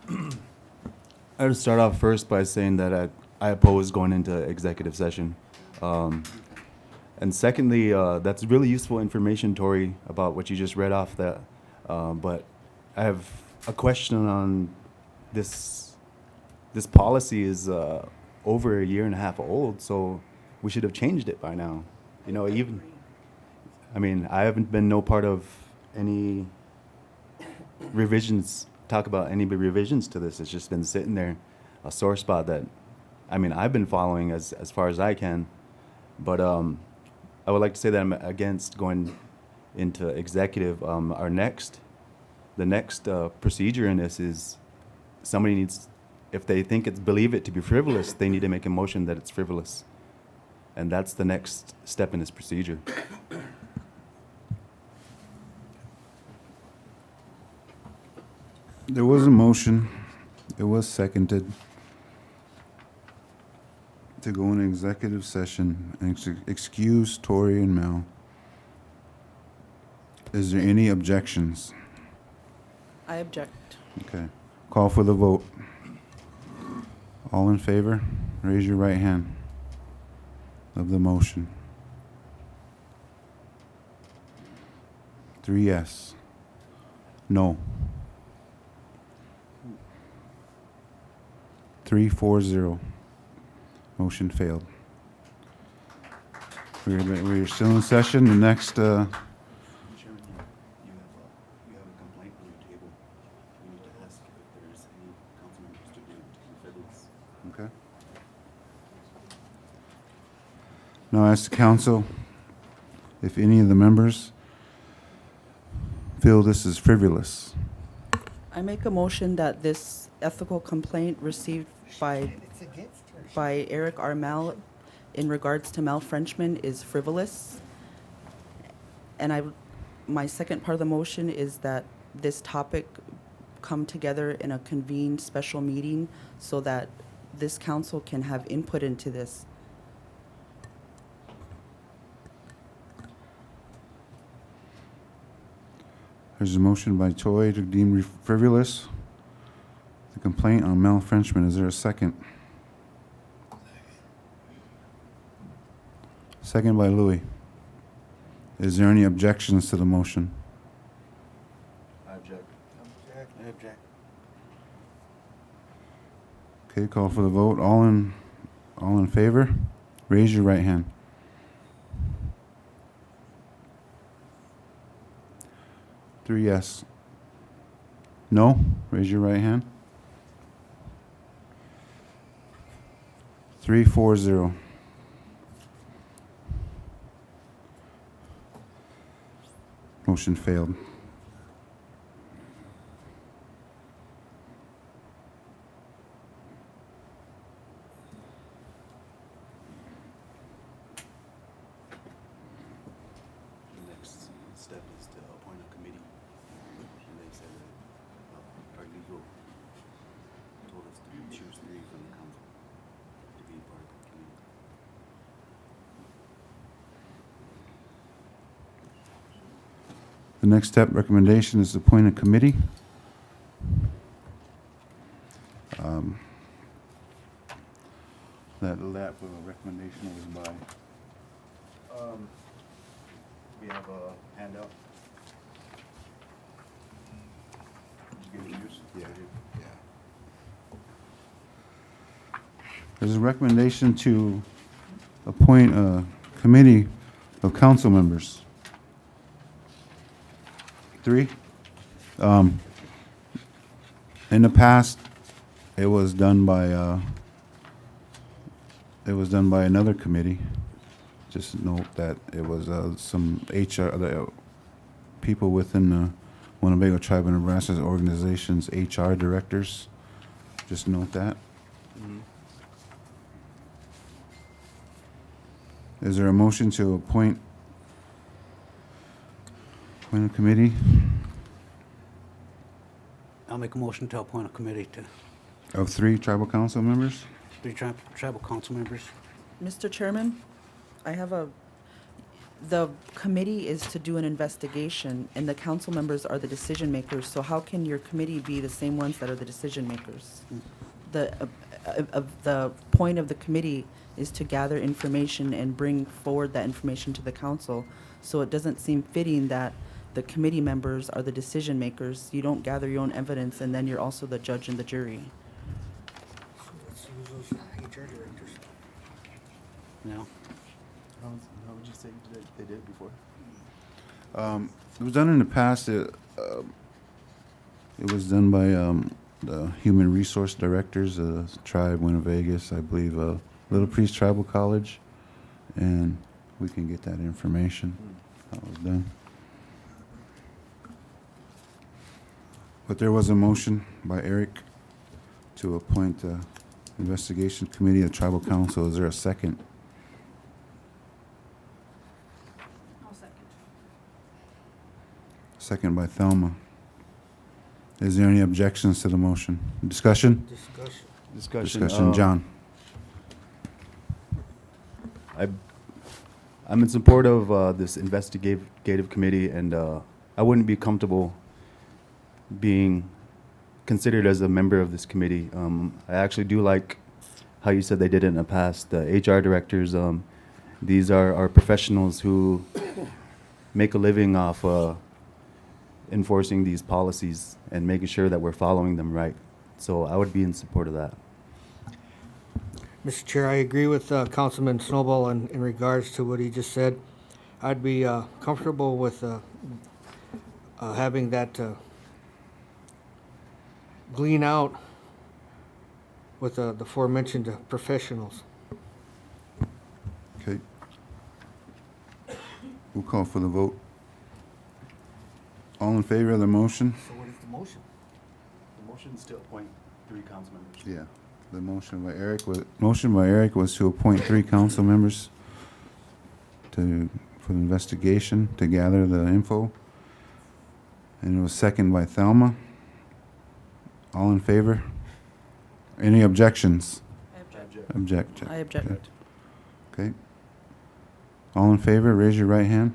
I would start off first by saying that I oppose going into executive session. And secondly, that's really useful information, Tori, about what you just read off that. But I have a question on this. This policy is over a year and a half old, so we should have changed it by now. You know, even, I mean, I haven't been no part of any revisions, talk about any revisions to this. It's just been sitting there, a sore spot that, I mean, I've been following as far as I can. But I would like to say that I'm against going into executive. The next procedure in this is somebody needs, if they think believe it to be frivolous, they need to make a motion that it's frivolous. And that's the next step in this procedure. There was a motion. It was seconded to go in executive session and excuse Tori and Mel. Is there any objections? I object. Okay. Call for the vote. All in favor, raise your right hand of the motion. 3 yes. No. 3-4-0. Motion failed. We're still in session. The next, You have a complaint on your table. You need to ask if there's any council members to be frivolous. Okay. Now I ask the council if any of the members feel this is frivolous. I make a motion that this ethical complaint received by Eric Armel in regards to Mel Frenchman is frivolous. And my second part of the motion is that this topic come together in a convened special meeting so that this council can have input into this. There's a motion by Toy to deem frivolous the complaint on Mel Frenchman. Is there a second? Second by Louis. Is there any objections to the motion? I object. I object. Okay, call for the vote. All in favor? Raise your right hand. Three yes. No? Raise your right hand. 3-4-0. Motion failed. The next step is to appoint a committee. And they said that our legal told us to choose 3 from the council to be part of the committee. The next step recommendation is to appoint a committee. That recommendation was by. We have a handout. Did you get it yours? Yeah. There's a recommendation to appoint a committee of council members. 3. In the past, it was done by another committee. Just note that it was some HR, people within the Winnebago Tribe of Nebraska's organization's HR directors. Just note that. Is there a motion to appoint a committee? I'll make a motion to appoint a committee to Of 3 tribal council members? 3 tribal council members. Mr. Chairman, I have the committee is to do an investigation, and the council members are the decision makers, so how can your committee be the same ones that are the decision makers? The point of the committee is to gather information and bring forward that information to the council, so it doesn't seem fitting that the committee members are the decision makers. You don't gather your own evidence, and then you're also the judge and the jury. So let's use those HR directors. No. How would you say they did before? It was done in the past. It was done by the human resource directors, tribe, Winnebago, I believe, Little Priest Tribal College, and we can get that information. How it was done. But there was a motion by Eric to appoint the investigation committee of tribal council. Is there a second? I'll second. Second by Thelma. Is there any objections to the motion? Discussion? Discussion, John. I'm in support of this investigative committee, and I wouldn't be comfortable being considered as a member of this committee. I actually do like how you said they did it in the past. The HR directors, these are professionals who make a living off enforcing these policies and making sure that we're following them right. So I would be in support of that. Mr. Chair, I agree with Councilman Snowball in regards to what he just said. I'd be comfortable with having that glean out with the aforementioned professionals. Okay. We'll call for the vote. All in favor of the motion? So what is the motion? The motion is to appoint 3 council members. Yeah. The motion by Eric was to appoint 3 council members for the investigation, to gather the info. And it was second by Thelma. All in favor? Any objections? Object. I object. Okay. All in favor, raise your right hand.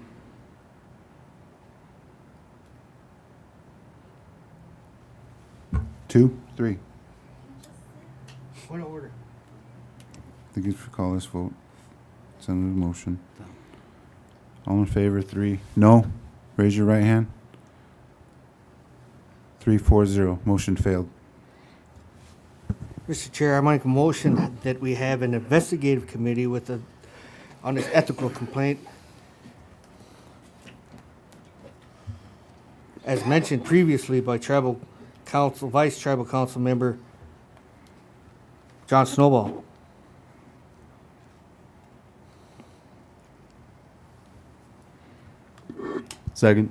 Two, three. Point of order. I think you should call this vote. It's under the motion. All in favor, 3. No? Raise your right hand. 3-4-0. Motion failed. Mr. Chair, I make a motion that we have an investigative committee on this ethical complaint. As mentioned previously by Vice Tribal Council Member John Snowball. Second.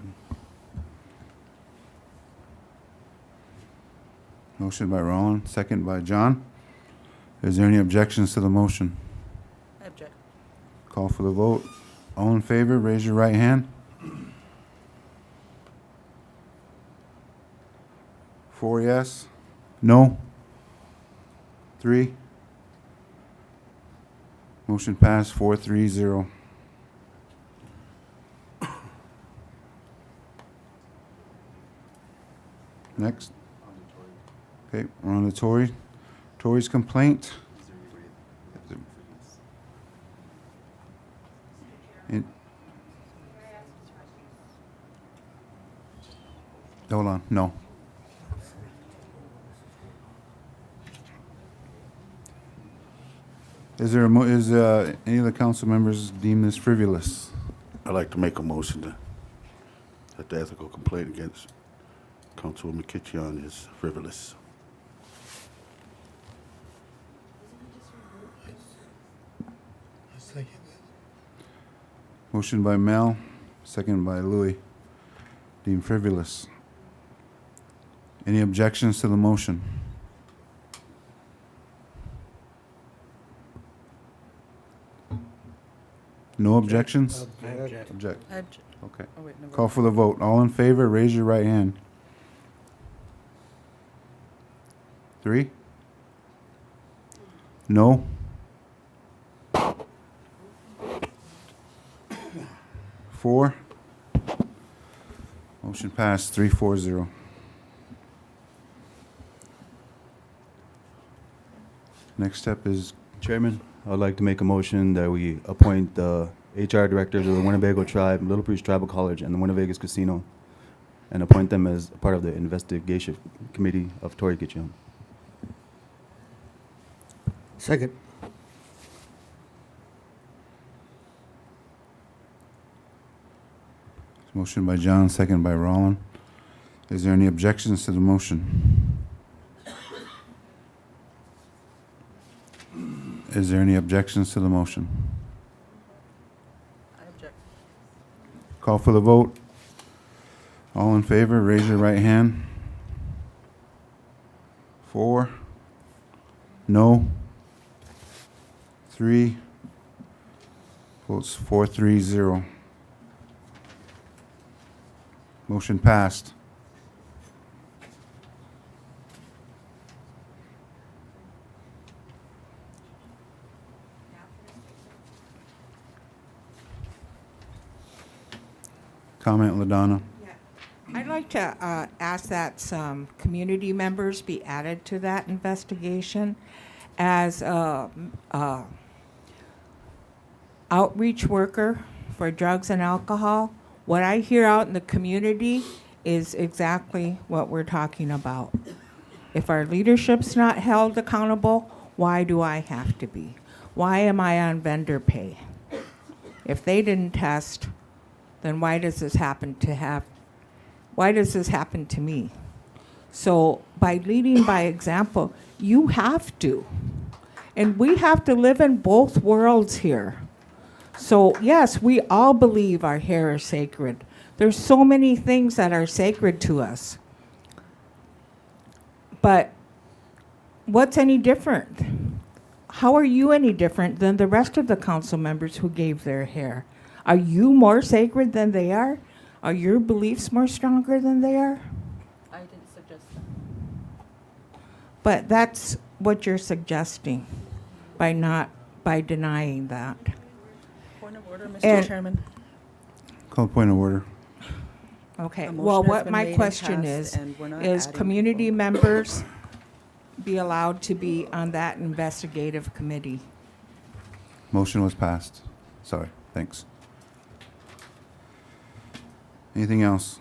Motion by Roland, second by John. Is there any objections to the motion? I object. Call for the vote. All in favor, raise your right hand. 4 yes. No? 3. Motion passed, 4-3-0. Next. Okay, we're on to Tory. Tory's complaint. Hold on, no. Is any of the council members deem this frivolous? I'd like to make a motion that the ethical complaint against Councilwoman Kitcheon is frivolous. Motion by Mel, second by Louis. Deem frivolous. Any objections to the motion? No objections? Object. Object. I object. Okay. Oh, wait, no. Call for the vote. All in favor, raise your right hand. 3? No? 4? Motion passed, 3-4-0. Next step is, Chairman, I'd like to make a motion that we appoint the HR directors of the Winnebago Tribe, Little Breeze Tribal College, and the Winnebago's Casino, and appoint them as part of the investigation committee of Tory Kitchen. Second. motion by John, second by Roland. Is there any objections to the motion? Is there any objections to the motion? I object. Call for the vote. All in favor, raise your right hand. 4. No. 3. Votes 4-3-0. Motion passed. Comment, LaDonna? I'd like to ask that some community members be added to that investigation as outreach worker for drugs and alcohol. What I hear out in the community is exactly what we're talking about. If our leadership's not held accountable, why do I have to be? Why am I on vendor pay? If they didn't test, then why does this happen to me? So by leading by example, you have to. And we have to live in both worlds here. So yes, we all believe our hair is sacred. There's so many things that are sacred to us. But what's any different? How are you any different than the rest of the council members who gave their hair? Are you more sacred than they are? Are your beliefs more stronger than they are? I didn't suggest that. But that's what you're suggesting by denying that. Point of order, Mr. And- Chairman. Call point of order. Okay, A motion well, has what been my made and question passed, is and we're not adding community people. members be allowed to be on that investigative committee? Motion was passed. Sorry, thanks. Anything else?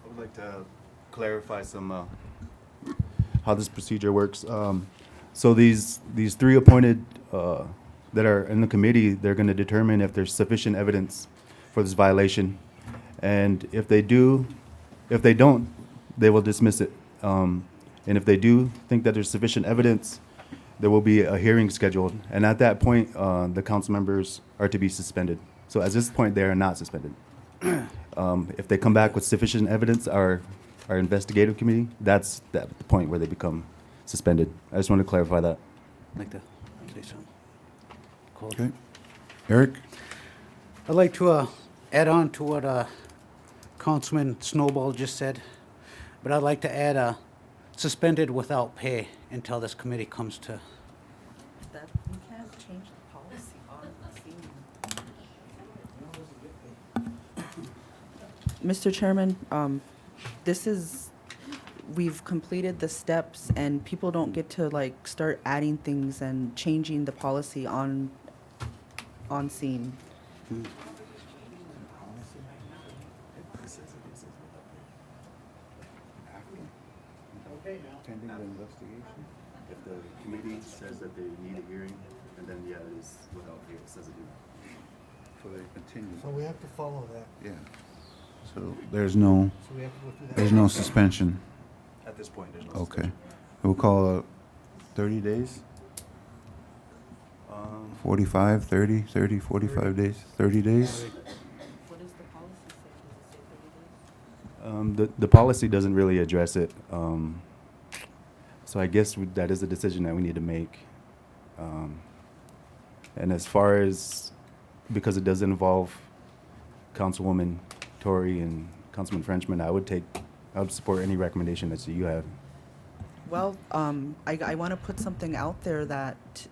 I would like to clarify some how this procedure works. So these 3 appointed that are in the committee, they're going to determine if there's sufficient evidence for this violation, and if they don't, they will dismiss it. And if they do think that there's sufficient evidence, there will be a hearing scheduled, and at that point, the council members are to be suspended. So at this point, they are not suspended. If they come back with sufficient evidence, our investigative committee, that's the point where they become suspended. I just want to clarify that. I'd like to say something. Cool. Okay. Eric? I'd like to add on to what Councilman Snowball just said, but I'd like to add suspended without pay until this committee comes to. That, you can't change the policy on the scene. Mr. Chairman, we've completed the steps and people don't get to like start adding things and changing the policy on scene. Pending the investigation. If the committee says that they need a hearing, and then, yeah, it is without pay, it says it. So they continue. So we have to follow that. Yeah. So there's no, So we have to go through that. there's no suspension. At this point, there's no Okay. suspension. We'll call it 30 days? 45, 30, 45 days, 30 days? What does the policy say? Does it say 30 days? The policy doesn't really address it. So I guess that is a decision that we need to make. And as far as, because it does involve Councilwoman Tory and Councilman Frenchman, I would support any recommendation that you have. Well, I want to put something out there that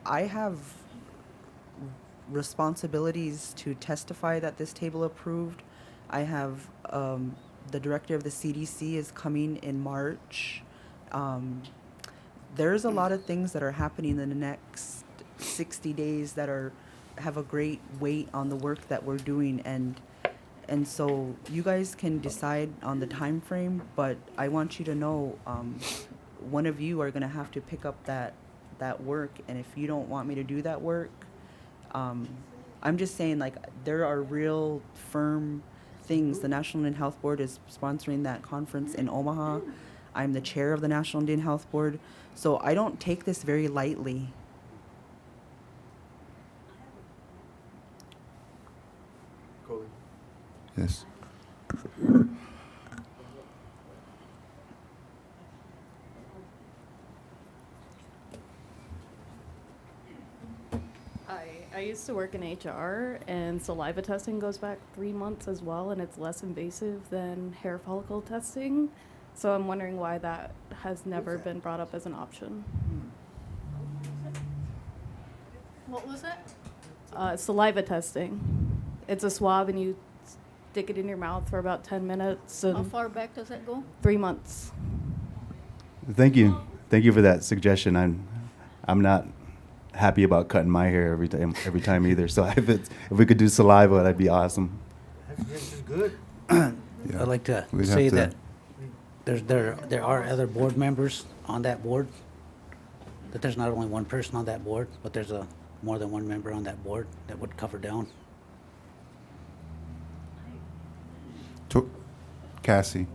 I have responsibilities to testify that this table approved. I have the director of the CDC is coming in March. There's a lot of things that are happening in the next 60 days that have a great weight on the work that we're doing, and so you guys can decide on the time frame, but I want you to know one of you are going to have to pick up that work, and if you don't want me to do that work, I'm just saying, like, there are real firm things. The National Indian Health Board is sponsoring that conference in Omaha. I'm the chair of the National Indian Health Board, so I don't take this very lightly. Yes. I used to work in HR, and saliva testing goes back 3 months as well, and it's less invasive than hair follicle testing. So I'm wondering why that has never been brought up as an option. What was that? Saliva testing. It's a swab, and you stick it in your mouth for about 10 minutes. And How far back does that go? 3 months. Thank you. Thank you for that suggestion. I'm not happy about cutting my hair every time either. So if we could do saliva, that'd be awesome. That's just as good. I'd like to We'd have say to- that there are other board members on that board. That there's not only one person on that board, but there's more than one member on that board that would cover down. Cassie.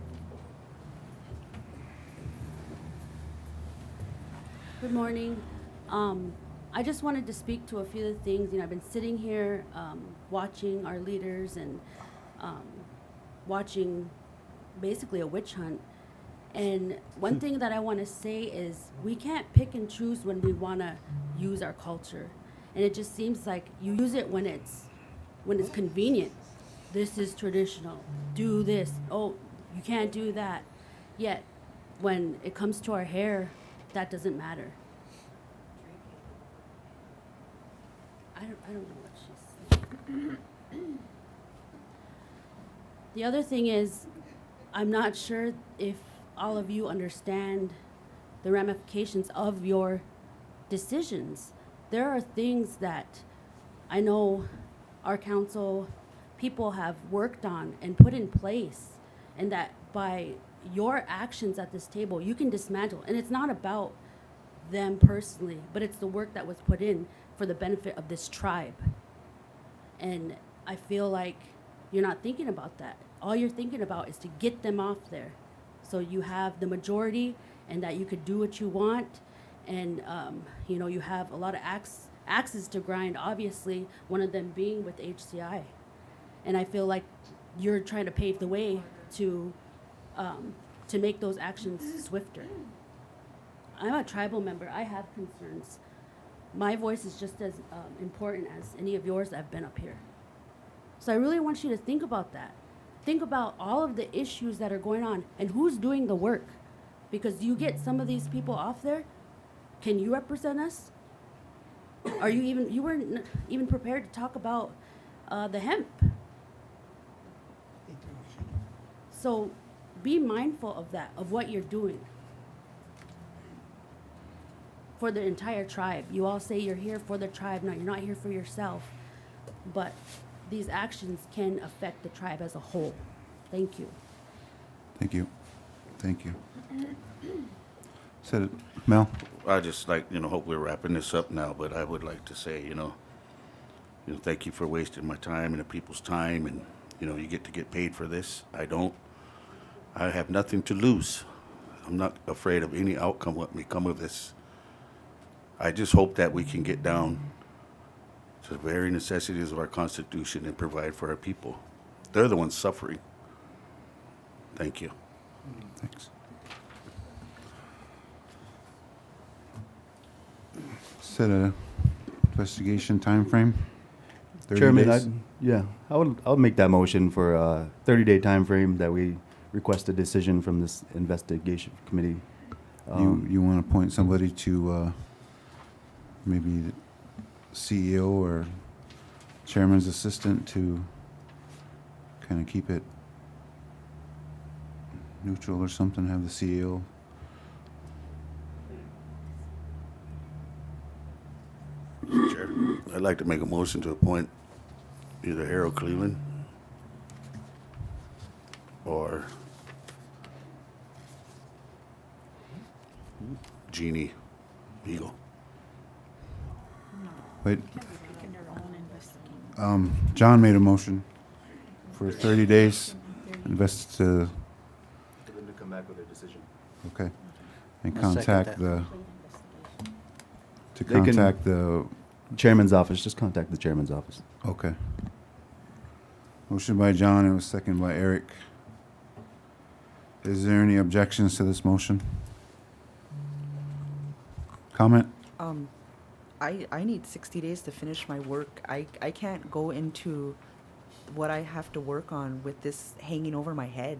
Good morning. I just wanted to speak to a few of the things. I've been sitting here watching our leaders and watching basically a witch hunt. And one thing that I want to say is we can't pick and choose when we want to use our culture. And it just seems like you use it when it's convenient. This is traditional. Do this. Oh, you can't do that. Yet, when it comes to our hair, that doesn't matter. I don't know what she's saying. The other thing is, I'm not sure if all of you understand the ramifications of your decisions. There are things that I know our council people have worked on and put in place, and that by your actions at this table, you can dismantle. And it's not about them personally, but it's the work that was put in for the benefit of this tribe. And I feel like you're not thinking about that. All you're thinking about is to get them off there. So you have the majority, and that you could do what you want. And, you have a lot of axes to grind, obviously, one of them being with HCI. And I feel like you're trying to pave the way to make those actions swifter. I'm a tribal member. I have concerns. My voice is just as important as any of yours that have been up here. So I really want you to think about that. Think about all of the issues that are going on and who's doing the work. Because you get some of these people off there, can you represent us? You weren't even prepared to talk about the hemp. So be mindful of that, of what you're doing for the entire tribe. You all say you're here for the tribe. No, you're not here for yourself. But these actions can affect the tribe as a whole. Thank you. Thank you. Thank you. Said it. Mel? I just hope we're wrapping this up now, but I would like to say, thank you for wasting my time and the people's time, and, you get to get paid for this. I don't. I have nothing to lose. I'm not afraid of any outcome what may come of this. I just hope that we can get down to the very necessities of our Constitution and provide for our people. They're the ones suffering. Thank you. Thanks. Set a investigation timeframe? 30 Chairman, days? I'll make that motion for a 30-day time frame that we request a decision from this investigation committee. You want to appoint somebody to maybe the CEO or chairman's assistant to kind of keep it neutral or something, have the CEO. Mr. Chair, I'd like to make a motion to appoint either Harold Cleveland or Jeannie Eagle. Wait. John made a motion for 30 days, invest to, For them to come back with their decision. okay, and I'll second contact that. to contact the, Chairman's office, just contact the chairman's office. okay. Motion by John, and was second by Eric. Is there any objections to this motion? Comment? I need 60 days to finish my work. I can't go into what I have to work on with this hanging over my head.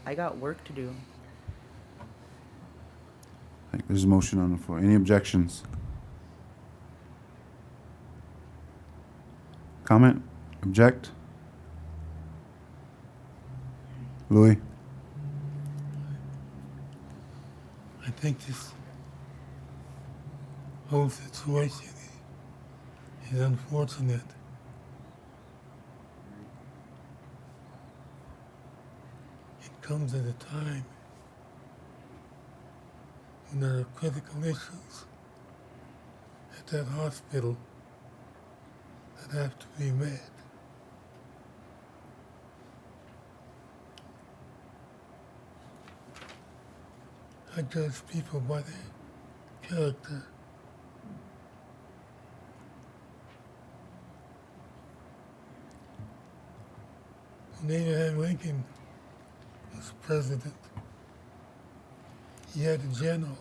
I got work to do. I think there's a motion on the floor. Any objections? Comment? Object? Louis? I think this whole situation is unfortunate. It comes at a time when there are critical issues at that hospital that have to be met. I judge people by their character. When Abraham Lincoln was president, he had a general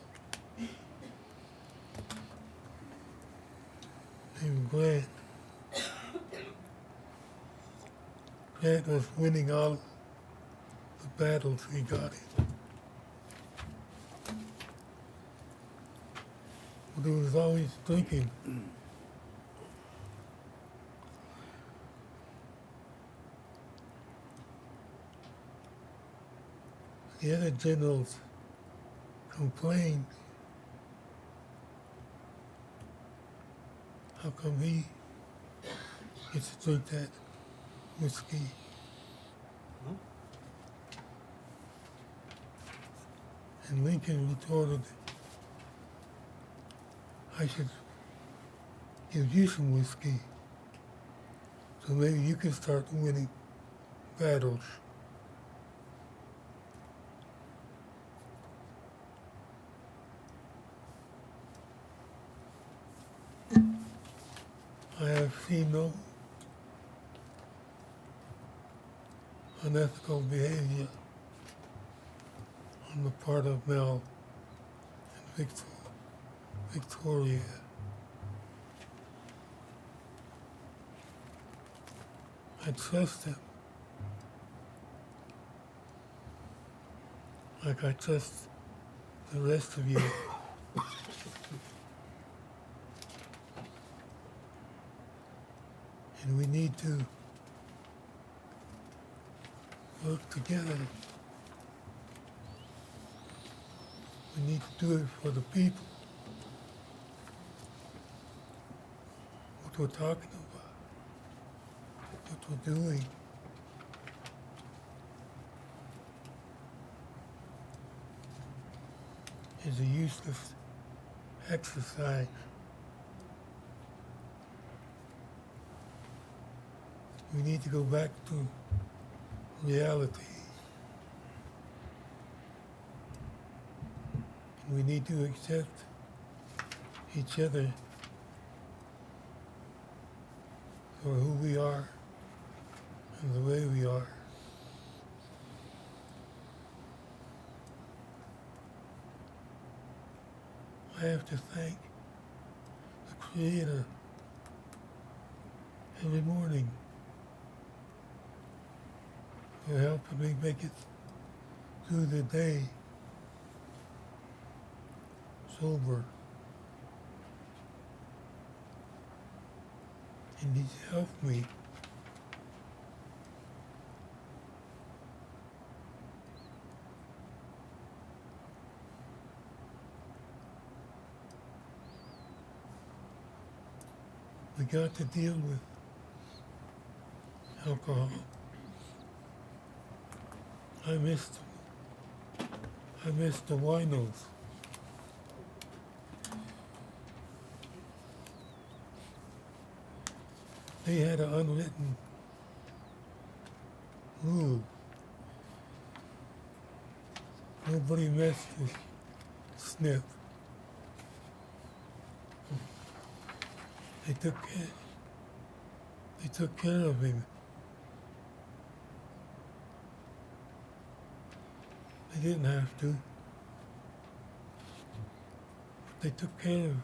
named Grant. Grant was winning all the battles he got in. But he was always drinking. The other generals complained. How come he gets to drink that whiskey? And Lincoln retorted, I should give you some whiskey so maybe you can start winning battles. I have seen no unethical behavior on the part of Mel and Victoria. I trust them like I trust the rest of you. And we need to work together. We need to do it for the people. What we're talking about, what we're doing. Is a useless exercise. We need to go back to reality. And we need to accept each other for who we are and the way we are. I have to thank the Creator every morning for helping me make it through the day sober. need to help me. We got to deal with alcohol. I missed the winos. They had an unwritten rule. Nobody messed with Sniff. They took care of him. They didn't have to. They took care of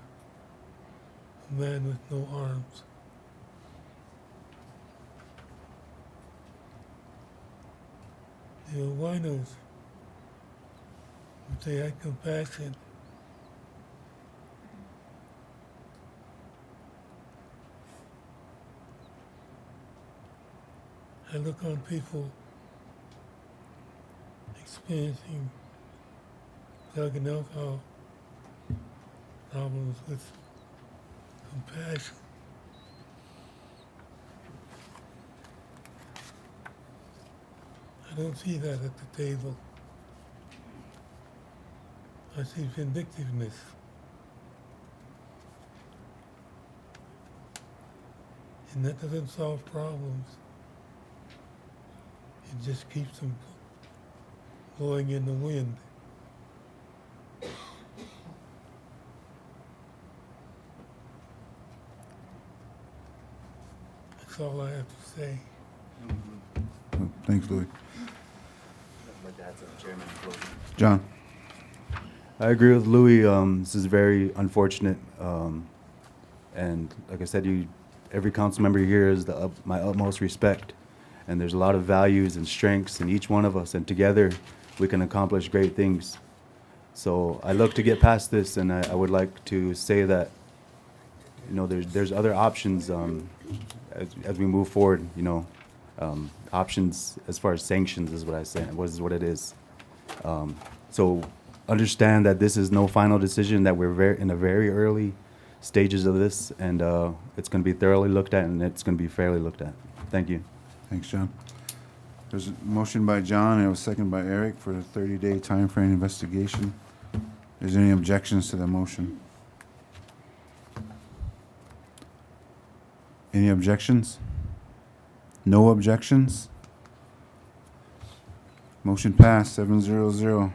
a man with no arms. They were winos, but they had compassion. I look on people experiencing drug and alcohol problems with compassion. I don't see that at the table. I see vindictiveness. And that doesn't solve problems. It just keeps them blowing in the wind. That's all I have to say. Thanks, Louis. John? I agree with Louis. This is very unfortunate. And like I said, every council member here is my utmost respect. And there's a lot of values and strengths in each one of us. And together, we can accomplish great things. So I look to get past this, and I would like to say that, you know, there's other options as we move forward, you know. Options as far as sanctions is what I say, what it is. So understand that this is no final decision, that we're in the very early stages of this, and it's going to be thoroughly looked at, and it's going to be fairly looked at. Thank you. Thanks, John. There's a motion by John and a second by Eric for a 30-day time frame investigation. Is there any objections to the motion? Any objections? No objections? Motion passed, 7-0-0.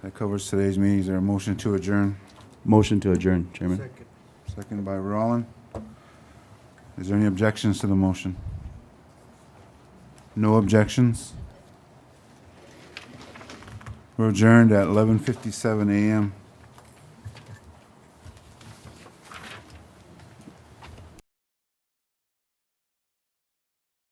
That covers today's meeting. Is there a motion to adjourn? Motion to adjourn, Chairman. Second. Second by Roland. Is there any objections to the motion? No objections? We're adjourned at 11:57 a.m.